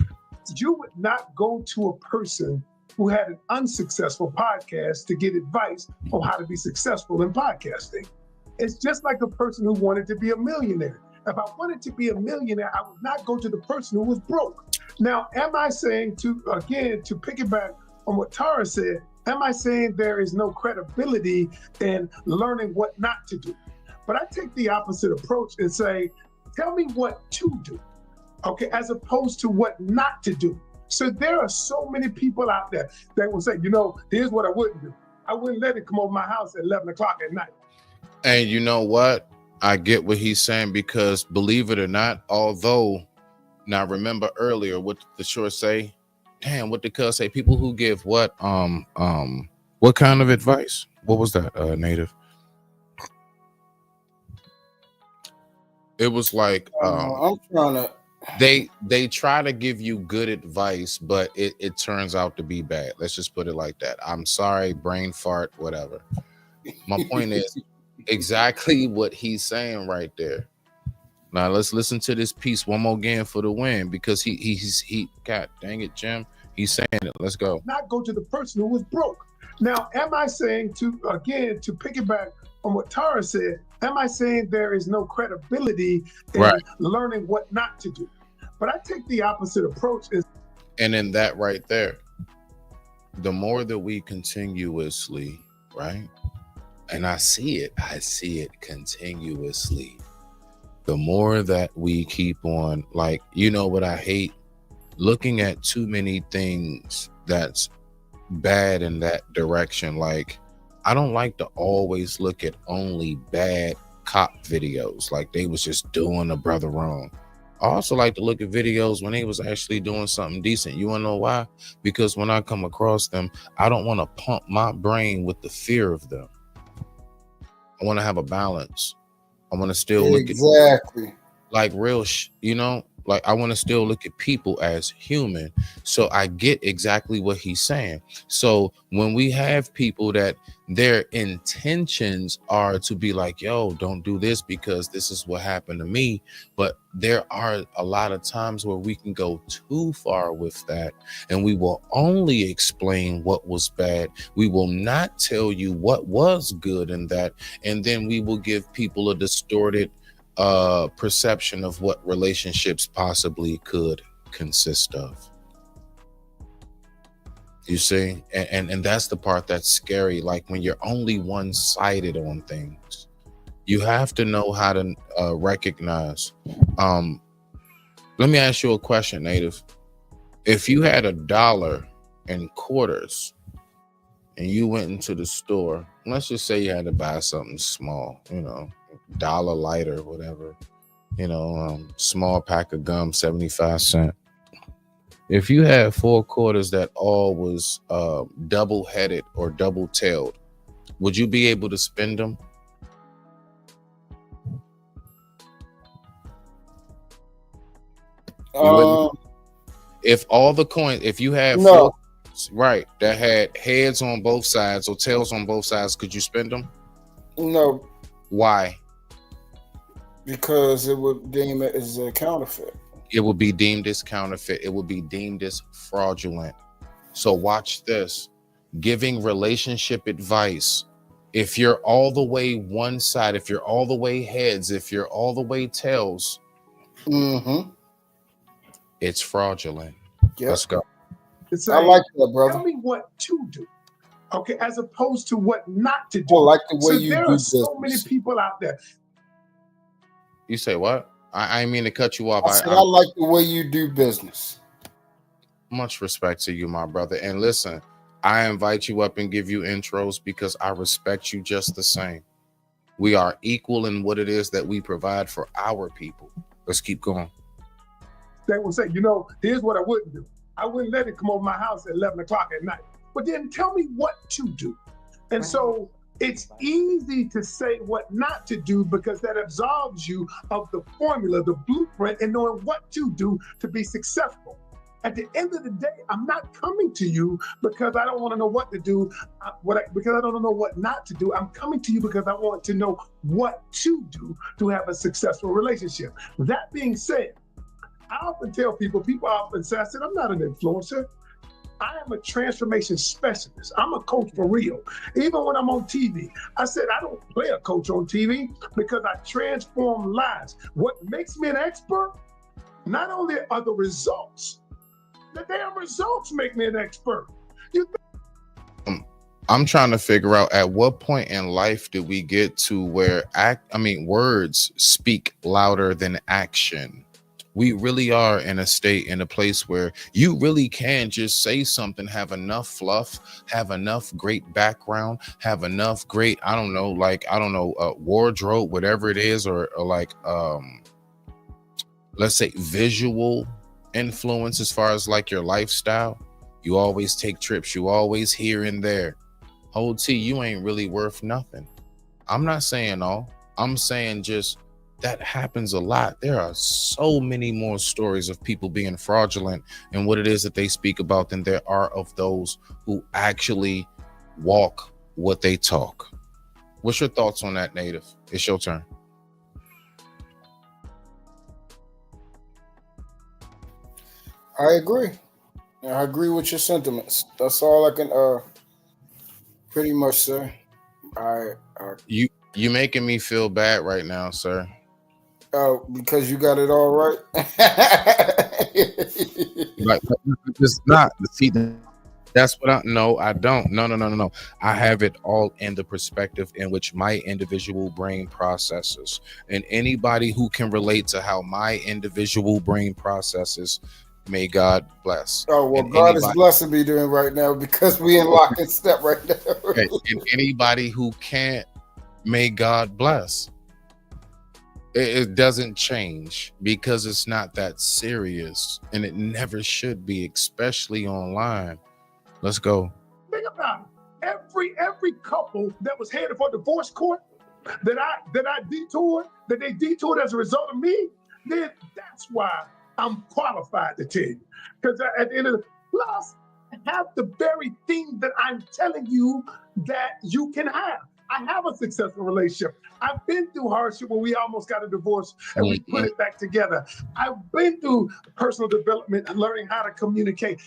You would not go to a person who had an unsuccessful podcast to get advice on how to be successful in podcasting. It's just like a person who wanted to be a millionaire. If I wanted to be a millionaire, I would not go to the person who was broke. Now, am I saying to piggyback on what Tara said, am I saying there is no credibility in learning what not to do? But I take the opposite approach and say, tell me what to do, okay, as opposed to what not to do. So there are so many people out there that will say, here's what I wouldn't do. I wouldn't let it come over my house at 11 o'clock at night. And you know what? I get what he's saying, because believe it or not, although, now remember earlier what the short say, damn, what the cuz say, people who give what kind of advice? What was that, Native? It was like I'm trying to. They try to give you good advice, but it turns out to be bad. Let's just put it like that. I'm sorry, brain fart, whatever. My point is exactly what he's saying right there. Now let's listen to this piece one more again for the win, because he God dang it, Jim. He's saying it. Let's go. Not go to the person who was broke. Now, am I saying to piggyback on what Tara said, am I saying there is no credibility in learning what not to do? But I take the opposite approach. And in that right there, the more that we continuously, right? And I see it continuously. the more that we keep on, like, you know what I hate? Looking at too many things that's bad in that direction. Like, I don't like to always look at only bad cop videos, like they was just doing a brother wrong. I also like to look at videos when they was actually doing something decent. You want to know why? Because when I come across them, I don't want to pump my brain with the fear of them. I want to have a balance. I want to still look at like real like I want to still look at people as human. So I get exactly what he's saying. So when we have people that their intentions are to be like, yo, don't do this because this is what happened to me. But there are a lot of times where we can go too far with that, and we will only explain what was bad. We will not tell you what was good in that. And then we will give people a distorted perception of what relationships possibly could consist of. You see, and that's the part that's scary. Like when you're only one-sided on things, you have to know how to recognize. Let me ask you a question, Native. If you had $1 in quarters and you went into the store, let's just say you had to buy something small, you know, $1 lighter, whatever, you know, small pack of gum, 75 cents. If you had 4 quarters that all was double-headed or double-tailed, would you be able to spend them? If all the coins, if you had 4, right, that had heads on both sides or tails on both sides, could you spend them? No. Why? Because it would deem it as a counterfeit. It would be deemed as counterfeit. It would be deemed as fraudulent. So watch this. Giving relationship advice. If you're all the way one side, if you're all the way heads, if you're all the way tails, it's fraudulent. Yep. Let's go. I like that, brother. Tell me what to do, okay, as opposed to what not to do. I like the way so you there do are so business. many people out there. You say what? I didn't mean to cut you off. I said I like the way you do business. Much respect to you, my brother. And listen, I invite you up and give you intros because I respect you just the same. We are equal in what it is that we provide for our people. Let's keep going. They will say, you know, here's what I wouldn't do. I wouldn't let it come over my house at 11 o'clock at night. But then tell me what to do. And so it's easy to say what not to do because that absolves you of the formula, the blueprint, and knowing what to do to be successful. At the end of the day, I'm not coming to you because I don't want to know what to do, because I don't know what not to do. I'm coming to you because I want to know what to do to have a successful relationship. That being said, I often tell people often say, I said, I'm not an influencer. I am a transformation specialist. I'm a coach for real. Even when I'm on TV, I said, I don't play a coach on TV because I transform lives. What makes me an expert, not only are the results, the damn results make me an expert. I'm trying to figure out at what point in life did we get to where words speak louder than action. We really are in a state, in a place where you really can just say something, have enough fluff, have enough great background, have enough great, wardrobe, whatever it is, or let's say visual influence as far as like your lifestyle. You always take trips, you always here and there. Whole T, you ain't really worth nothing. I'm not saying all. I'm saying just that happens a lot. There are so many more stories of people being fraudulent and what it is that they speak about than there are of those who actually walk what they talk. What's your thoughts on that, Native? It's your turn. I agree. I agree with your sentiments. That's all I can pretty much say. You making me feel bad right now, sir. Because you got it all right. Like, it's not. See, That's what I don't. No. I have it all in the perspective in which my individual brain processes. And anybody who can relate to how my individual brain processes, may God bless. Oh, well, And God is blessing me doing right now because we in lock and step right now. and anybody who can't, may God bless. It doesn't change because it's not that serious, and it never should be, especially online. Let's go. Think about it. Every couple that was headed for divorce court that I detoured, that they detoured as a result of me, then that's why I'm qualified to tell you. Because at the end of the plus, I have the very thing that I'm telling you that you can have. I have a successful relationship. I've been through hardship when we almost got a divorce and we put it back together. I've been through personal development and learning how to communicate.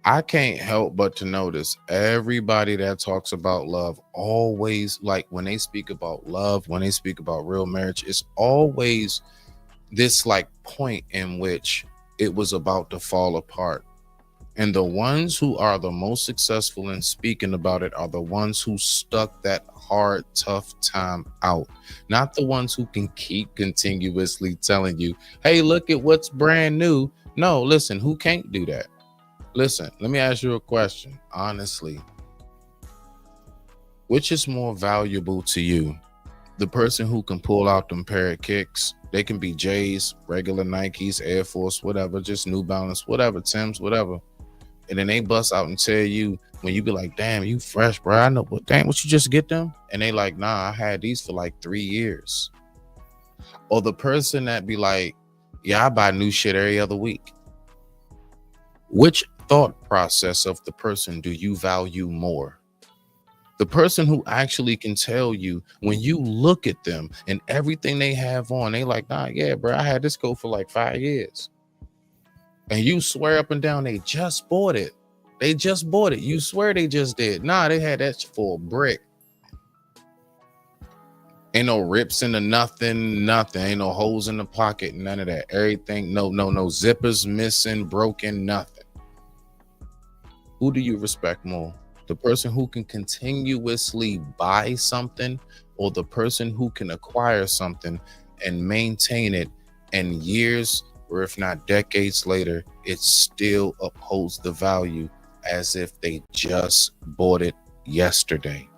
I can't help but to notice everybody that talks about love always, like when they speak about love, when they speak about real marriage, it's always this like point in which it was about to fall apart. And the ones who are the most successful in speaking about it are the ones who stuck that hard, tough time out. Not the ones who can keep continuously telling you, hey, look at what's brand new. No, listen, who can't do that? Listen, let me ask you a question. Honestly, which is more valuable to you? The person who can pull out them pair of kicks, they can be J's, regular Nikes, Air Force, whatever, just New Balance, whatever, Tim's, whatever. And then they bust out and tell you, when you be like, damn, you fresh, bro. I know, but damn, what you just get them? And they like, nah, I had these for like 3 years. Or the person that be like, yeah, I buy new shit every other week. Which thought process of the person do you value more? The person who actually can tell you when you look at them and everything they have on, they like, nah, yeah, bro, I had this coat for like 5 years. And you swear up and down they just bought it. They just bought it. You swear they just did. Nah, they had that for a brick. Ain't no rips into nothing. Ain't no holes in the pocket, none of that. Everything, no zippers missing, broken, nothing. Who do you respect more? The person who can continuously buy something, or the person who can acquire something and maintain it, and years or if not decades later, it still upholds the value as if they just bought it yesterday?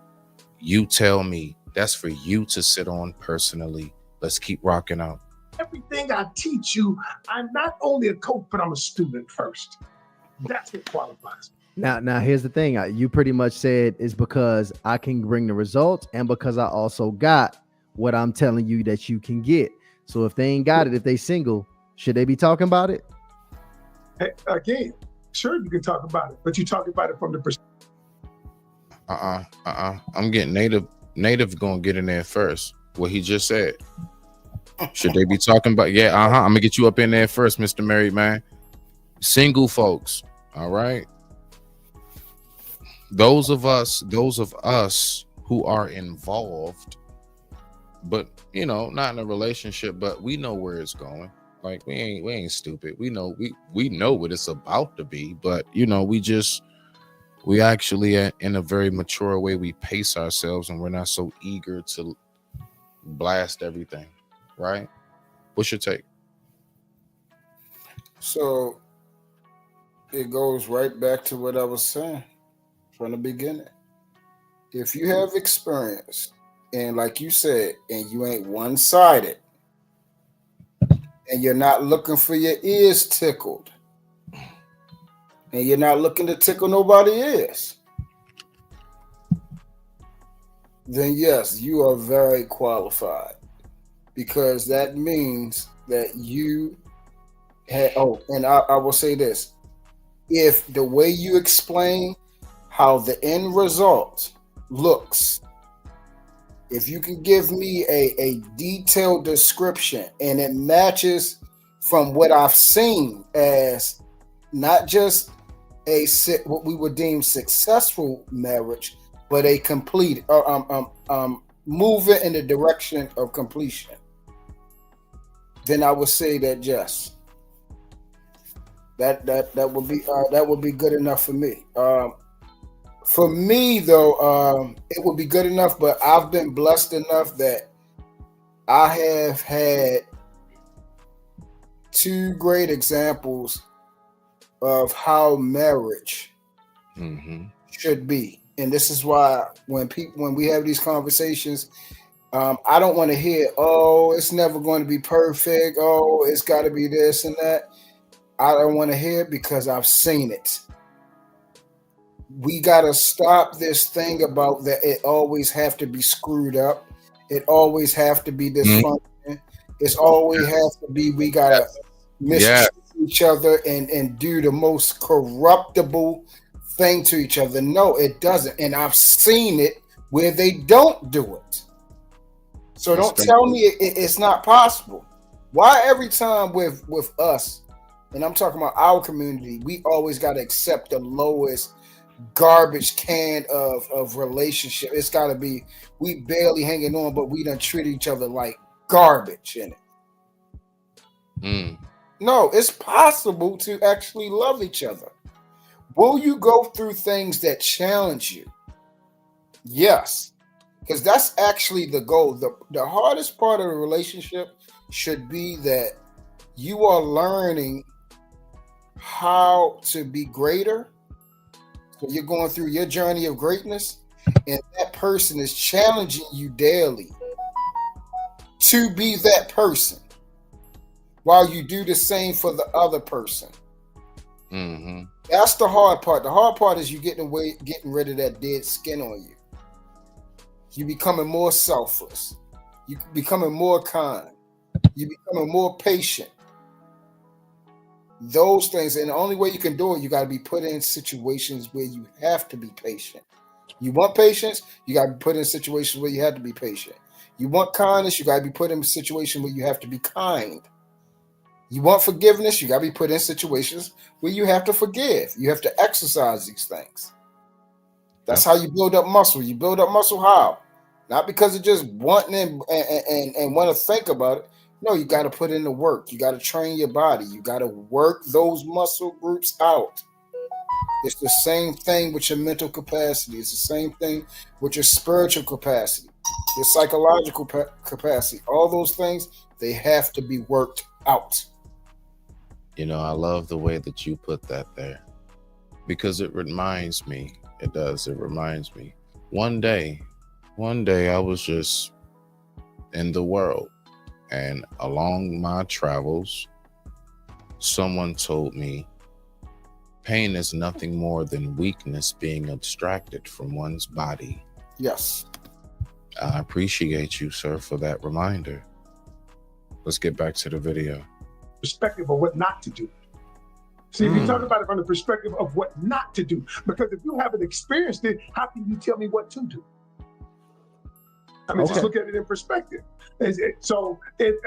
You tell me. That's for you to sit on personally. Let's keep rocking out. Everything I teach you, I'm not only a coach, but I'm a student first. That's what qualifies. Now here's the thing. You pretty much said it's because I can bring the results and because I also got what I'm telling you that you can get. So if they ain't got it, if they single, should they be talking about it? Hey, again, sure you can talk about it, but you talk about it from the perspective. I'm getting native gonna get in there first. What he just said. Should they be talking about? Yeah, I'm gonna get you up in there first, Mr. Married Man. Single folks, all right. Those of us who are involved, but not in a relationship, but we know where it's going. Like we ain't stupid. We know what it's about to be, but we actually in a very mature way, we pace ourselves and we're not so eager to blast everything, right? What's your take? So it goes right back to what I was saying from the beginning. If you have experience, and like you said, and you ain't one-sided, and you're not looking for your ears tickled, and you're not looking to tickle nobody else, then yes, you are very qualified, because that means that you had, and I will say this, if the way you explain how the end result looks, if you can give me a detailed description and it matches from what I've seen as not just what we would deem successful marriage, but a complete moving in the direction of completion, then I would say that yes, that would be good enough for me. For me, though, it would be good enough, but I've been blessed enough that I have had 2 great examples of how marriage should be. And this is why when we have these conversations, I don't want to hear, oh, it's never going to be perfect. Oh, it's got to be this and that. I don't want to hear it because I've seen it. We got to stop this thing about that it always have to be screwed up. It always have to be dysfunction. It's always have to be, we got to mistreat each other and do the most corruptible thing to each other. No, it doesn't. And I've seen it where they don't do it. So don't tell me it's not possible. Why every time with us, and I'm talking about our community, we always got to accept the lowest garbage can of relationship? It's got to be, we barely hanging on, but we done treat each other like garbage in it. No, it's possible to actually love each other. Will you go through things that challenge you? Yes, because that's actually the goal. The hardest part of a relationship should be that you are learning how to be greater. So you're going through your journey of greatness, and that person is challenging you daily to be that person while you do the same for the other person. That's the hard part. The hard part is you getting rid of that dead skin on you. You becoming more selfless. You becoming more kind. You becoming more patient. Those things, and the only way you can do it, you got to be put in situations where you have to be patient. You want patience, you got to be put in situations where you have to be patient. You want kindness, you got to be put in a situation where you have to be kind. You want forgiveness, you got to be put in situations where you have to forgive. You have to exercise these things. That's how you build up muscle. You build up muscle how? Not because of just wanting and want to think about it. No, you got to put in the work. You got to train your body. You got to work those muscle groups out. It's the same thing with your mental capacity. It's the same thing with your spiritual capacity, your psychological capacity. All those things, they have to be worked out. You know, I love the way that you put that there, because it reminds me, it does, it reminds me. One day I was just in the world, and along my travels, someone told me pain is nothing more than weakness being abstracted from one's body. Yes. I appreciate you, sir, for that reminder. Let's get back to the video. Perspective of what not to do. See, if you talk about it from the perspective of what not to do, because if you haven't experienced it, how can you tell me what to do? I mean, just look at it in perspective. So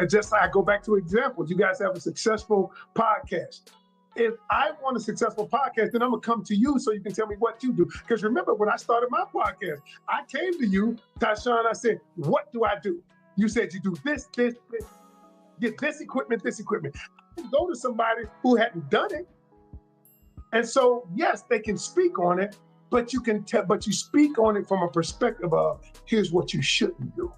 just like I go back to examples, you guys have a successful podcast. If I want a successful podcast, then I'm gonna come to you so you can tell me what to do. Because remember, when I started my podcast, I came to you, Tyshawn, I said, what do I do? You said you do this, this, this. Get this equipment, this equipment. I can go to somebody who hadn't done it. And so, yes, they can speak on it, but you speak on it from a perspective of here's what you shouldn't do,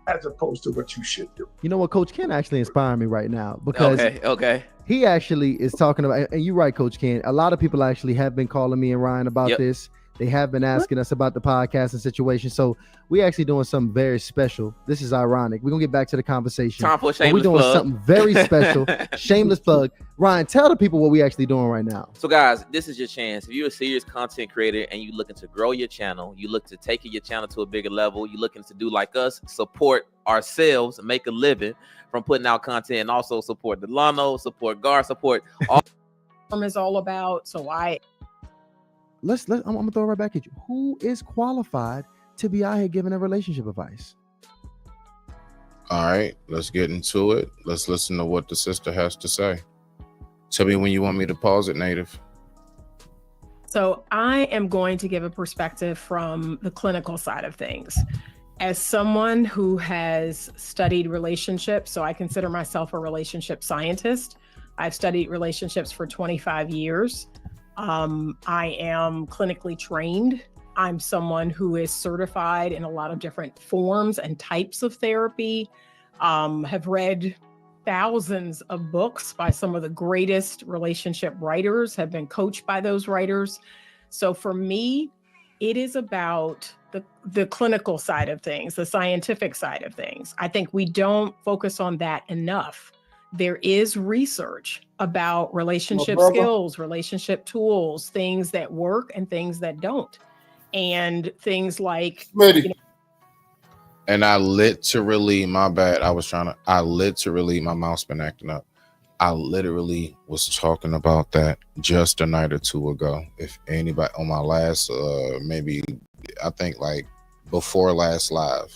as opposed to what you should do. You know what, Coach Ken actually inspired me right now, because okay. He actually is talking about, and you're right, Coach Ken, a lot of people actually have been calling me and Ryan about this. They have been asking us about the podcast and situation. So we actually doing something very special. This is ironic. We're going to get back to the conversation. Time for a shameless We're doing plug. something very special. Shameless plug. Ryan, tell the people what we actually doing right now. So guys, this is your chance. If you're a serious content creator and you're looking to grow your channel, you look to take your channel to a bigger level, you're looking to do like us, support ourselves, make a living from putting out content, and also support Delano, support Gar, support all is all about. So I'm gonna throw it right back at you. Who is qualified to be out here giving a relationship advice? All right, let's get into it. Let's listen to what the sister has to say. Tell me when you want me to pause it, Native. So I am going to give a perspective from the clinical side of things. As someone who has studied relationships, so I consider myself a relationship scientist. I've studied relationships for 25 years. I am clinically trained I'm someone who is certified in a lot of different forms and types of therapy, have read thousands of books by some of the greatest relationship writers, have been coached by those writers. So for me, it is about the clinical side of things, the scientific side of things. I think we don't focus on that enough. There is research about relationship skills, relationship tools, things that work and things that don't. And things like, you know, and I literally, my bad, my mouse been acting up. I literally was talking about that just a night or two ago. If anybody on my last, maybe I think like before last live,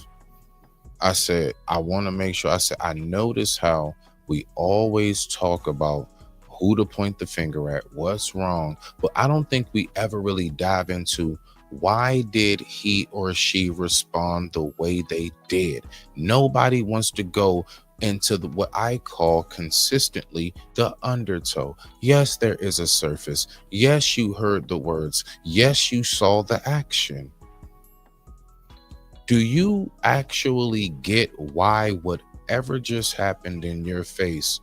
I said, I want to make sure, I said, I notice how we always talk about who to point the finger at, what's wrong, but I don't think we ever really dive into why did he or she respond the way they did. Nobody wants to go into what I call consistently the undertow. Yes, there is a surface. Yes, you heard the words. Yes, you saw the action. Do you actually get why whatever just happened in your face,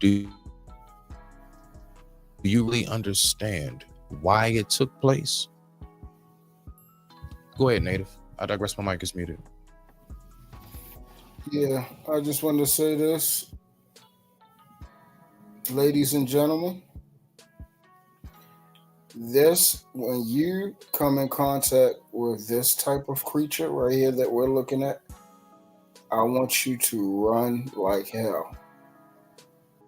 do you really understand why it took place? Go ahead, Native. I digress. My mic is muted. Yeah, I just wanted to say this. Ladies and gentlemen, when you come in contact with this type of creature right here that we're looking at, I want you to run like hell.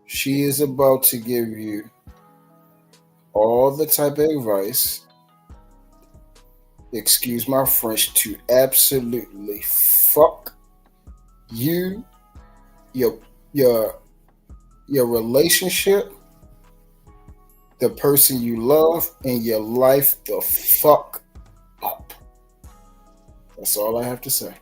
She is about to give you all the type of advice, excuse my French, to absolutely fuck you, your relationship, the person you love, and your life the fuck up. That's all I have to say.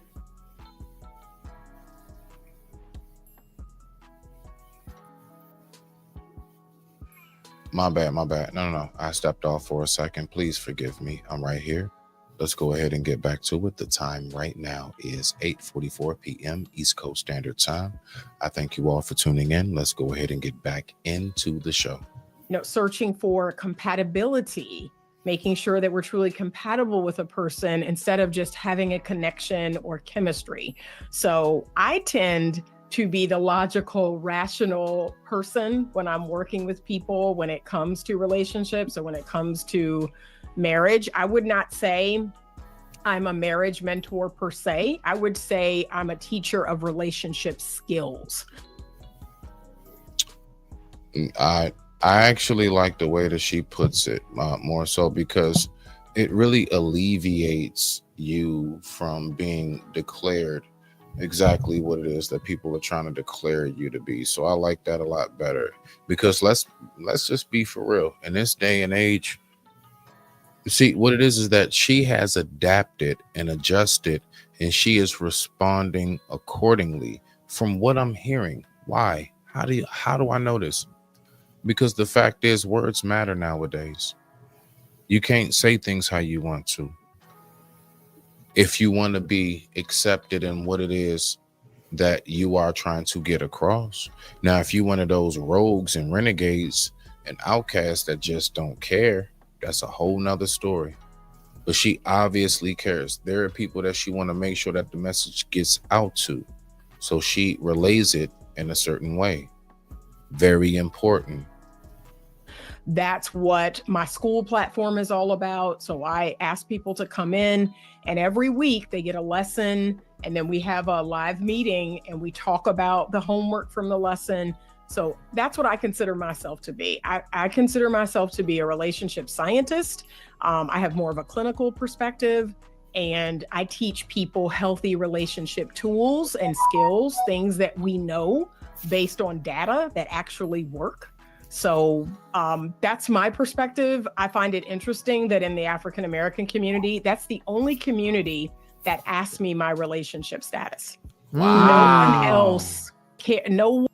My bad. No. I stepped off for a second. Please forgive me. I'm right here. Let's go ahead and get back to it. The time right now is 8:44 p.m. East Coast Standard Time. I thank you all for tuning in. Let's go ahead and get back into the show. You know, searching for compatibility, making sure that we're truly compatible with a person instead of just having a connection or chemistry. So I tend to be the logical, rational person when I'm working with people, when it comes to relationships or when it comes to marriage. I would not say I'm a marriage mentor per se. I would say I'm a teacher of relationship skills. I actually like the way that she puts it, more so because it really alleviates you from being declared exactly what it is that people are trying to declare you to be. So I like that a lot better, because let's just be for real. In this day and age, see, what it is that she has adapted and adjusted, and she is responding accordingly from what I'm hearing. Why? How do I know this? Because the fact is, words matter nowadays. You can't say things how you want to. If you want to be accepted in what it is that you are trying to get across. Now, if you're one of those rogues and renegades and outcasts that just don't care, that's a whole nother story. But she obviously cares. There are people that she want to make sure that the message gets out to. So she relays it in a certain way. Very important. That's what my school platform is all about. So I ask people to come in, and every week they get a lesson, and then we have a live meeting and we talk about the homework from the lesson. So that's what I consider myself to be. I consider myself to be a relationship scientist. I have more of a clinical perspective, and I teach people healthy relationship tools and skills, things that we know based on data that actually work. So that's my perspective. I find it interesting that in the African American community, that's the only community that asks me my relationship status. Wow. No one else care. No.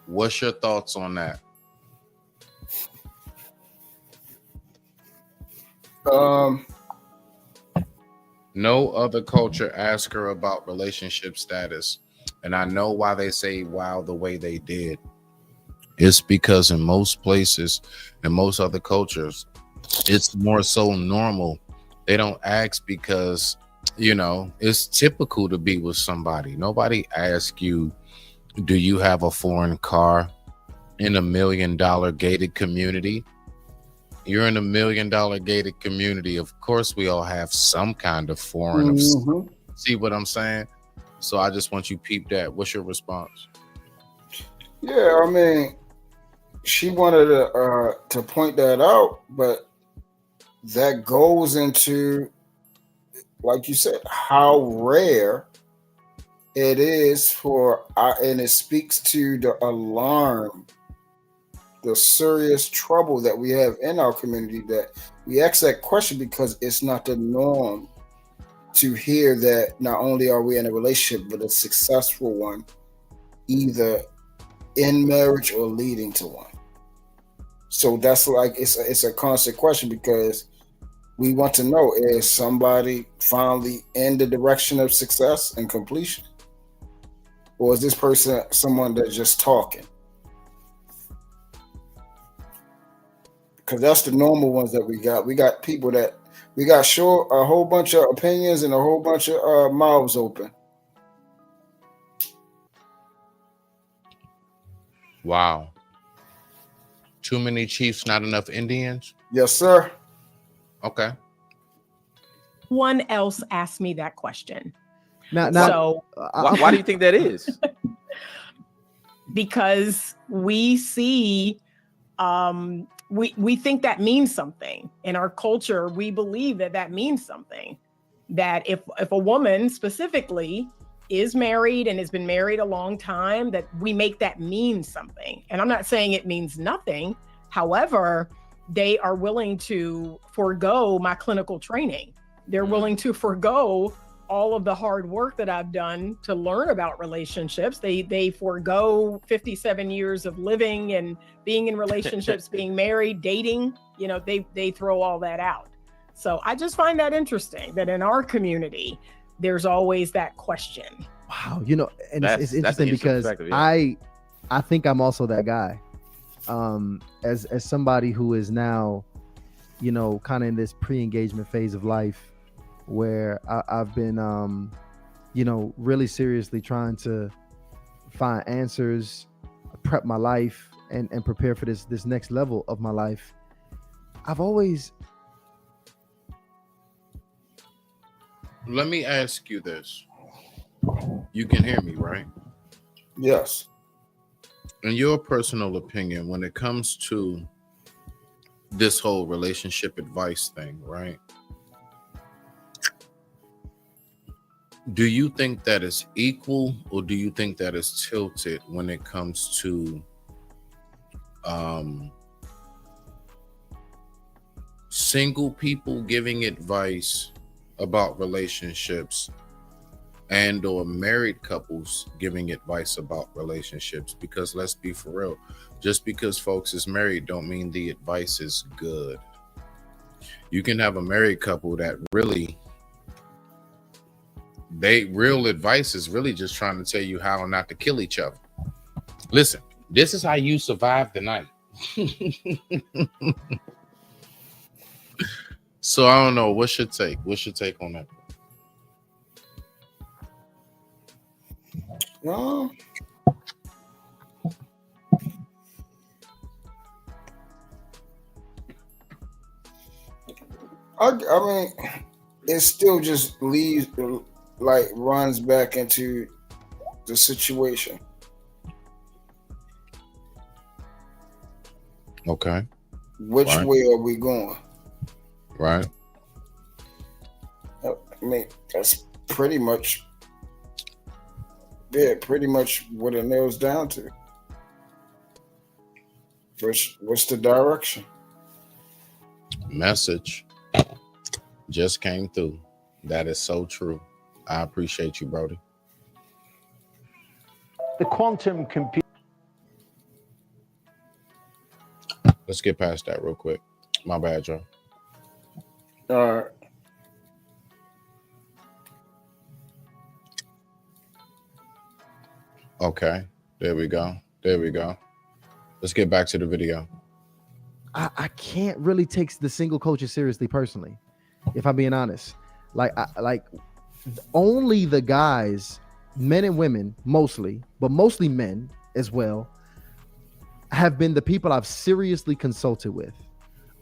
What's your thoughts on that? No other culture asked her about relationship status. And I know why they say wow the way they did. It's because in most places, in most other cultures, it's more so normal. They don't ask because, you know, it's typical to be with somebody. Nobody asks you, do you have a foreign car in $1 million gated community? You're in $1 million gated community. Of course, we all have some kind of foreign. See what I'm saying? So I just want you to peep that. What's your response? Yeah, I mean, she wanted to point that out, but that goes into, like you said, how rare it is for, and it speaks to the alarm, the serious trouble that we have in our community, that we ask that question because it's not the norm to hear that not only are we in a relationship, but a successful one, either in marriage or leading to one. So that's like, it's a constant question, because we want to know, is somebody finally in the direction of success and completion? Or is this person someone that's just talking? Because that's the normal ones that we got. We got people that we got a whole bunch of opinions and a whole bunch of mouths open. Wow. Too many chiefs, not enough Indians? Yes, sir. Okay. One else asked me that question. Why do you think that is? Because we see, we think that means something. In our culture, we believe that means something. That if a woman specifically is married and has been married a long time, that we make that mean something. And I'm not saying it means nothing. However, they are willing to forego my clinical training. They're willing to forego all of the hard work that I've done to learn about relationships. They forego 57 years of living and being in relationships, being married, dating, you know, they throw all that out. So I just find that interesting that in our community, there's always that question. Wow. You know, and it's interesting because I think I'm also that guy. As somebody who is now, you know, kind of in this pre-engagement phase of life, where I've been, you know, really seriously trying to find answers, prep my life, and prepare for this next level of my life. I've always. Let me ask you this. You can hear me, right? Yes. In your personal opinion, when it comes to this whole relationship advice thing, right? Do you think that is equal, or do you think that is tilted when it comes to single people giving advice about relationships and or married couples giving advice about relationships? Because let's be for real, just because folks is married don't mean the advice is good. You can have a married couple that really, real advice is really just trying to tell you how not to kill each other. Listen, this is how you survive the night. So I don't know. What's your take? What's your take on that? I mean, it still just leaves, like, runs back into the situation. Okay. Which way are we going? Right. I mean, that's pretty much what it nails down to. What's the direction? Message just came through. That is so true. I appreciate you, Brody. The quantum computer. Let's get past that real quick. My bad, Joe. All right. Okay. There we go. There we go. Let's get back to the video. I can't really take the single coaches seriously personally, if I'm being honest. Like only the guys, men and women mostly, but mostly men as well, have been the people I've seriously consulted with.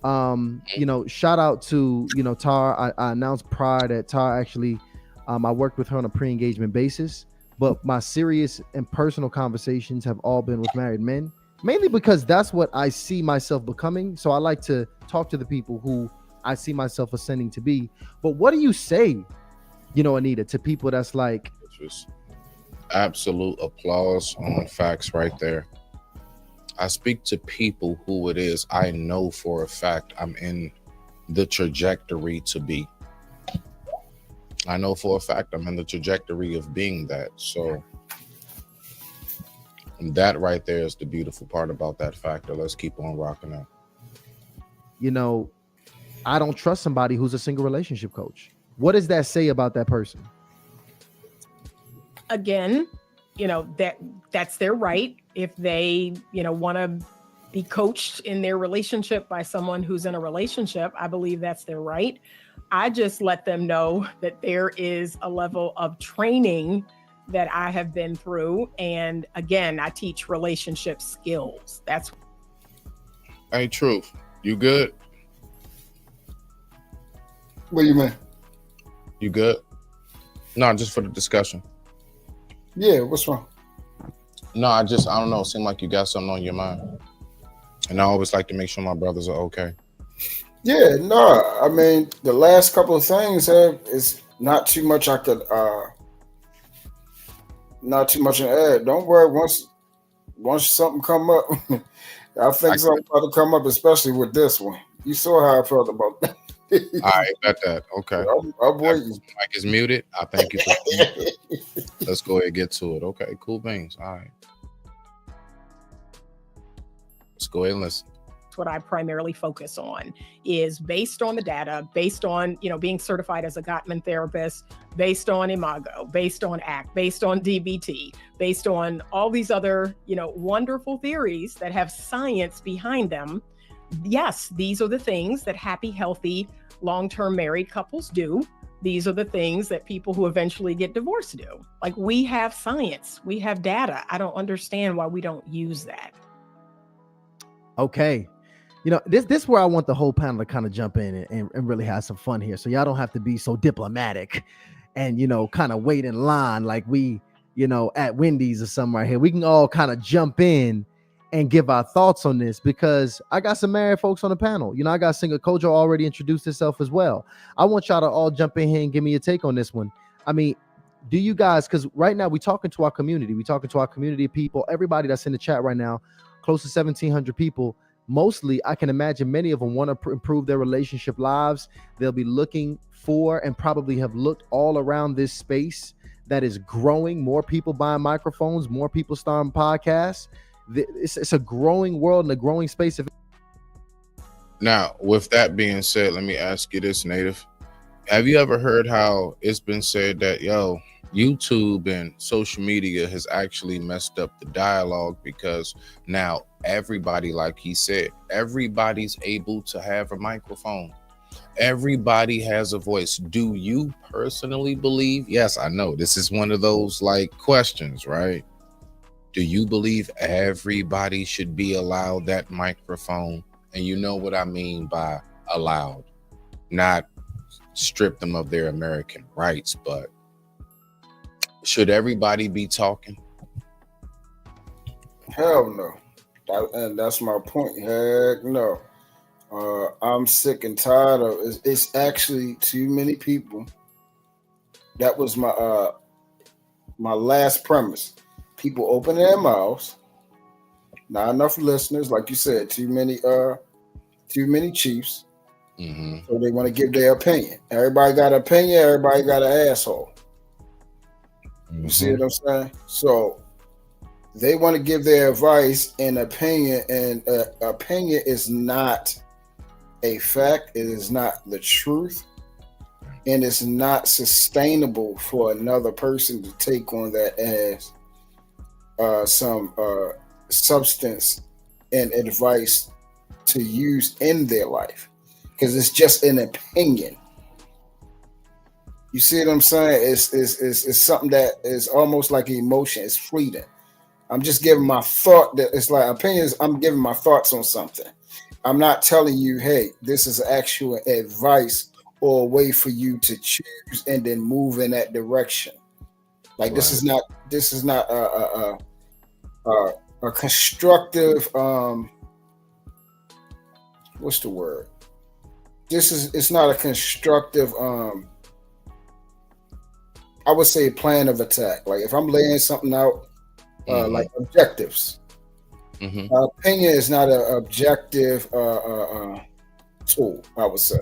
You know, shout out to, you know, Tar. I announced prior that Tar actually, I worked with her on a pre-engagement basis, but my serious and personal conversations have all been with married men, mainly because that's what I see myself becoming. So I like to talk to the people who I see myself ascending to be. But what do you say, you know, Anita, to people that's like, just absolute applause on facts right there. I speak to people who it is I know for a fact I'm in the trajectory to be. I know for a fact I'm in the trajectory of being that. So that right there is the beautiful part about that factor. Let's keep on rocking out. You know, I don't trust somebody who's a single relationship coach. What does that say about that person? Again, you know, that's their right. If they, you know, want to be coached in their relationship by someone who's in a relationship, I believe that's their right. I just let them know that there is a level of training that I have been through. And again, I teach relationship skills. That's. Hey, Truth, you good? What do you mean? You good? No, just for the discussion. Yeah, what's wrong? No, I don't know. It seemed like you got something on your mind. And I always like to make sure my brothers are okay. Yeah, no, I mean, the last couple of things is not too much I could, not too much to add. Don't worry, once something come up, I think something about to come up, especially with this one. You saw how I felt about that. All right, got that. Okay. I'm waiting. Mic is muted. I thank you for Let's go ahead and get to it. Okay, cool beans. All right. Let's go ahead and listen. What I primarily focus on is based on the data, based on, you know, being certified as a Gottman therapist, based on Imago, based on ACT, based on DBT, based on all these other, you know, wonderful theories that have science behind them. Yes, these are the things that happy, healthy, long-term married couples do. These are the things that people who eventually get divorced do. Like, we have science, we have data. I don't understand why we don't use that. Okay. You know, this where I want the whole panel to kind of jump in and really have some fun here. So y'all don't have to be so diplomatic and, you know, kind of wait in line like we, you know, at Wendy's or something right here. We can all kind of jump in and give our thoughts on this, because I got some married folks on the panel. You know, I got single Kojo already introduced herself as well. I want y'all to all jump in here and give me a take on this one. I mean, do you guys, because right now we're talking to our community. We're talking to our community of people, everybody that's in the chat right now, close to 1,700 people. Mostly, I can imagine many of them want to improve their relationship lives. They'll be looking for and probably have looked all around this space that is growing. More people buying microphones, more people starting podcasts. It's a growing world and a growing space. Now, with that being said, let me ask you this, Native. Have you ever heard how it's been said that, YouTube and social media has actually messed up the dialogue, because now everybody, like he said, everybody's able to have a microphone. Everybody has a voice. Do you personally believe? Yes, I know this is one of those like questions, right? Do you believe everybody should be allowed that microphone? And you know what I mean by allowed, not strip them of their American rights, but should everybody be talking? Hell no. And that's my point. Heck no. I'm sick and tired of it. It's actually too many people. That was my my last premise. People open their mouths. Not enough listeners, like you said. Too many chiefs. Mm-hmm. So they want to give their opinion. Everybody got an opinion. Everybody got an asshole. You see what I'm saying? So they want to give their advice and opinion, and opinion is not a fact. It is not the truth. And it's not sustainable for another person to take on that as some substance and advice to use in their life, because it's just an opinion. You see what I'm saying? It's something that is almost like emotion. It's fleeting. I'm just giving my thought. That it's like opinions. I'm giving my thoughts on something. I'm not telling you, hey, this is actual advice or a way for you to choose and then move in that direction. Like this is not a constructive. What's the word? It's not a constructive. I would say plan of attack. Like if I'm laying something out, like objectives. Opinion is not an objective tool, I would say.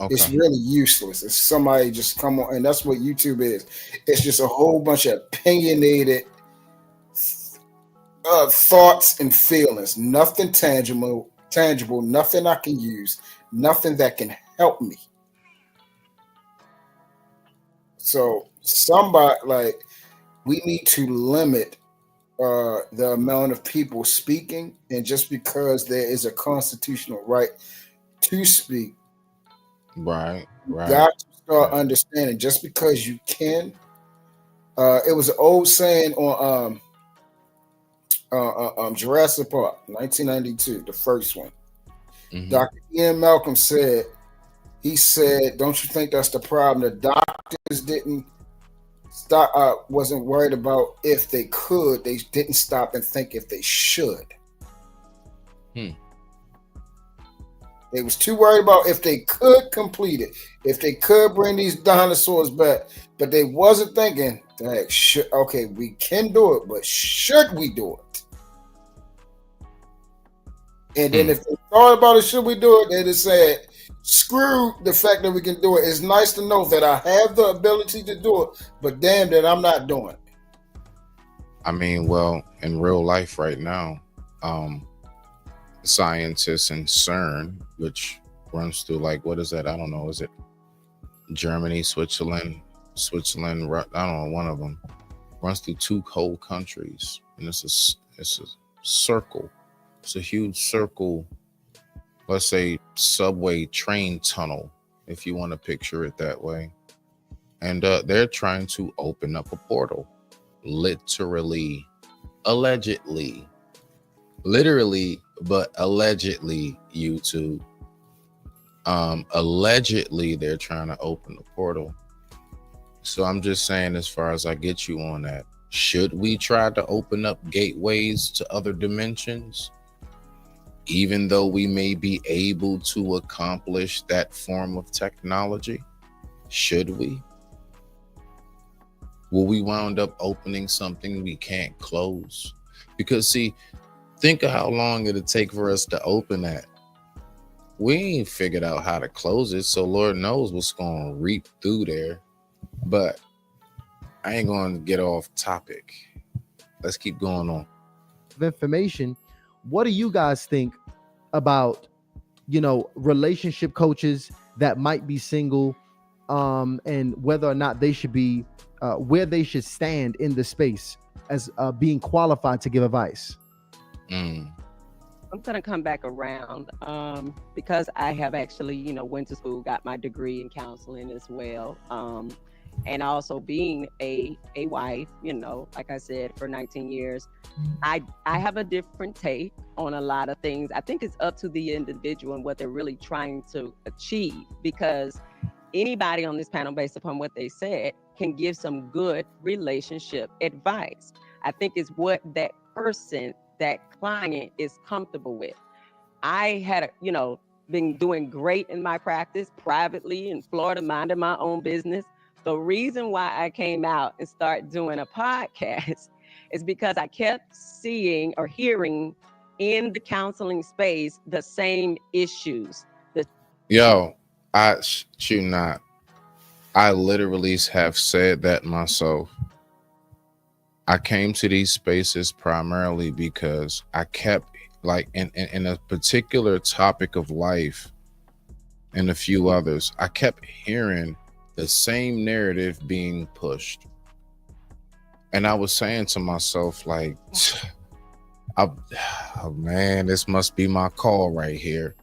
Okay. It's really useless. It's somebody just come on, and that's what YouTube is. It's just a whole bunch of opinionated thoughts and feelings. Nothing tangible, nothing I can use, nothing that can help me. So somebody like we need to limit the amount of people speaking, and just because there is a constitutional right to speak, right, you got to start understanding. Just because you can, it was an old saying on Jurassic Park, 1992, the first one. Dr. Ian Malcolm said, "Don't you think that's the problem? The doctors didn't stop, wasn't worried about if they could. They didn't stop and think if they should. They was too worried about if they could complete it, if they could bring these dinosaurs back, but they wasn't thinking, okay, we can do it, but should we do it? And then if they thought about it, should we do it? They just said, screw the fact that we can do it. It's nice to know that I have the ability to do it, but damn that I'm not doing it." I mean, well, in real life right now, scientists in CERN, which runs through like, what is that? I don't know. Is it Germany, Switzerland? I don't know. One of them runs through two whole countries, and it's a circle. It's a huge circle. Let's say subway train tunnel, if you want to picture it that way. And they're trying to open up a portal, literally, allegedly, but allegedly, YouTube. Allegedly, they're trying to open the portal. So I'm just saying, as far as I get you on that, should we try to open up gateways to other dimensions? Even though we may be able to accomplish that form of technology, should we? Will we wound up opening something we can't close? Because see, think of how long it'll take for us to open that. We ain't figured out how to close it, so Lord knows what's going to reap through there. But I ain't going to get off topic. Let's keep going on. Information. What do you guys think about, relationship coaches that might be single, and whether or not they should be, where they should stand in the space as being qualified to give advice? I'm going to come back around because I have actually, went to school, got my degree in counseling as well. And also being a wife, like I said, for 19 years, I have a different take on a lot of things. I think it's up to the individual and what they're really trying to achieve, because anybody on this panel, based upon what they said, can give some good relationship advice. I think it's what that person, that client is comfortable with. I had, been doing great in my practice privately in Florida, minding my own business. The reason why I came out and started doing a podcast is because I kept seeing or hearing in the counseling space the same issues. Yo, I literally have said that myself. I came to these spaces primarily because I kept, like, in a particular topic of life, and a few others, I kept hearing the same narrative being pushed. And I was saying to myself, like, oh man, this must be my call right here.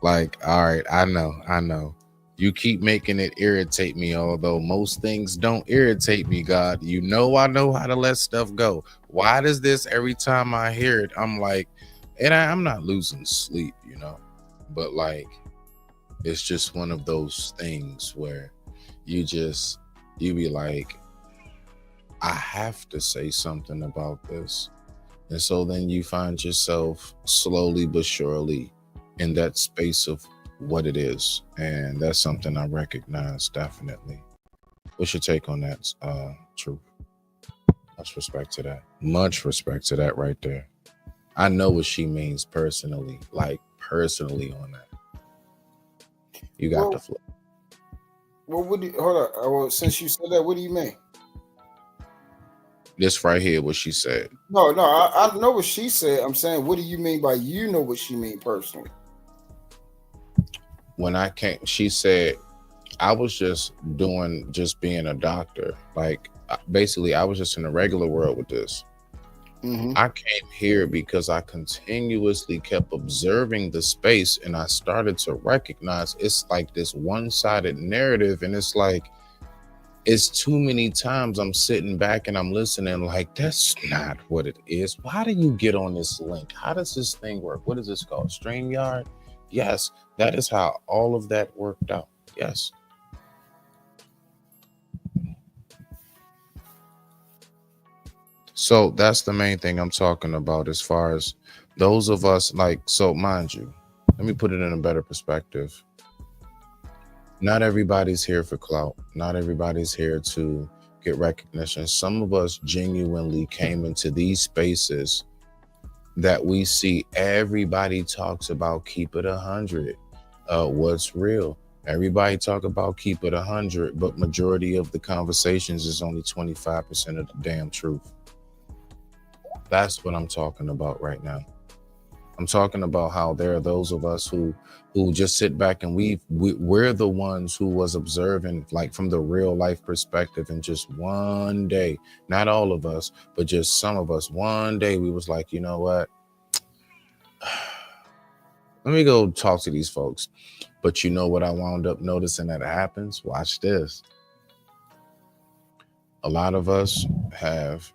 Like, all right, I know. You keep making it irritate me, although most things don't irritate me, God. You know I know how to let stuff go. Why does this every time I hear it, I'm like, and I'm not losing sleep, you know, but like, it's just one of those things where you be like, I have to say something about this. And so then you find yourself slowly but surely in that space of what it is. And that's something I recognize definitely. What's your take on that, Truth? Much respect to that. Much respect to that right there. I know what she means personally, like personally on that. You got the flow. Well, hold on. Well, since you said that, what do you mean? This right here, what she said. No, I know what she said. I'm saying, what do you mean by you know what she mean personally? When I came, she said, I was just being a doctor. Like, basically, I was just in the regular world with this. Mm-hmm. I came here because I continuously kept observing the space, and I started to recognize it's like this one-sided narrative, and it's like, it's too many times I'm sitting back and I'm listening like, that's not what it is. Why do you get on this link? How does this thing work? What is this called? StreamYard? Yes, that is how all of that worked out. Yes. So that's the main thing I'm talking about as far as those of us, like, so mind you, let me put it in a better perspective. Not everybody's here for clout. Not everybody's here to get recognition. Some of us genuinely came into these spaces that we see everybody talks about keep it 100. What's real? Everybody talk about keep it 100, but majority of the conversations is only 25% of the damn truth. That's what I'm talking about right now. I'm talking about how there are those of us who just sit back and we're the ones who was observing, like, from the real life perspective, and just one day, not all of us, but just some of us, one day we was like, you know what? Let me go talk to these folks. But you know what I wound up noticing that happens? Watch this. A lot of us have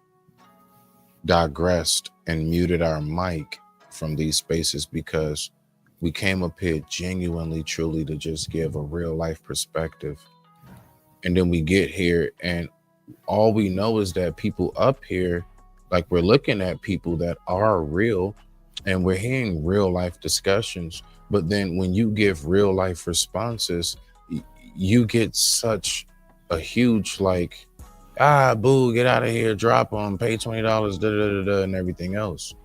digressed and muted our mic from these spaces because we came up here genuinely, truly to just give a real life perspective. And then we get here and all we know is that people up here, like, we're looking at people that are real and we're hearing real life discussions. But then when you give real life responses, you get such a huge, like, boo, get out of here, drop on, pay $20, and everything else.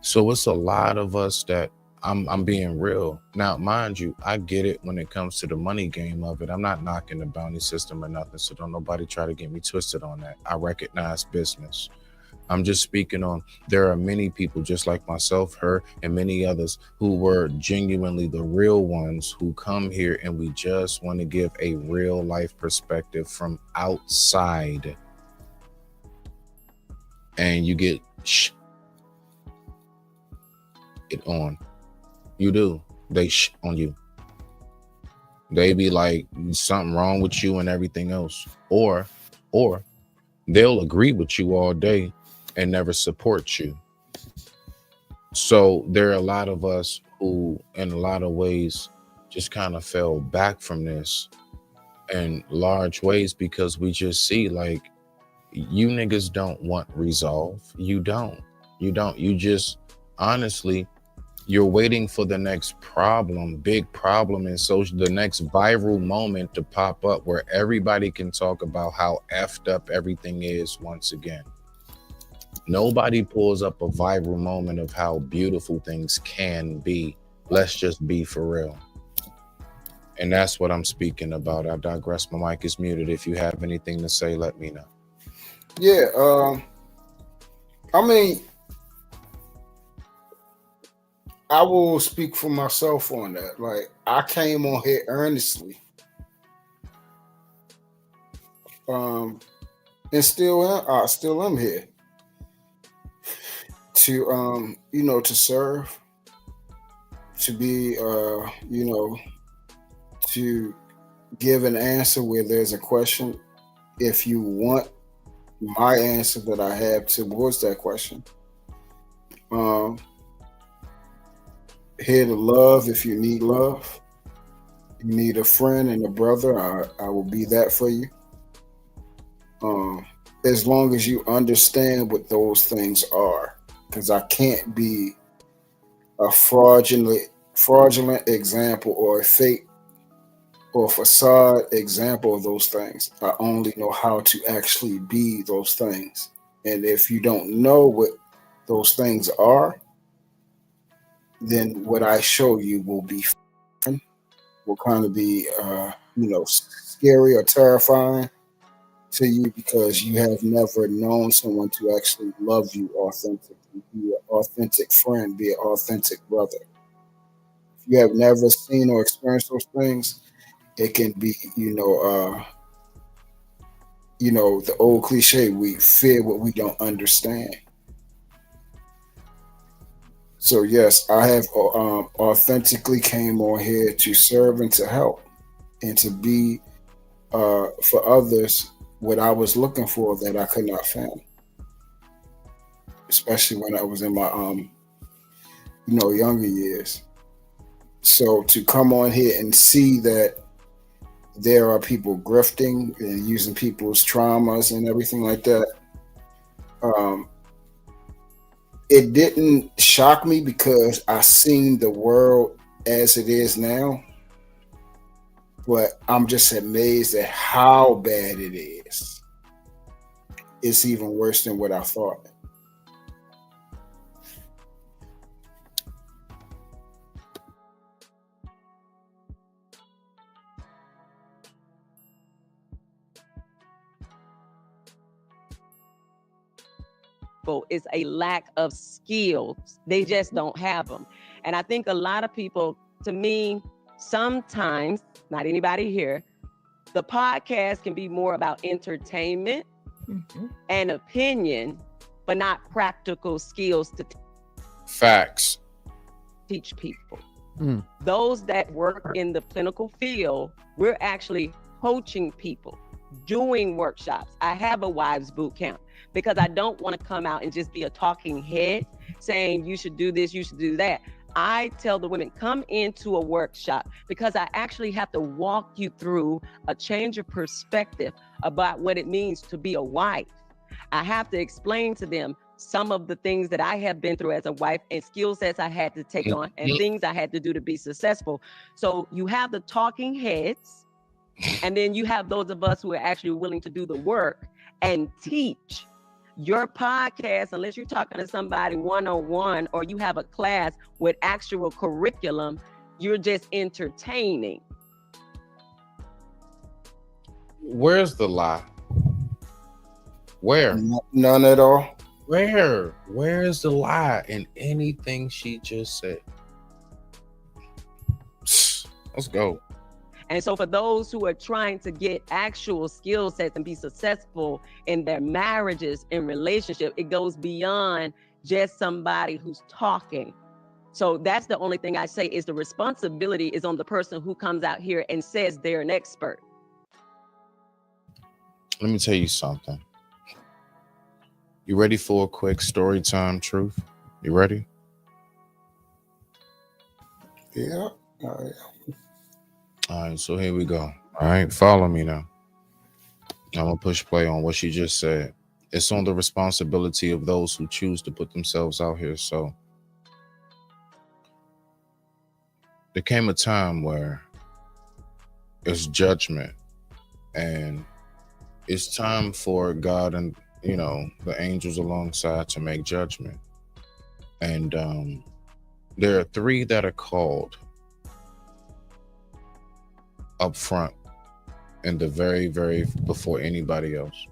So it's a lot of us that I'm being real. Now, mind you, I get it when it comes to the money game of it. I'm not knocking the bounty system or nothing, so don't nobody try to get me twisted on that. I recognize business. I'm just speaking on, there are many people just like myself, her, and many others who were genuinely the real ones who come here and we just want to give a real life perspective from outside. And you get it on. You do. They on you. They be like, something wrong with you and everything else. Or they'll agree with you all day and never support you. So there are a lot of us who, in a lot of ways, just kind of fell back from this in large ways because we just see, like, you niggas don't want resolve. You don't. You just, honestly, you're waiting for the next problem, big problem in social, the next viral moment to pop up where everybody can talk about how effed up everything is once again. Nobody pulls up a viral moment of how beautiful things can be. Let's just be for real. And that's what I'm speaking about. I digress. My mic is muted. If you have anything to say, let me know. Yeah, I mean, I will speak for myself on that. Like, I came on here earnestly, and I still am here to to serve, to be to give an answer where there's a question. If you want my answer that I have towards that question, here to love. If you need love, you need a friend and a brother, I will be that for you. As long as you understand what those things are, because I can't be a fraudulent example or a fake or facade example of those things. I only know how to actually be those things. And if you don't know what those things are, then what I show you will kind of be scary or terrifying to you, because you have never known someone to actually love you authentically, be an authentic friend, be an authentic brother. If you have never seen or experienced those things, it can be, the old cliche, we fear what we don't understand. So yes, I have authentically came on here to serve and to help and to be for others what I was looking for that I could not find, especially when I was in my younger years. So to come on here and see that there are people grifting and using people's traumas and everything like that, it didn't shock me because I seen the world as it is now. But I'm just amazed at how bad it is. It's even worse than what I thought. Is a lack of skills. They just don't have them. And I think a lot of people, to me, sometimes, not anybody here, the podcast can be more about entertainment and opinion, but not practical skills to facts teach people. Those that work in the clinical field, we're actually coaching people, doing workshops. I have a wives boot camp because I don't want to come out and just be a talking head saying you should do this, you should do that. I tell the women, come into a workshop because I actually have to walk you through a change of perspective about what it means to be a wife. I have to explain to them some of the things that I have been through as a wife and skill sets I had to take on and things I had to do to be successful. So you have the talking heads, and then you have those of us who are actually willing to do the work and teach. Your podcast, unless you're talking to somebody one-on-one or you have a class with actual curriculum, you're just entertaining. Where's the lie? Where? None at all. Where's the lie in anything she just said? Let's go. And so for those who are trying to get actual skill sets and be successful in their marriages and relationship, it goes beyond just somebody who's talking. So that's the only thing I say is the responsibility is on the person who comes out here and says they're an expert. Let me tell you something. You ready for a quick story time truth? You ready? Yeah. All right, so here we go. All right, follow me now. I'm gonna push play on what she just said. It's on the responsibility of those who choose to put themselves out here. So there came a time where it's judgment, and it's time for God and the angels alongside to make judgment. And there are three that are called up front and the very, very before anybody else.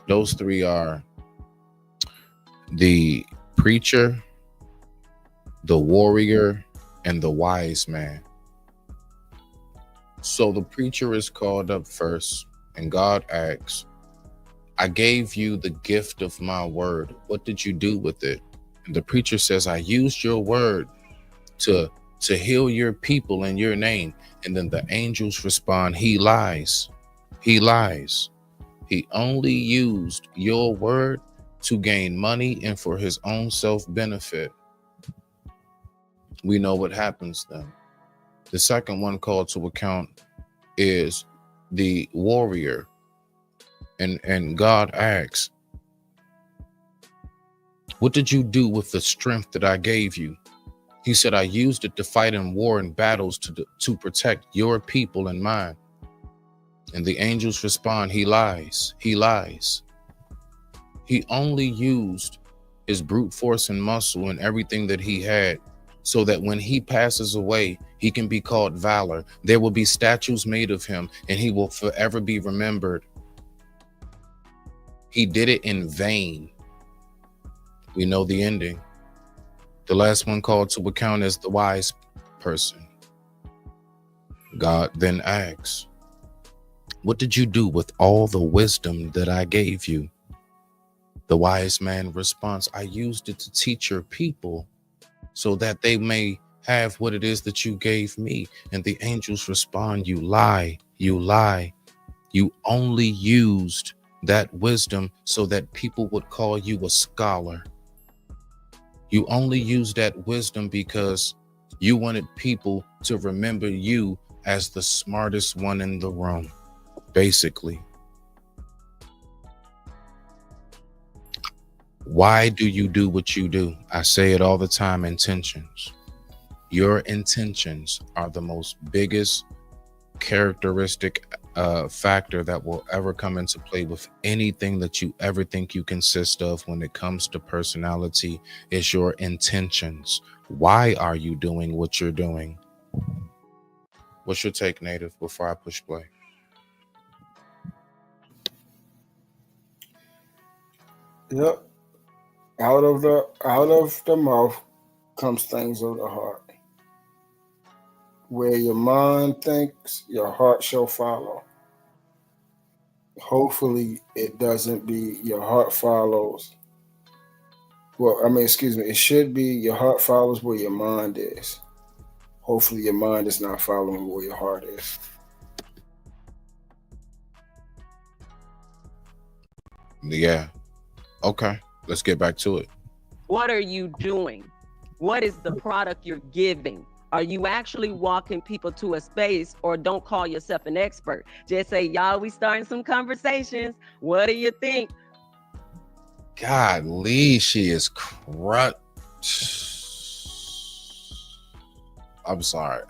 Those three are the preacher, the warrior, and the wise man. So the preacher is called up first, and God asks, I gave you the gift of my word. What did you do with it? And the preacher says, I used your word to heal your people in your name. And then the angels respond, he lies. He lies. He only used your word to gain money and for his own self-benefit. We know what happens then. The second one called to account is the warrior. And God asks, what did you do with the strength that I gave you? He said, I used it to fight in war and battles to protect your people and mine. And the angels respond, he lies. He lies. He only used his brute force and muscle and everything that he had so that when he passes away, he can be called valor. There will be statues made of him and he will forever be remembered. He did it in vain. We know the ending. The last one called to account is the wise person. God then asks, what did you do with all the wisdom that I gave you? The wise man responds, I used it to teach your people so that they may have what it is that you gave me. And the angels respond, you lie, you lie. You only used that wisdom so that people would call you a scholar. You only used that wisdom because you wanted people to remember you as the smartest one in the room, basically. Why do you do what you do? I say it all the time, intentions. Your intentions are the most biggest characteristic factor that will ever come into play with anything that you ever think you consist of when it comes to personality. Is your intentions. Why are you doing what you're doing? What's your take, Native, before I push play? Yep. Out of the mouth comes things of the heart. Where your mind thinks, your heart shall follow. Hopefully it doesn't be your heart follows. Well, it should be your heart follows where your mind is. Hopefully your mind is not following where your heart is. Yeah. Okay. Let's get back to it. What are you doing? What is the product you're giving? Are you actually walking people to a space, or don't call yourself an expert? Just say, y'all, we starting some conversations. What do you think? Golly, she is crud. I'm sorry.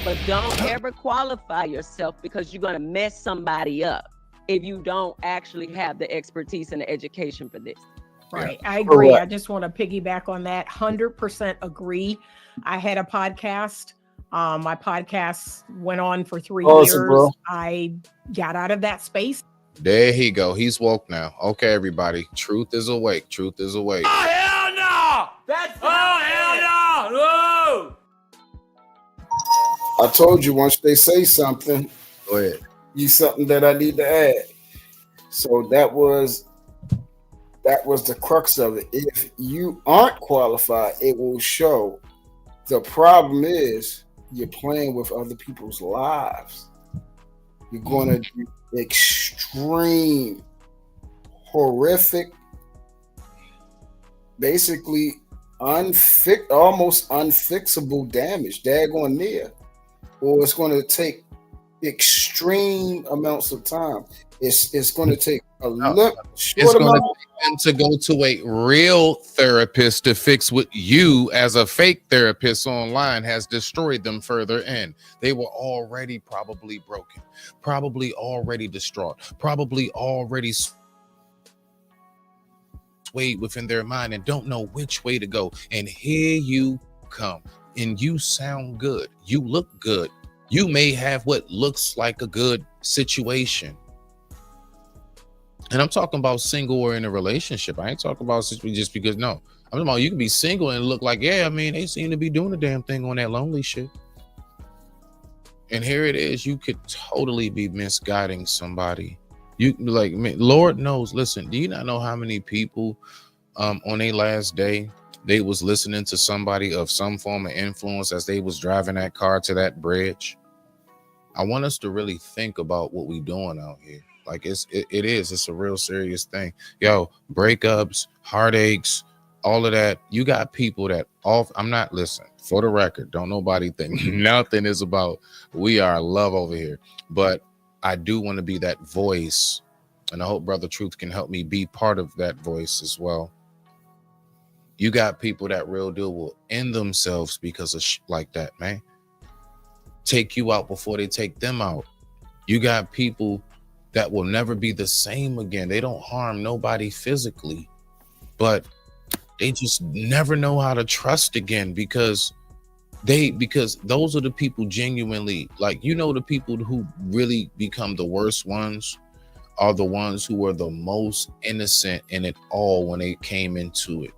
But don't ever qualify yourself, because you're going to mess somebody up if you don't actually have the expertise and the education for this. Right. I agree. I just want to piggyback on that. 100% agree. I had a podcast. My podcast went on for 3 years. Bro. I got out of that space. There he go. He's woke now. Okay, everybody. Truth is awake. Truth is awake. Oh, hell no! Hell no! No! I told you once they say something, go ahead. You something that I need to add. So that was the crux of it. If you aren't qualified, it will show. The problem is you're playing with other people's lives. You're going to do extreme, horrific, basically almost unfixable damage, daggone near. Or it's going to take extreme amounts of time. It's going to take a It's going to take them to go to a real therapist to fix what you, as a fake therapist online, has destroyed them further in. They were already probably broken, probably already distraught, probably already swayed within their mind and don't know which way to go. And here you come. And you sound good. You look good. You may have what looks like a good situation. And I'm talking about single or in a relationship. I ain't talking about just because, no. I'm talking about you can be single and look like, yeah, I mean, they seem to be doing the damn thing on that lonely shit. And here it is. You could totally be misguiding somebody. You like, Lord knows, listen, do you not know how many people on their last day, they was listening to somebody of some form of influence as they was driving that car to that bridge? I want us to really think about what we doing out here. Like it's a real serious thing. Yo, breakups, heartaches, all of that. You got people that I'm not listening. For the record, don't nobody think nothing is about we are love over here. But I do want to be that voice, and I hope Brother Truth can help me be part of that voice as well. You got people that real deal will end themselves because of like that, man. Take you out before they take them out. You got people that will never be the same again. They don't harm nobody physically, but they just never know how to trust again because those are the people genuinely, like, you know, the people who really become the worst ones are the ones who were the most innocent in it all when they came into it.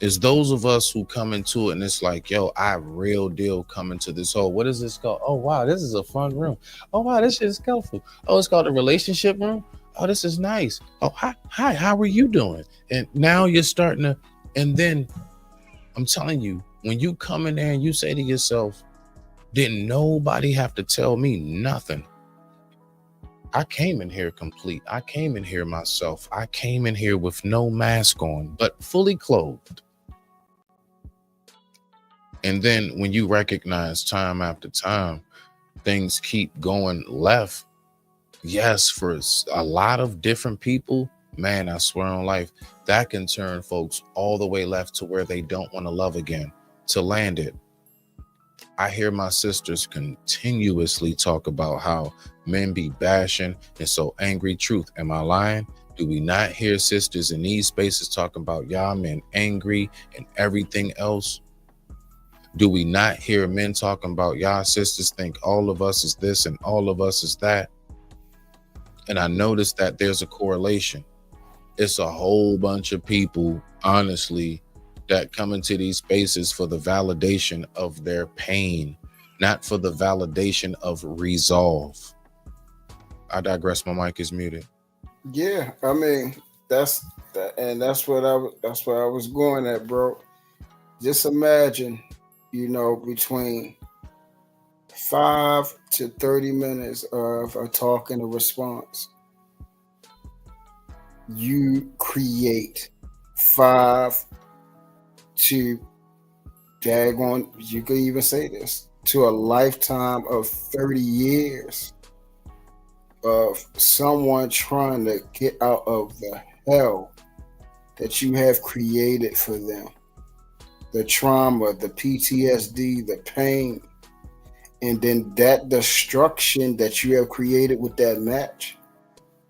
It's those of us who come into it and it's like, yo, I real deal come into this whole, what is this called? Oh, wow, this is a fun room. Oh, wow, this shit is colorful. Oh, it's called a relationship room. Oh, this is nice. Oh, hi, how are you doing? And now you're starting to, and then I'm telling you, when you come in there and you say to yourself, didn't nobody have to tell me nothing. I came in here complete. I came in here myself. I came in here with no mask on, but fully clothed. And then when you recognize time after time, things keep going left. Yes, for a lot of different people, man, I swear on life, that can turn folks all the way left to where they don't want to love again, to land it. I hear my sisters continuously talk about how men be bashing and so angry. Truth, am I lying? Do we not hear sisters in these spaces talking about y'all men angry and everything else? Do we not hear men talking about y'all sisters think all of us is this and all of us is that? And I noticed that there's a correlation. It's a whole bunch of people, honestly, that come into these spaces for the validation of their pain, not for the validation of resolve. I digress. My mic is muted. Yeah, I mean, that's what I was going at, bro. Just imagine, you know, between 5 to 30 minutes of a talk and a response, you create 5 to daggone, you could even say this, to a lifetime of 30 years of someone trying to get out of the hell that you have created for them. The trauma, the PTSD, the pain, and then that destruction that you have created with that match,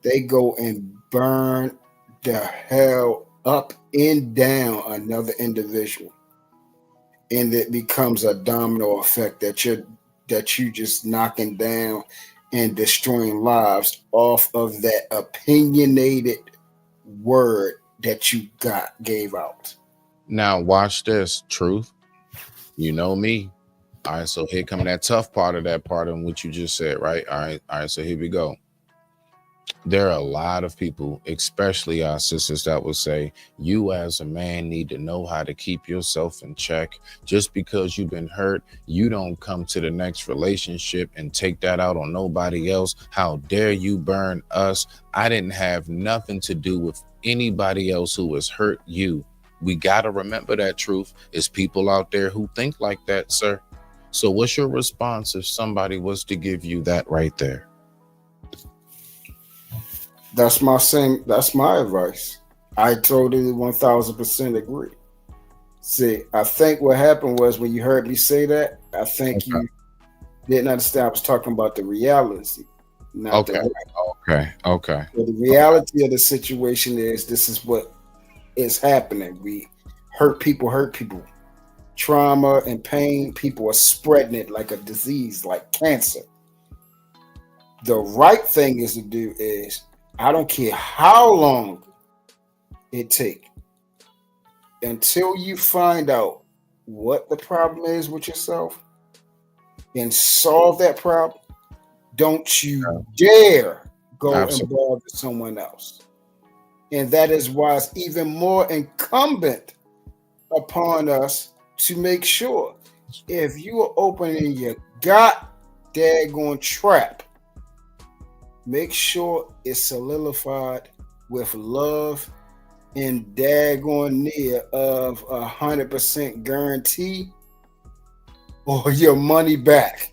they go and burn the hell up and down another individual. And it becomes a domino effect that you just knocking down and destroying lives off of that opinionated word that you gave out. Now watch this, Truth. You know me. All right, so here come that tough part of what you just said, right? All right, so here we go. There are a lot of people, especially our sisters, that will say, you as a man need to know how to keep yourself in check. Just because you've been hurt, you don't come to the next relationship and take that out on nobody else. How dare you burn us? I didn't have nothing to do with anybody else who has hurt you. We got to remember that, Truth. Is people out there who think like that, sir. So what's your response if somebody was to give you that right there? That's my advice. I totally 1000% agree. See, I think what happened was when you heard me say that, I think you didn't understand I was talking about the reality. Not Okay. So the reality of the situation is this is what is happening. We hurt people. trauma and pain, people are spreading it like a disease, like cancer. The right thing is to do is, I don't care how long it takes, until you find out what the problem is with yourself and solve that problem, don't you dare go and bother someone else. And that is why it's even more incumbent upon us to make sure, if you are opening your daggone trap, make sure it's solidified with love and daggone near of 100% guarantee, or your money back.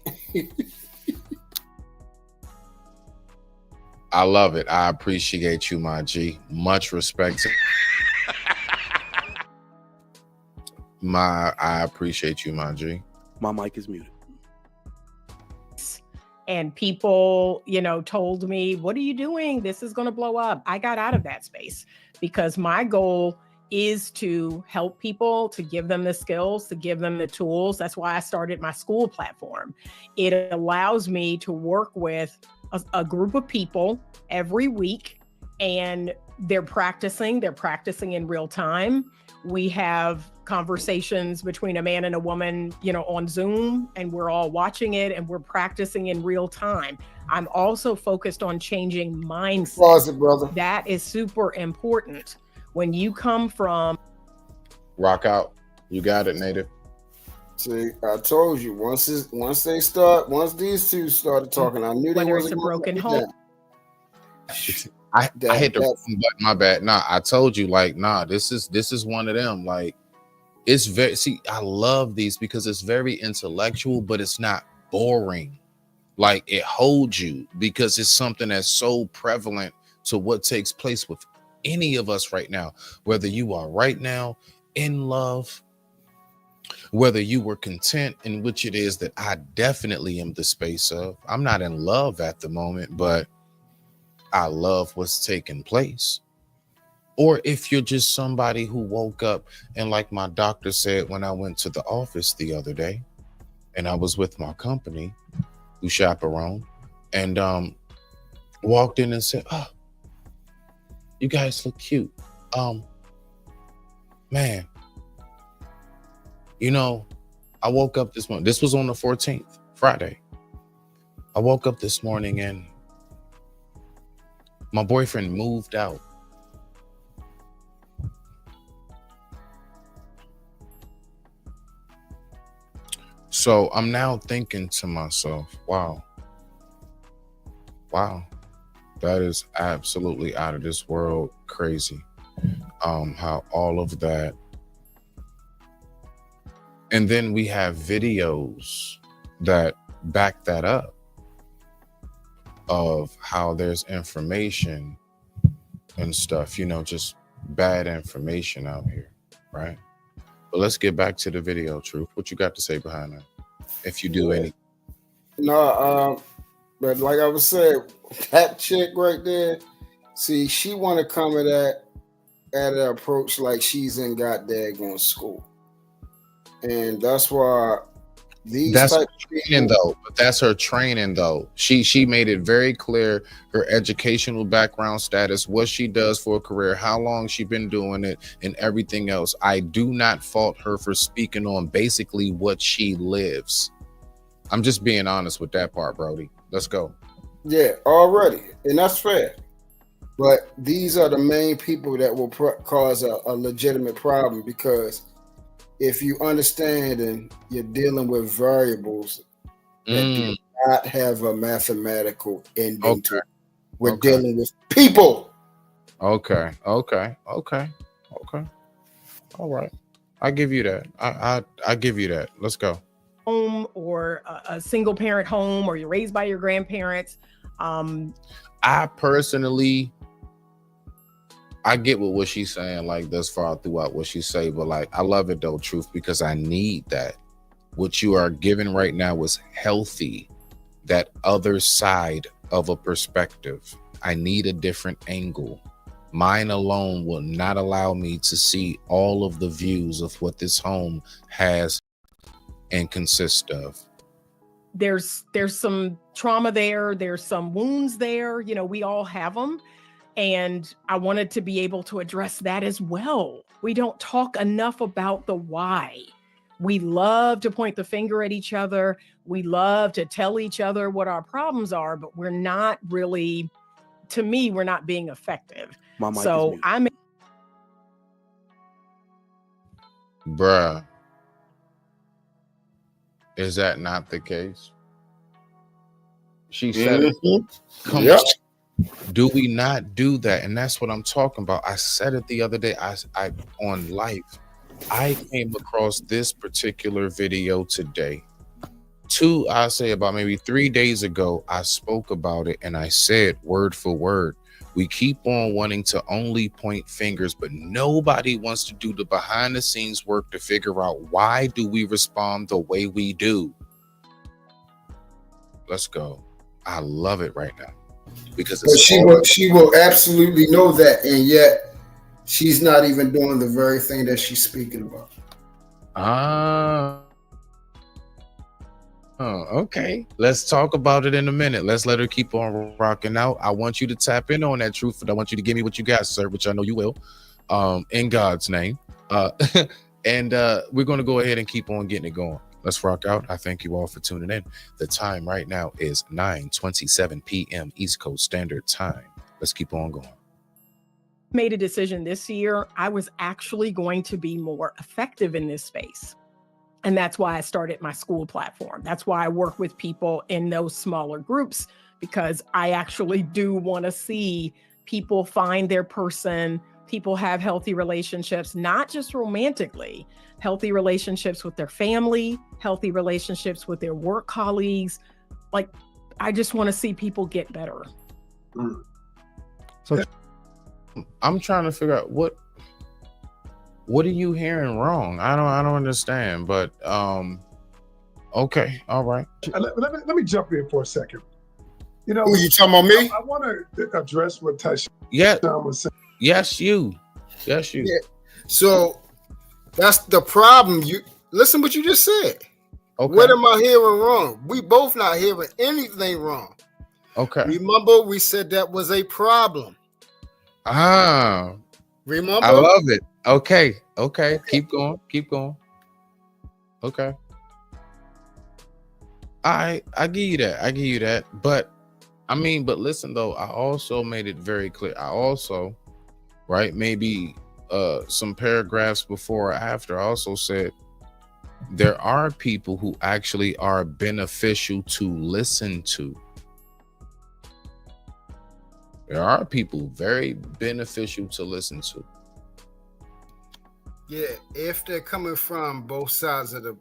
I love it. I appreciate you, my G. Much respect. I appreciate you, my G. My mic is muted. And people, told me, what are you doing? This is going to blow up. I got out of that space because my goal is to help people, to give them the skills, to give them the tools. That's why I started my school platform. It allows me to work with a group of people every week, and they're practicing in real time. We have conversations between a man and a woman, on Zoom, and we're all watching it and we're practicing in real time. I'm also focused on changing mindset. Closet, brother. That is super important. When you come from rock out, you got it, Native. See, I told you, once these two started talking, I knew they wasn't a broken home. I hit the button, my bad. Nah, I told you, this is one of them. Like, it's very, I love these because it's very intellectual, but it's not boring. Like, it holds you because it's something that's so prevalent to what takes place with any of us right now, whether you are right now in love, whether you were content in which it is that I definitely am the space of. I'm not in love at the moment, but I love what's taking place. Or if you're just somebody who woke up and, like my doctor said when I went to the office the other day, and I was with my company who chaperone, and walked in and said, "Oh, you guys look cute. Man, I woke up this morning. This was on the 14th, Friday. I woke up this morning and my boyfriend moved out. So I'm now thinking to myself, wow, that is absolutely out of this world crazy. How all of that. And then we have videos that back that up of how there's information and stuff, just bad information out here, right? But let's get back to the video, Truth. What you got to say behind that? If you do any. No, but like I was saying, that chick right there, see, she want to come at an approach like she's in goddamn school. And that's why that's her training though. But that's her training though. She made it very clear her educational background status, what she does for a career, how long she been doing it, and everything else. I do not fault her for speaking on basically what she lives. I'm just being honest with that part, Brody. Let's go. Yeah, already, and that's fair. But these are the main people that will cause a legitimate problem, because if you understand and you're dealing with variables that do not have a mathematical ending to it. We're dealing with people. Okay. All right. I give you that. I give you that. Let's go. Home or a single parent home, or you're raised by your grandparents. I personally, I get what she's saying, like thus far throughout what she say, but like I love it though, Truth, because I need that. What you are giving right now is healthy. That other side of a perspective. I need a different angle. Mine alone will not allow me to see all of the views of what this home has and consists of. There's some trauma there. There's some wounds there. You know, we all have them. And I wanted to be able to address that as well. We don't talk enough about the why. We love to point the finger at each other. We love to tell each other what our problems are, but we're not really, to me, we're not being effective. So I'm. Bruh. Is that not the case? She said it. Come on. Do we not do that? And that's what I'm talking about. I said it the other day. I on life. I came across this particular video today. I say about maybe 3 days ago, I spoke about it and I said word for word, we keep on wanting to only point fingers, but nobody wants to do the behind the scenes work to figure out why do we respond the way we do. Let's go. I love it right now because she will absolutely know that, and yet she's not even doing the very thing that she's speaking about. Oh, okay. Let's talk about it in a minute. Let's let her keep on rocking out. I want you to tap in on that truth, but I want you to give me what you got, sir, which I know you will, in God's name. And we're going to go ahead and keep on getting it going. Let's rock out. I thank you all for tuning in. The time right now is 9:27 p.m. East Coast Standard Time. Let's keep on going. Made a decision this year. I was actually going to be more effective in this space. And that's why I started my school platform. That's why I work with people in those smaller groups, because I actually do want to see people find their person, people have healthy relationships, not just romantically, healthy relationships with their family, healthy relationships with their work colleagues. Like, I just want to see people get better. So I'm trying to figure out what are you hearing wrong? I don't understand, but okay, all right. Let me jump in for a second. You know, you talking about me? I want to address what Tyshawn was saying. Yes, you. Yeah. So that's the problem. You listen what you just said. Okay. What am I hearing wrong? We both not hearing anything wrong. Okay. Remember, we said that was a problem. Remember? I love it. Okay. Keep going. Okay. I give you that. But listen though, I also made it very clear. I also, right, maybe some paragraphs before or after, I also said there are people who actually are beneficial to listen to. There are people very beneficial to listen to. Yeah, if they're coming from both sides of the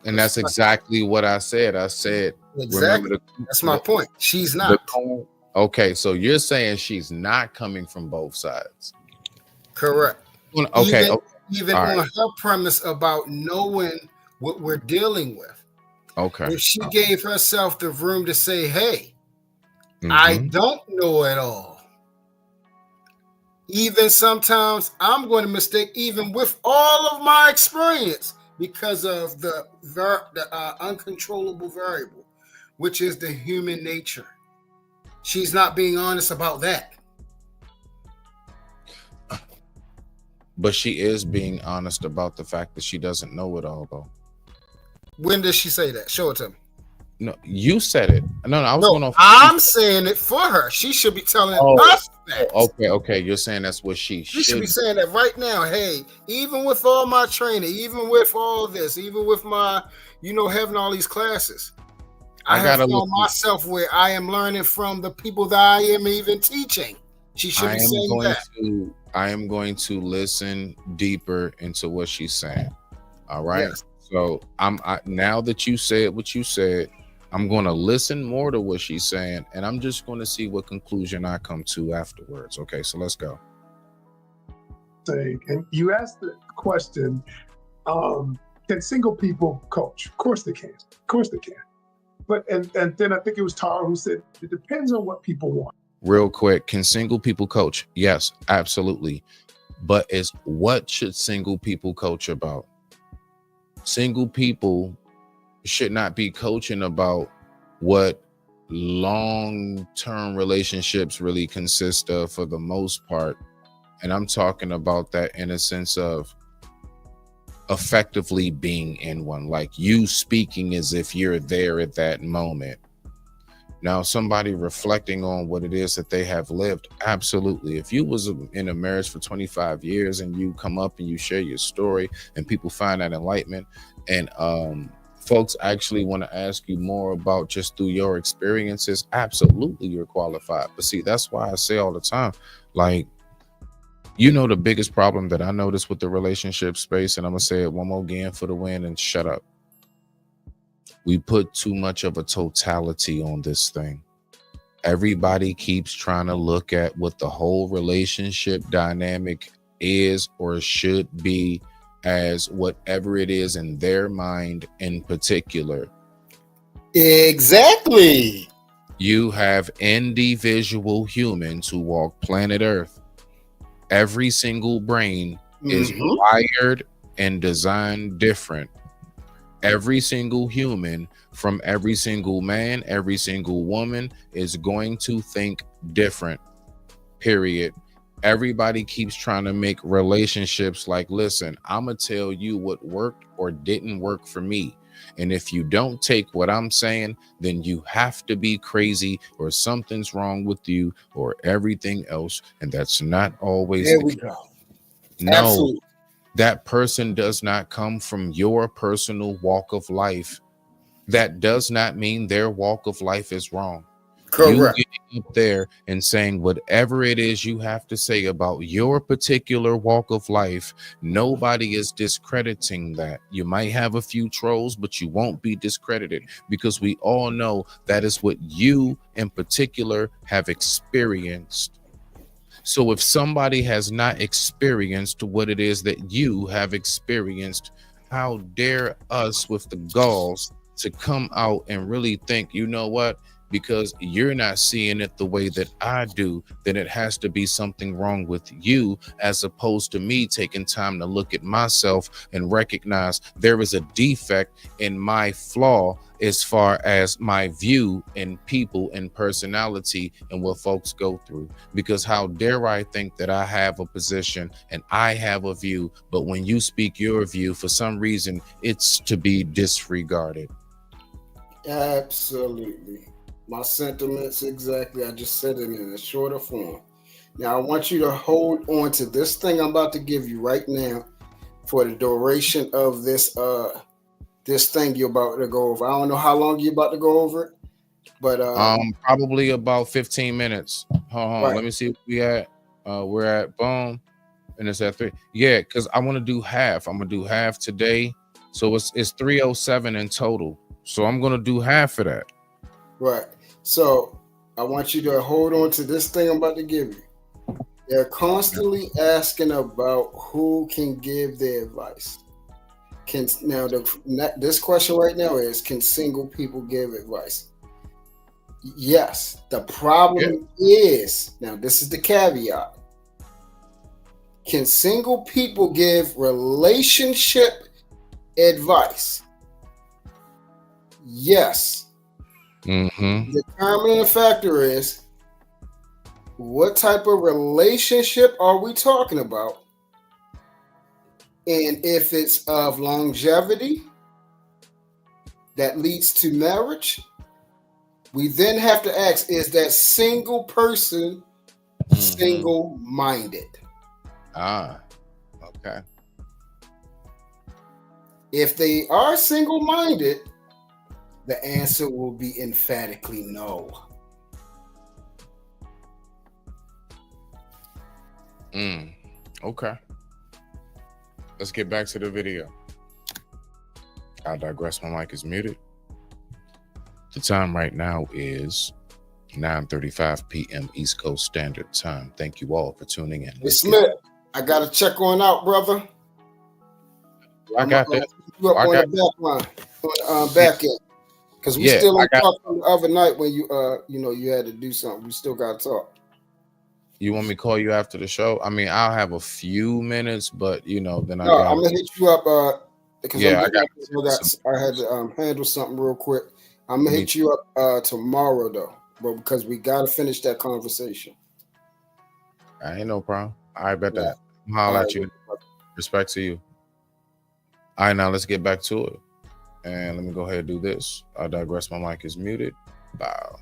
and that's exactly what I said. I said exactly. That's my point. She's not. Okay, so you're saying she's not coming from both sides. Correct. Okay. Even on her premise about knowing what we're dealing with. Okay. If she gave herself the room to say, hey, I don't know it all. Even sometimes I'm going to mistake, even with all of my experience, because of the uncontrollable variable, which is the human nature. She's not being honest about that. But she is being honest about the fact that she doesn't know it all, though. When does she say that? Show it to me. No, you said it. No, I was going off. I'm saying it for her. She should be telling us that. Okay. You're saying that's what she should be saying that right now. Hey, even with all my training, even with all this, even with my, having all these classes, I have found myself where I am learning from the people that I am even teaching. She should be saying that. I am going to listen deeper into what she's saying. All right. Yes. So now that you said what you said, I'm going to listen more to what she's saying, and I'm just going to see what conclusion I come to afterwards. Okay, so let's go. And you asked the question, can single people coach? Of course they can. But and then I think it was Tara who said it depends on what people want. real quick. Can single people coach? Yes, absolutely. But it's what should single people coach about? Single people should not be coaching about what long-term relationships really consist of for the most part. And I'm talking about that in a sense of effectively being in one, like you speaking as if you're there at that moment. Now, somebody reflecting on what it is that they have lived, absolutely. If you was in a marriage for 25 years and you come up and you share your story and people find that enlightenment, and folks actually want to ask you more about just through your experiences, absolutely you're qualified. But see, that's why I say all the time, like, you know, the biggest problem that I notice with the relationship space, and I'm gonna say it one more again for the win and shut up. We put too much of a totality on this thing. Everybody keeps trying to look at what the whole relationship dynamic is or should be as whatever it is in their mind in particular. Exactly. You have individual humans who walk planet Earth. Every single brain is wired and designed different. Every single human, from every single man, every single woman, is going to think different, period. Everybody keeps trying to make relationships like, listen, I'm gonna tell you what worked or didn't work for me, and if you don't take what I'm saying, then you have to be crazy or something's wrong with you or everything else. And that's not always There the we case. go. No, Absolutely. that person does not come from your personal walk of life. That does not mean their walk of life is wrong. Correct. You getting up there and saying whatever it is you have to say about your particular walk of life, nobody is discrediting that. You might have a few trolls, but you won't be discredited, because we all know that is what you in particular have experienced. So if somebody has not experienced what it is that you have experienced, how dare us with the galls to come out and really think, you know what, because you're not seeing it the way that I do, then it has to be something wrong with you, as opposed to me taking time to look at myself and recognize there is a defect in my flaw as far as my view in people and personality and what folks go through. Because how dare I think that I have a position and I have a view, but when you speak your view, for some reason, it's to be disregarded. Absolutely. My sentiments, exactly. I just said it in a shorter form. Now, I want you to hold on to this thing I'm about to give you right now for the duration of this this thing you're about to go over. I don't know how long you're about to go over it, but probably about 15 minutes. Hold on, Right. let me see what we at. We're at boom, and it's at 3. Yeah, because I want to do half. I'm gonna do half today, so it's 307 in total. So I'm gonna do half of that. right. So I want you to hold on to this thing I'm about to give you. They're constantly asking about who can give their advice. This question right now is, can single people give advice? Yes. The problem is, now this is the caveat. Can single people give relationship advice? Yes. The determining factor is, what type of relationship are we talking about? And if it's of longevity that leads to marriage, we then have to ask, is that single person single-minded? Okay. If they are single-minded, the answer will be emphatically no. Okay. Let's get back to the video. I digress. My mic is muted. The time right now is 9:35 p.m. East Coast Standard Time. Thank you all for tuning in. Hey, Smith, I got to check on out, brother. I got that. You up I on got the back line, on the back end. Because we Yeah, still I on got. talk from the other night when you you had to do something. We still got to talk. You want me to call you after the show? I mean, I'll have a few minutes, but then I No, got. I'm gonna hit you up because Yeah, I had to handle something real quick. I'm gonna Me hit you up tomorrow though, but because we gotta finish that conversation. I ain't no problem. I bet Yeah. that. I'm holler All at right, you. Respect to you. All right, now let's get back to it. And let me go ahead and do this. I digress. My mic is muted. Wow.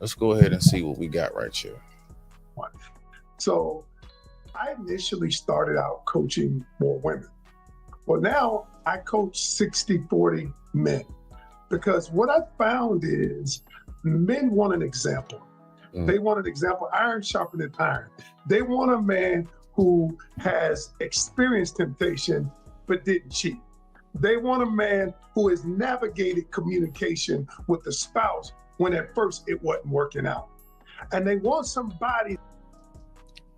Let's go ahead and see what we got right here. So I initially started out coaching more women. Well, now I coach 60-40 men because what I found is men want an example. They want an example, iron sharpening iron. They want a man who has experienced temptation but didn't cheat. They want a man who has navigated communication with the spouse when at first it wasn't working out. And they want somebody.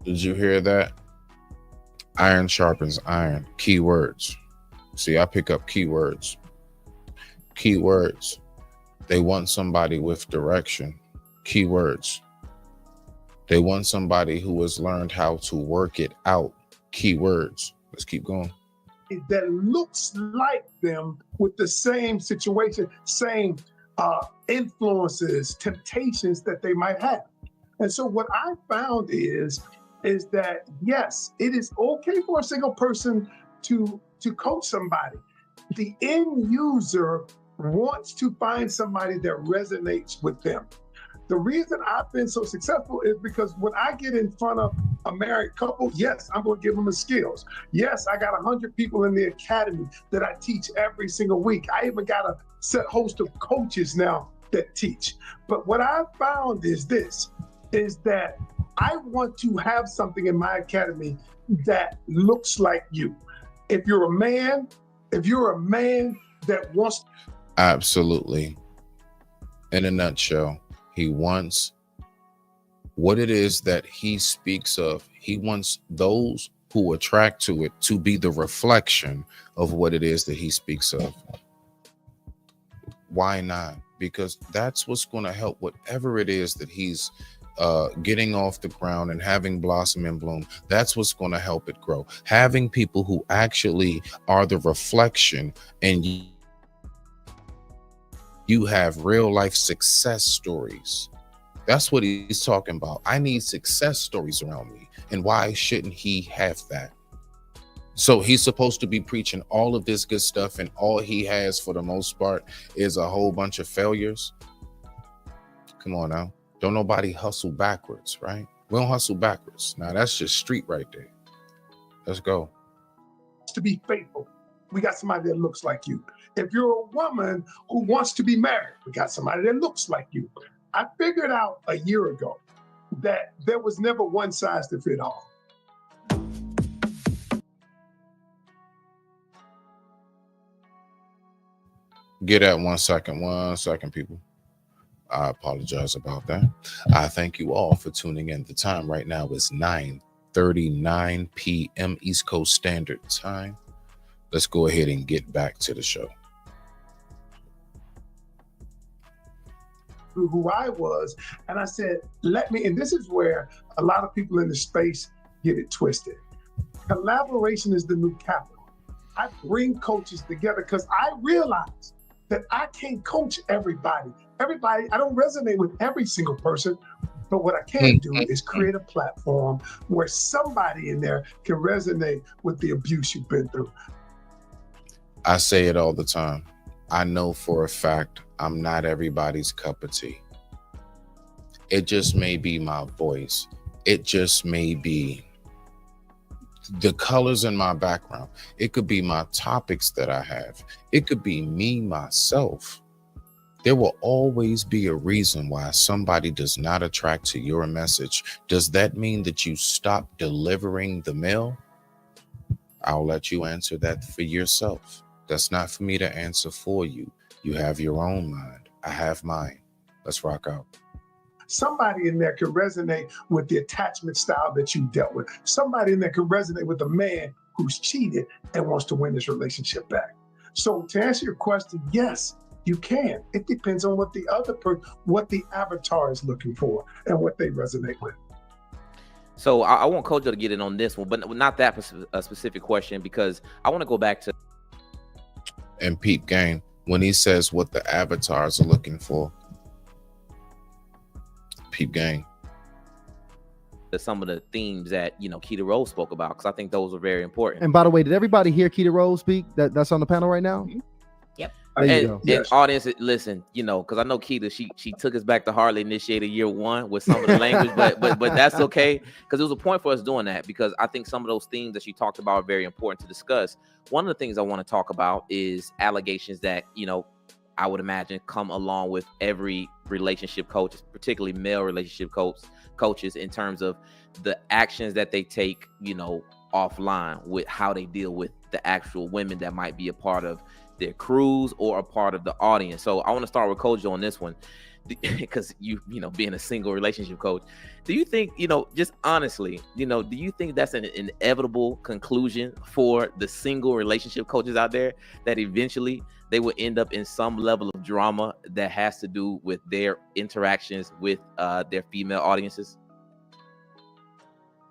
Did you hear that? Iron sharpens iron. Keywords. See, I pick up keywords. Keywords. They want somebody with direction. Keywords. They want somebody who has learned how to work it out. Keywords. Let's keep going. That looks like them with the same situation, same influences, temptations that they might have. And so what I found is that, yes, it is okay for a single person to coach somebody. The end user wants to find somebody that resonates with them. The reason I've been so successful is because when I get in front of a married couple, yes, I'm going to give them the skills. Yes, I got 100 people in the academy that I teach every single week. I even got a set host of coaches now that teach. But what I found is that I want to have something in my academy that looks like you. If you're a man that wants. Absolutely. In a nutshell, he wants what it is that he speaks of. He wants those who attract to it to be the reflection of what it is that he speaks of. Why not? Because that's what's going to help whatever it is that he's getting off the ground and having blossom and bloom. That's what's going to help it grow. Having people who actually are the reflection, and you have real life success stories. That's what he's talking about. I need success stories around me. And why shouldn't he have that? So he's supposed to be preaching all of this good stuff, and all he has for the most part is a whole bunch of failures. Come on now. Don't nobody hustle backwards, right? We don't hustle backwards. Now that's just street right there. Let's go. To be faithful, we got somebody that looks like you. If you're a woman who wants to be married, we got somebody that looks like you. I figured out a year ago that there was never one size to fit all. Get that 1 second. 1 second, people. I apologize about that. I thank you all for tuning in. The time right now is 9:39 p.m. East Coast Standard Time. Let's go ahead and get back to the show. Who I was, and I said, and this is where a lot of people in the space get it twisted. Collaboration is the new capital. I bring coaches together because I realize that I can't coach everybody. I don't resonate with every single person, but what I can do is create a platform where somebody in there can resonate with the abuse you've been through. I say it all the time. I know for a fact I'm not everybody's cup of tea. It just may be my voice. It just may be the colors in my background. It could be my topics that I have. It could be me, myself. There will always be a reason why somebody does not attract to your message. Does that mean that you stop delivering the mail? I'll let you answer that for yourself. That's not for me to answer for you. You have your own mind. I have mine. Let's rock out. Somebody in there can resonate with the attachment style that you dealt with. Somebody in there can resonate with a man who's cheated and wants to win this relationship back. So to answer your question, yes, You can. It depends on what what the avatar is looking for and what they resonate with. So I want Kojo to get in on this one, but not that specific question, because I want to go back to and peep game when he says what the avatars are looking for. Peep game. Some of the themes that Keita Rose spoke about, because I think those are very important. And by the way, did everybody hear Keita Rose speak? That's on the panel right now. Yep. And audience, listen, because I know Keita, she took us back to Harley Initiated year 1 with some of the language, but that's okay, because it was a point for us doing that, because I think some of those themes that she talked about are very important to discuss. One of the things I want to talk about is allegations that I would imagine come along with every relationship coach, particularly male relationship coaches, in terms of the actions that they take, offline with how they deal with the actual women that might be a part of their crews or a part of the audience. So I want to start with Kojo on this one, because being a single relationship coach, do you think, just honestly, do you think that's an inevitable conclusion for the single relationship coaches out there, that eventually they will end up in some level of drama that has to do with their interactions with their female audiences?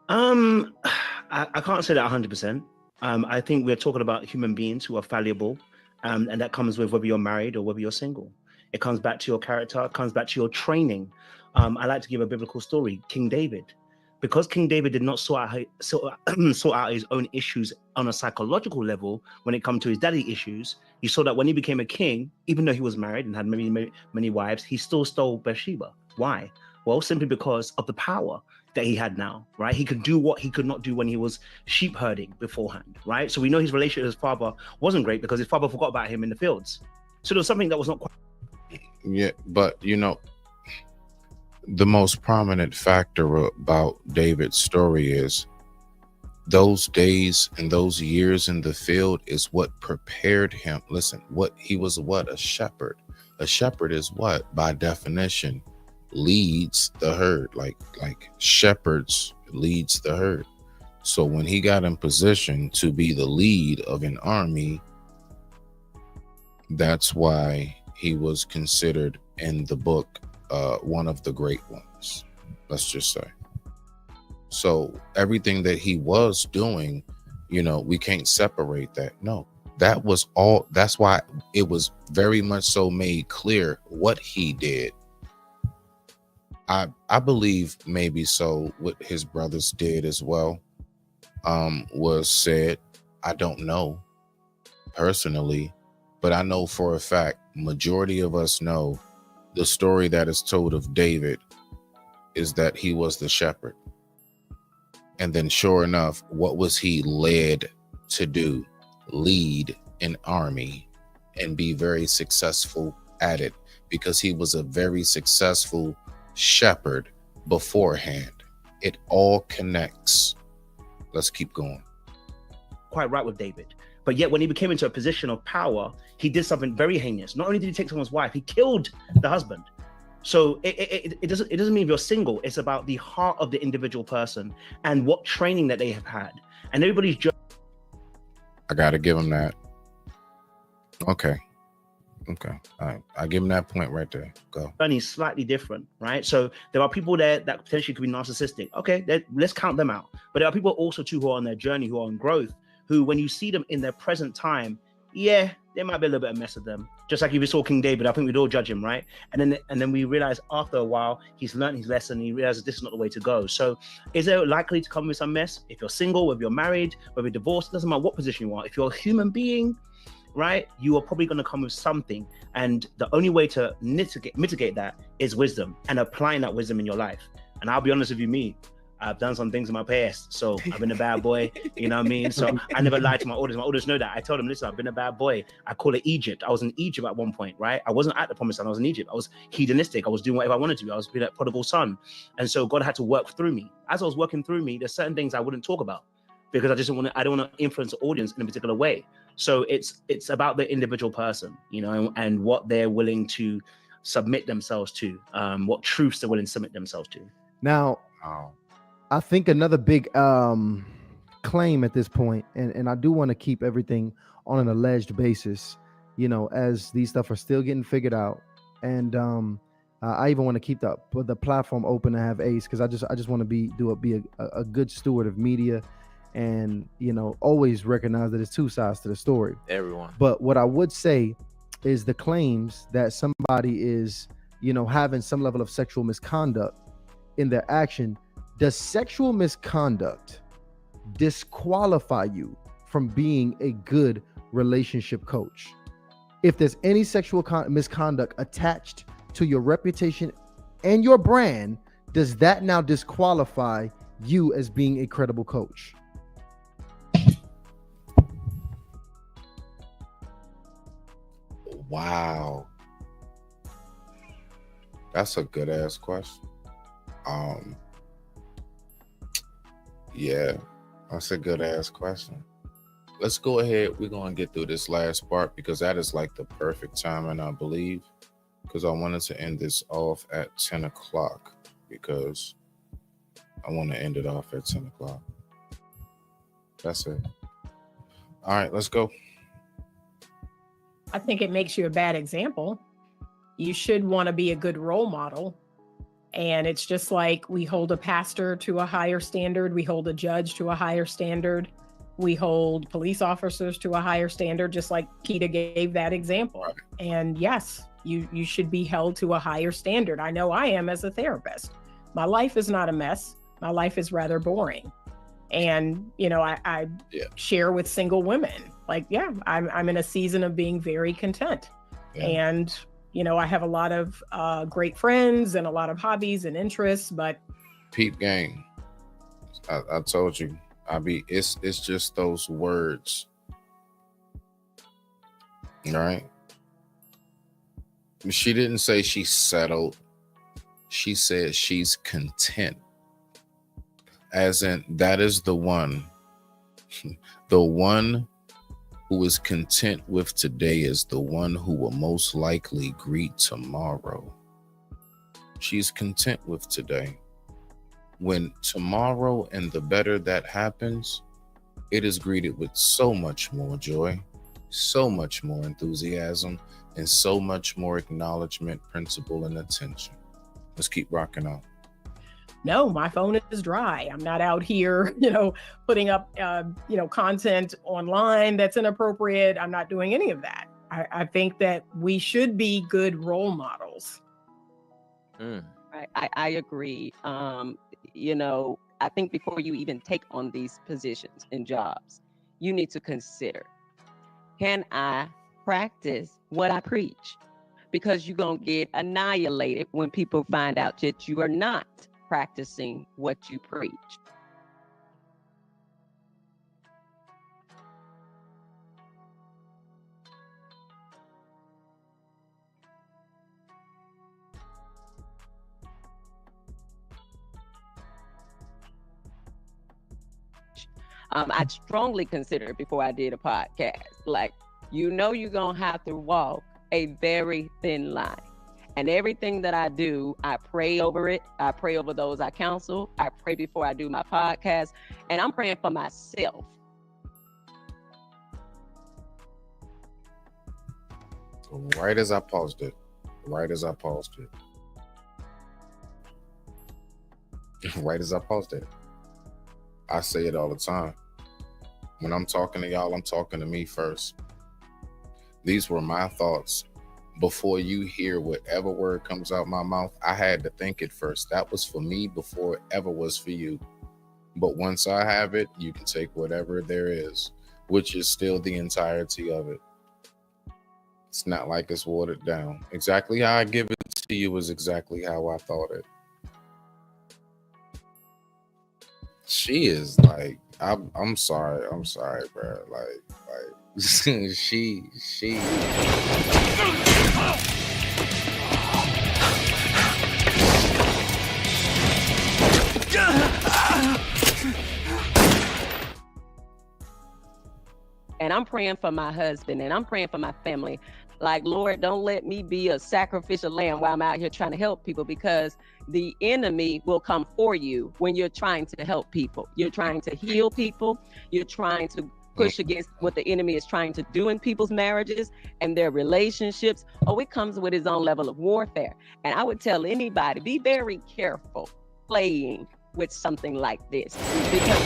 I can't say that 100%. I think we're talking about human beings who are fallible, and that comes with whether you're married or whether you're single. It comes back to your character. It comes back to your training. I like to give a biblical story. King David, because King David did not sort out his own issues on a psychological level when it comes to his daddy issues. You saw that when he became a king, even though he was married and had many wives, he still stole Bathsheba. Why? Well, simply because of the power that he had now, right? He could do what he could not do when he was sheep herding beforehand, right? So we know his relationship with his father wasn't great because his father forgot about him in the fields. So there was something that was not quite. Yeah, but the most prominent factor about David's story is those days and those years in the field is what prepared him. Listen, a shepherd. A shepherd is what, by definition, leads the herd. Like shepherds leads the herd. So when he got in position to be the lead of an army, that's why he was considered in the book one of the great ones, let's just say. So everything that he was doing, we can't separate that. No, that was all. That's why it was very much so made clear what he did. I believe maybe so what his brothers did as well was said. I don't know personally, but I know for a fact majority of us know the story that is told of David is that he was the shepherd. And then sure enough, what was he led to do? Lead an army and be very successful at it, because he was a very successful shepherd beforehand. It all connects. Let's keep going. Quite right with David. But yet when he became into a position of power, he did something very heinous. Not only did he take someone's wife, he killed the husband. So it doesn't mean you're single. It's about the heart of the individual person and what training that they have had. And everybody's just. I gotta give him that. Okay. All right. I give him that point right there. Go. Journey is slightly different, right? So there are people there that potentially could be narcissistic. Okay, let's count them out. But there are people also too who are on their journey, who are on growth, who when you see them in their present time, yeah, there might be a little bit of mess with them. Just like if you saw King David, I think we'd all judge him, right? And then we realize after a while, he's learned his lesson. He realizes this is not the way to go. So is there likely to come with some mess? If you're single, whether you're married, whether you're divorced, it doesn't matter what position you are. If you're a human being, right, you are probably going to come with something. And the only way to mitigate that is wisdom and applying that wisdom in your life. And I'll be honest with you, I've done some things in my past. So I've been a bad boy, you know what I mean? So I never lied to my audience. My audience know that. I told them, listen, I've been a bad boy. I call it Egypt. I was in Egypt at one point, right? I wasn't at the promised land. I was in Egypt. I was hedonistic. I was doing whatever I wanted to. I was being that prodigal son. And so God had to work through me. As I was working through me, there's certain things I wouldn't talk about because I don't want to influence the audience in a particular way. So it's about the individual person, and what they're willing to submit themselves to, what truths they're willing to submit themselves to. Now, I think another big claim at this point, and I do want to keep everything on an alleged basis, you know, as these stuff are still getting figured out. And I even want to keep the platform open to have Ace, because I just want to be a good steward of media, and, you know, always recognize that it's two sides to the story. Everyone. But what I would say is the claims that somebody is, you know, having some level of sexual misconduct in their action. Does sexual misconduct disqualify you from being a good relationship coach? If there's any sexual misconduct attached to your reputation and your brand, does that now disqualify you as being a credible coach? Wow. That's a good ass question. Yeah, that's a good ass question. Let's go ahead. We're going to get through this last part, because that is like the perfect timing, I believe, because I wanted to end this off at 10 o'clock, because I want to end it off at 10 o'clock. That's it. All right, let's go. I think it makes you a bad example. You should want to be a good role model. And it's just like we hold a pastor to a higher standard. We hold a judge to a higher standard. We hold police officers to a higher standard, just like Keita gave that example. Right. And yes, you should be held to a higher standard. I know I am as a therapist. My life is not a mess. My life is rather boring. And, you know, I share with single women, like, yeah, I'm in a season of being very content. Yeah. And, you know, I have a lot of great friends and a lot of hobbies and interests, but peep gang. I told you, it's just those words. All right. She didn't say she's settled. She said she's content. As in, that is the one. The one who is content with today is the one who will most likely greet tomorrow. She's content with today. When tomorrow and the better that happens, it is greeted with so much more joy, so much more enthusiasm, and so much more acknowledgement, principle, and attention. Let's keep rocking out. No, my phone is dry. I'm not out here, you know, putting up, content online that's inappropriate. I'm not doing any of that. I think that we should be good role models. I agree. You know, I think before you even take on these positions and jobs, you need to consider, can I practice what I preach? Because you're going to get annihilated when people find out that you are not practicing what you preach. I strongly considered before I did a podcast, like, you know, you're going to have to walk a very thin line. And everything that I do, I pray over it. I pray over those I counsel. I pray before I do my podcast. And I'm praying for myself. Right as I paused it. Right as I paused it. I say it all the time. When I'm talking to y'all, I'm talking to me first. These were my thoughts. Before you hear whatever word comes out my mouth, I had to think it first. That was for me before it ever was for you. But once I have it, you can take whatever there is, which is still the entirety of it. It's not like it's watered down. Exactly how I give it to you is exactly how I thought it. She is like, I'm sorry, bro. Like she. And I'm praying for my husband and I'm praying for my family. Like, Lord, don't let me be a sacrificial lamb while I'm out here trying to help people, because the enemy will come for you when you're trying to help people. You're trying to heal people. You're trying to push against what the enemy is trying to do in people's marriages and their relationships. Oh, it comes with its own level of warfare. And I would tell anybody, be very careful playing with something like this, because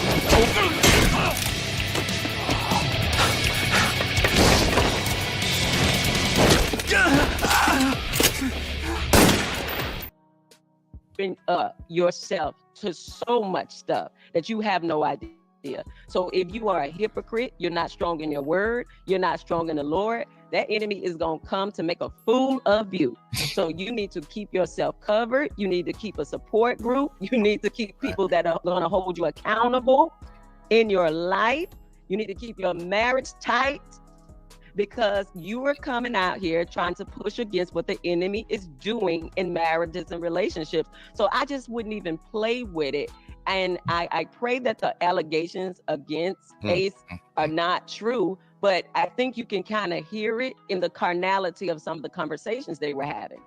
yourself to so much stuff that you have no idea. So if you are a hypocrite, you're not strong in your word, you're not strong in the Lord, that enemy is going to come to make a fool of you. So you need to keep yourself covered. You need to keep a support group. You need to keep people that are going to hold you accountable in your life. You need to keep your marriage tight, because you are coming out here trying to push against what the enemy is doing in marriages and relationships. So I just wouldn't even play with it. And I pray that the allegations against Ace are not true, but I think you can kind of hear it in the carnality of some of the conversations they were having.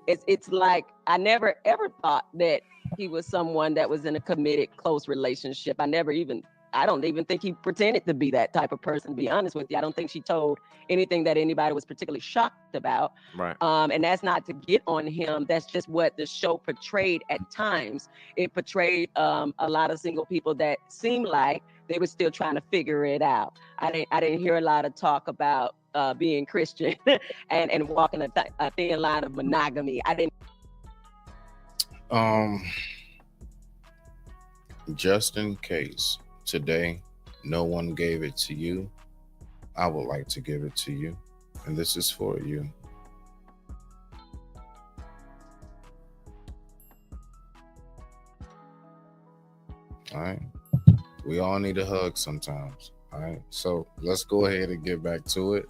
It's like, I never ever thought that he was someone that was in a committed, close relationship. I don't even think he pretended to be that type of person, to be honest with you. I don't think she told anything that anybody was particularly shocked about. Right. And that's not to get on him. That's just what the show portrayed at times. It portrayed a lot of single people that seemed like they were still trying to figure it out. I didn't hear a lot of talk about being Christian and walking a thin line of monogamy. I didn't. Just in case today no one gave it to you, I would like to give it to you, and this is for you. All right, we all need a hug sometimes. All right, so let's go ahead and get back to it.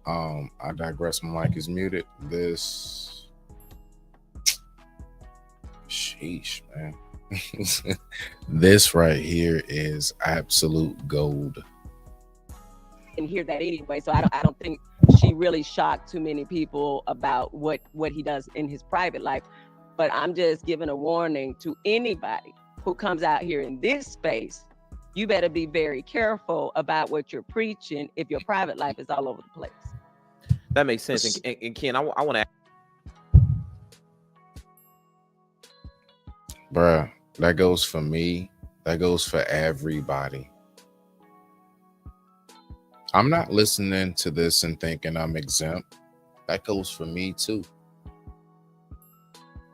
I digress. My mic is muted. Sheesh, man. This right here is absolute gold. And hear that anyway, so I don't think she really shocked too many people about what he does in his private life. But I'm just giving a warning to anybody who comes out here in this space. You better be very careful about what you're preaching if your private life is all over the place. That makes sense. And Ken, I want to ask. Bruh, that goes for me. That goes for everybody. I'm not listening to this and thinking I'm exempt. That goes for me too.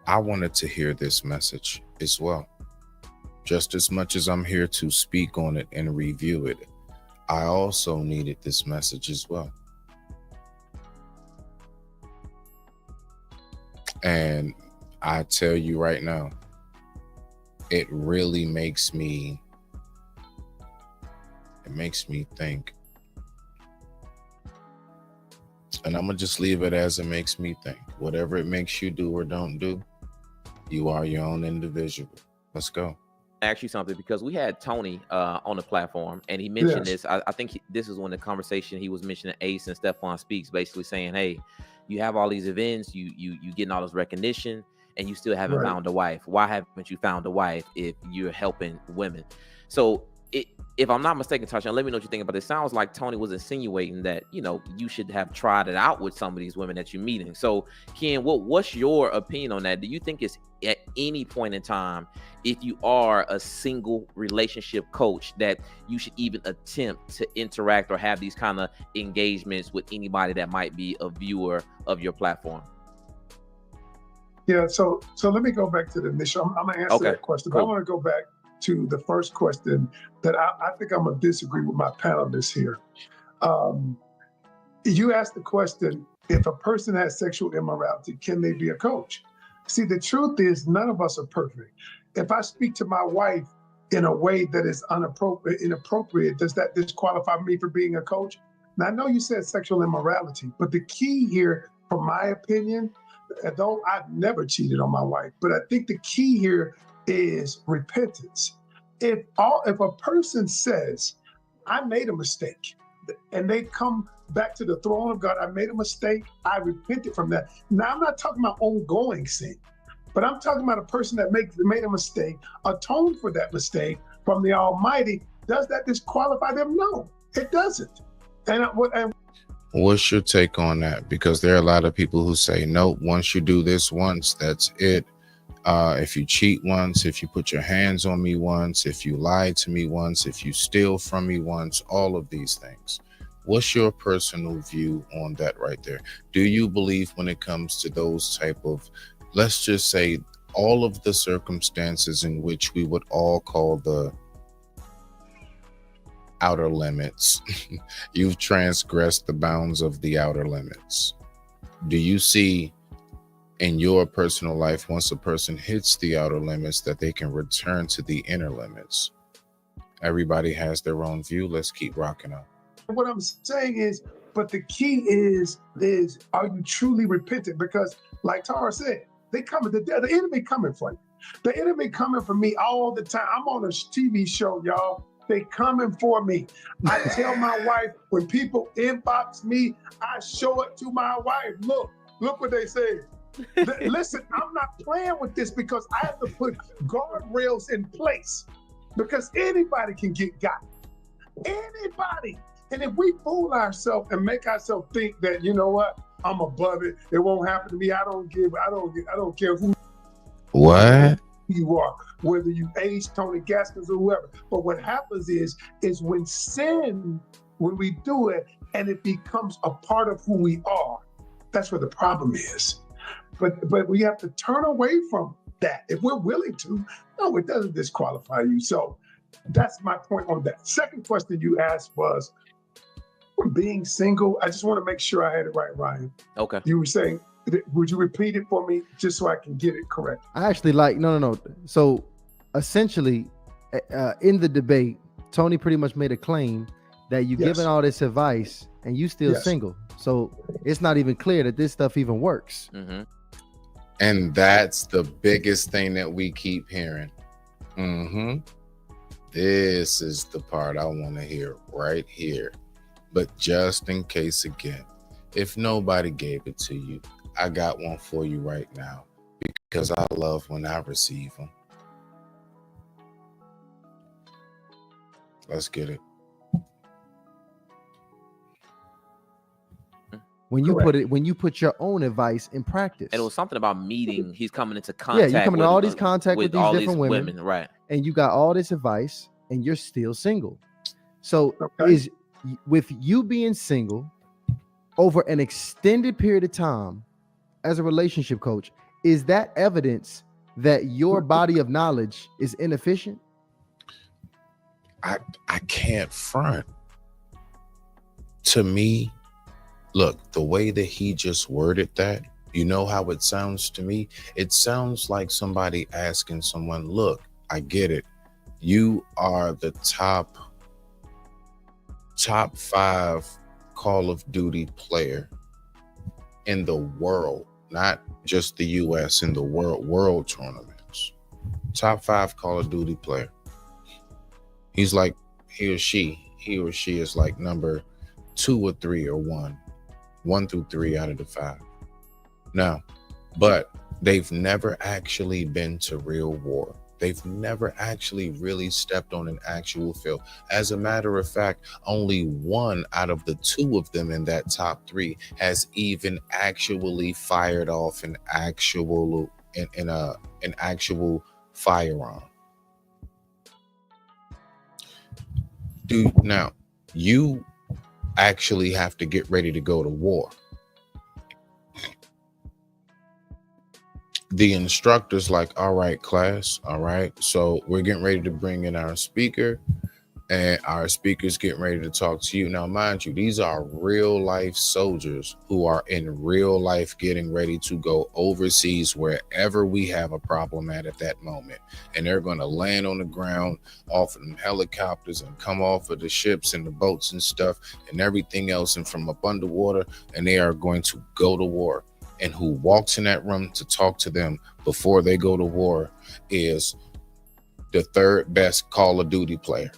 I wanted to hear this message as well. Just as much as I'm here to speak on it and review it, I also needed this message as well. And I tell you right now, it really makes me think. And I'm gonna just leave it as it makes me think. Whatever it makes you do or don't do, you are your own individual. Let's go. Ask you something, because we had Tony on the platform, and he mentioned this. I think this is when the conversation he was mentioning Ace and Stephon Speaks, basically saying, hey, you have all these events, you getting all this recognition, and you still haven't found a wife. Why haven't you found a wife if you're helping women? So if I'm not mistaken, Tasha, let me know what you think about this. Sounds like Tony was insinuating that, you should have tried it out with some of these women that you're meeting. So Ken, what's your opinion on that? Do you think it's at any point in time, if you are a single relationship coach, that you should even attempt to interact or have these kind of engagements with anybody that might be a viewer of your platform? Yeah, so let me go back to the initial. I'm gonna answer that question, but I want to go back to the first question that I think I'm gonna disagree with my panelists here. You asked the question, if a person has sexual immorality, can they be a coach? See, the truth is none of us are perfect. If I speak to my wife in a way that is inappropriate, does that disqualify me for being a coach? Now, I know you said sexual immorality, but the key here, from my opinion, though I've never cheated on my wife, but I think the key here is repentance. If a person says, I made a mistake, and they come back to the throne of God, I made a mistake, I repented from that. Now, I'm not talking about ongoing sin, but I'm talking about a person that made a mistake, atoned for that mistake from the Almighty. Does that disqualify them? No. It doesn't. And What's your take on that? Because there are a lot of people who say, nope, once you do this once, that's it. If you cheat once, if you put your hands on me once, if you lie to me once, if you steal from me once, all of these things. What's your personal view on that right there? Do you believe when it comes to those type of, let's just say, all of the circumstances in which we would all call the outer limits, you've transgressed the bounds of the outer limits. Do you see in your personal life, once a person hits the outer limits, that they can return to the inner limits? Everybody has their own view. Let's keep rocking up. what I'm saying is, but the key is are you truly repentant? Because like Tara said, the enemy coming for you. The enemy coming for me all the time. I'm on a TV show, y'all. They coming for me. I tell my wife, when people inbox me, I show it to my wife. Look what they say. Listen, I'm not playing with this because I have to put guardrails in place because anybody can get got. Anybody. And if we fool ourselves and make ourselves think that, you know what, I'm above it, it won't happen to me. I don't care who What? you are, whether you Ace, Tony Gaskins, or whoever. But what happens is when we do it and it becomes a part of who we are, that's where the problem is. But we have to turn away from that if we're willing to. No, it doesn't disqualify you. So that's my point on that. Second question you asked was being single. I just want to make sure I had it right, Ryan. Okay. You were saying, would you repeat it for me just so I can get it correct? I actually no. So essentially, in the debate, Tony pretty much made a claim that you giving all this advice and you still single. So it's not even clear that this stuff even works. Mm-hmm. And that's the biggest thing that we keep hearing. This is the part I want to hear right here. But just in case again, if nobody gave it to you, I got one for you right now because I love when I receive them. Let's get it. When you put your own advice in practice. And it was something about meeting. He's coming into contact. Yeah, you coming into all these contact with these all different women, right? And you got all this advice, and you're still single. So is with you being single over an extended period of time as a relationship coach, is that evidence that your body of knowledge is inefficient? I can't front. To me, look, the way that he just worded that, you know how it sounds to me? It sounds like somebody asking someone, look, I get it. You are the top 5 Call of Duty player in the world, not just the US, in the world tournaments. Top 5 Call of Duty player. He's like, he or she is like number 2 or 3 or 1 through 3 out of the 5. Now, but they've never actually been to real war. They've never actually really stepped on an actual field. As a matter of fact, only 1 out of the 2 of them in that top 3 has even actually fired off an actual firearm. Dude, now you actually have to get ready to go to war. The instructor's like, all right, class, all right, so we're getting ready to bring in our speaker, and our speaker's getting ready to talk to you. Now, mind you, these are real life soldiers who are in real life getting ready to go overseas wherever we have a problem at that moment. And they're going to land on the ground off of them helicopters and come off of the ships and the boats and stuff and everything else and from up underwater, and they are going to go to war. And who walks in that room to talk to them before they go to war is the 3rd best Call of Duty player.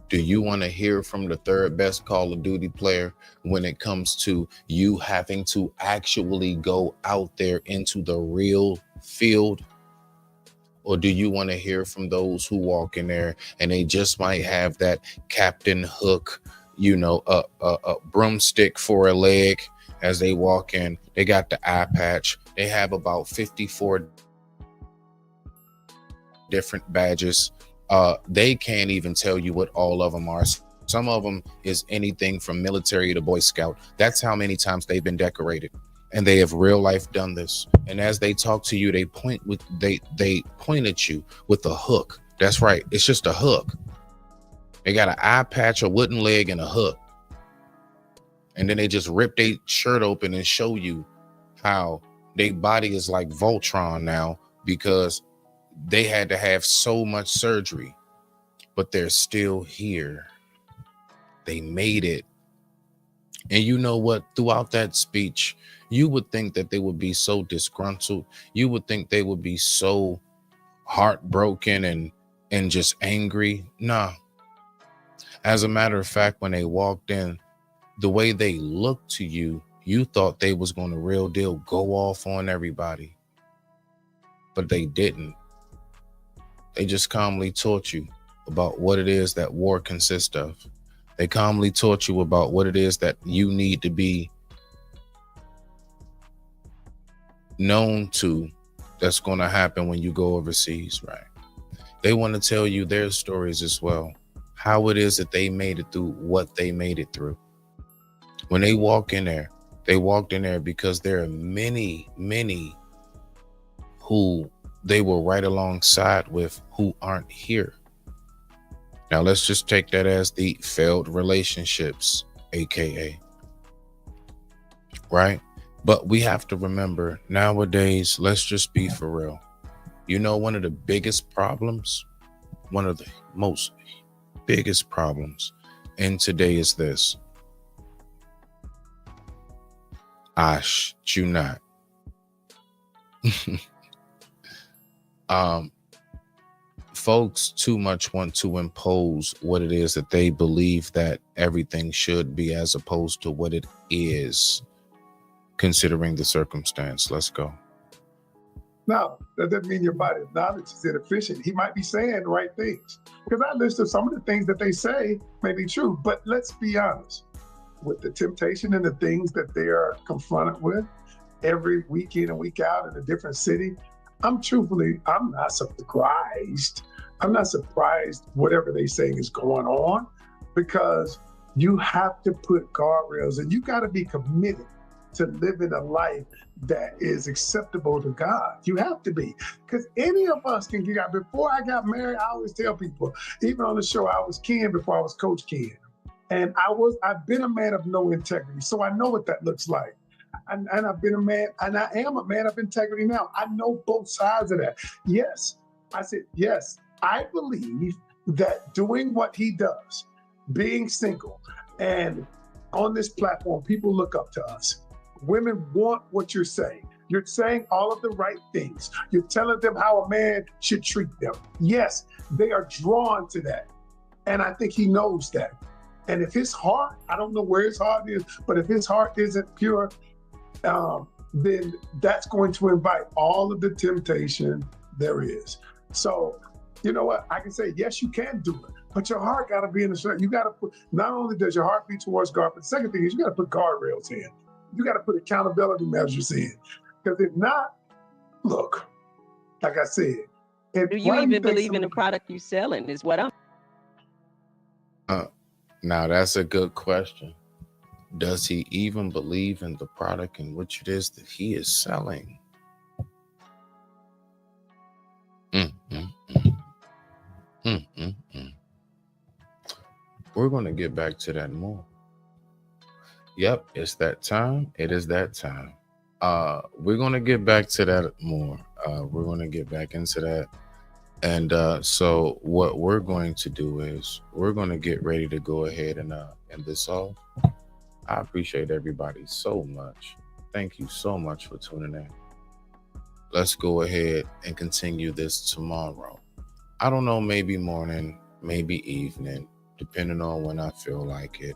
Do you want to hear from the 3rd best Call of Duty player when it comes to you having to actually go out there into the real field? Or do you want to hear from those who walk in there and they just might have that Captain Hook, a broomstick for a leg as they walk in? They got the eye patch. They have about 54 different badges. They can't even tell you what all of them are. Some of them is anything from military to Boy Scout. That's how many times they've been decorated. And they have real life done this. And as they talk to you, they point at you with a hook. That's right. It's just a hook. They got an eye patch, a wooden leg, and a hook. And then they just rip their shirt open and show you how their body is like Voltron now, because they had to have so much surgery, but they're still here. They made it. And you know what? Throughout that speech, you would think that they would be so disgruntled. You would think they would be so heartbroken and just angry. Nah. As a matter of fact, when they walked in, the way they looked to you, you thought they was going to real deal go off on everybody. But they didn't. They just calmly taught you about what it is that war consists of. They calmly taught you about what it is that you need to be known to, that's going to happen when you go overseas, right? They want to tell you their stories as well, how it is that they made it through what they made it through. When they walk in there, they walked in there because there are many, many who they were right alongside with who aren't here. Now, let's just take that as the failed relationships, AKA. Right? But we have to remember nowadays, let's just be for real. You know, one of the biggest problems, one of the most biggest problems in today is this. You not. Folks too much want to impose what it is that they believe that everything should be, as opposed to what it is, considering the circumstance. Let's go. Now, that doesn't mean your body's knowledge is inefficient. He might be saying the right things, because I listed some of the things that they say may be true. But let's be honest, with the temptation and the things that they are confronted with every week in and week out in a different city, I'm not surprised. I'm not surprised whatever they saying is going on, because you have to put guardrails and you got to be committed to living a life that is acceptable to God. You have to be, because any of us can get out. Before I got married, I always tell people, even on the show, I was Ken before I was Coach Ken. And I've been a man of no integrity. So I know what that looks like. And I've been a man, and I am a man of integrity now. I know both sides of that. Yes, I said, yes, I believe that doing what he does, being single, and on this platform, people look up to us. Women want what you're saying. You're saying all of the right things. You're telling them how a man should treat them. Yes, they are drawn to that. And I think he knows that. And if his heart, I don't know where his heart is, but if his heart isn't pure, then that's going to invite all of the temptation there is. So, you know what? I can say, yes, you can do it, but your heart got to be in the straight. You got to put, not only does your heart be towards God, but the second thing is you got to put guardrails in. You got to put accountability measures in. Because if not, look, like I said. Do you even believe in the product you're selling is what I'm. Now, that's a good question. Does he even believe in the product in which it is that he is selling? We're going to get back to that more. Yep, it's that time. It is that time. We're going to get back to that more. We're going to get back into that. And so what we're going to do is we're going to get ready to go ahead and end this off. I appreciate everybody so much. Thank you so much for tuning in. Let's go ahead and continue this tomorrow. I don't know, maybe morning, maybe evening, depending on when I feel like it.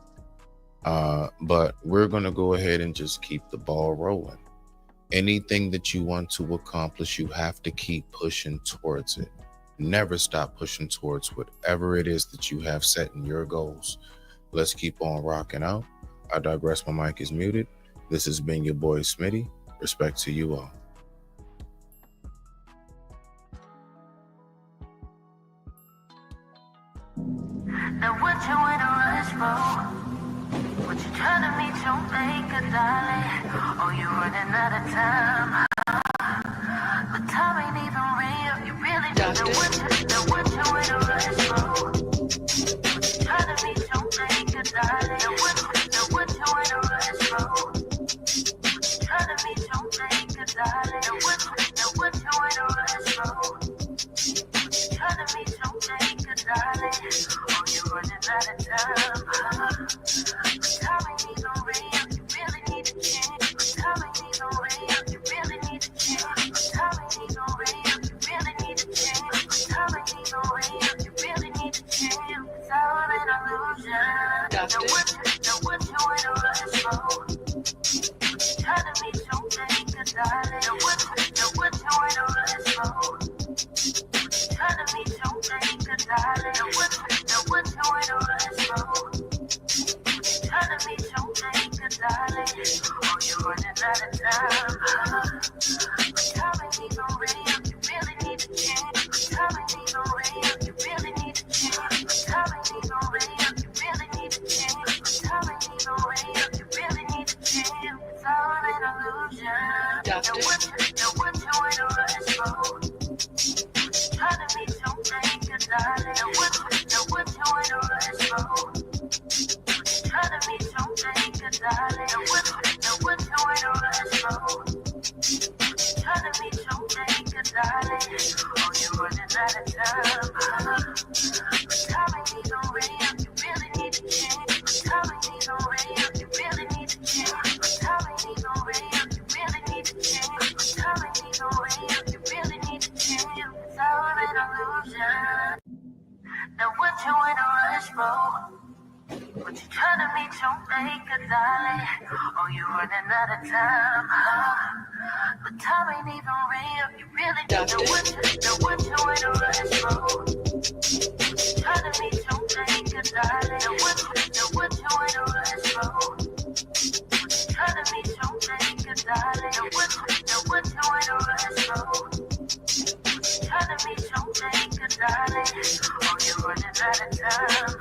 But we're going to go ahead and just keep the ball rolling. Anything that you want to accomplish, you have to keep pushing towards it. Never stop pushing towards whatever it is that you have set in your goals. Let's keep on rocking out. I digress. My mic is muted. This has been your boy Smitty. Respect to you all. Now what you in a rush for? What you trying to meet your maker, darling? Oh, you running out of time. But time ain't even real. You really don't know what you in a rush for? What you trying to meet your maker, darling? Now what you in a rush for? What you trying to meet your maker, darling? Now what you in a rush for? What you trying to meet your maker, darling? Oh, you running out of time. Time ain't even real. You really need to change. Time ain't even real. You really need to change. Time ain't even real. You really need to change. Time ain't even real. You really need to change. It's all an illusion. Now what you in a rush for? Trying to meet your maker, darling. Now what you in a rush for? Trying to meet your maker, darling. Now what you in a rush for? Trying to meet your maker, darling. Oh, you running out of time. Time ain't even real. You really need to change. Time ain't even real. You really need to change. Time ain't even real. You really need to change. Time ain't even real. You really need to change. It's all an illusion. Now what you in a rush for? Trying to meet your maker, darling. Now what you in a rush for? Trying to meet your maker, darling. Now what you in a rush for? Trying to meet your maker, darling. Oh, you running out of time. Time ain't even real. You really need to change. Time ain't even real. You really need to change. Time ain't even real. You really need to change. Time ain't even real. You really need to change. It's all an illusion. Now what you in a rush for? What you trying to meet your maker, darling? Oh, you running out of time. But time ain't even real. You really don't know what you in a rush for? Trying to meet your maker, darling. Now what you in a rush for? Trying to meet your maker, darling. Now what you in a rush for? Trying to meet your maker, darling. Oh, you running out of time.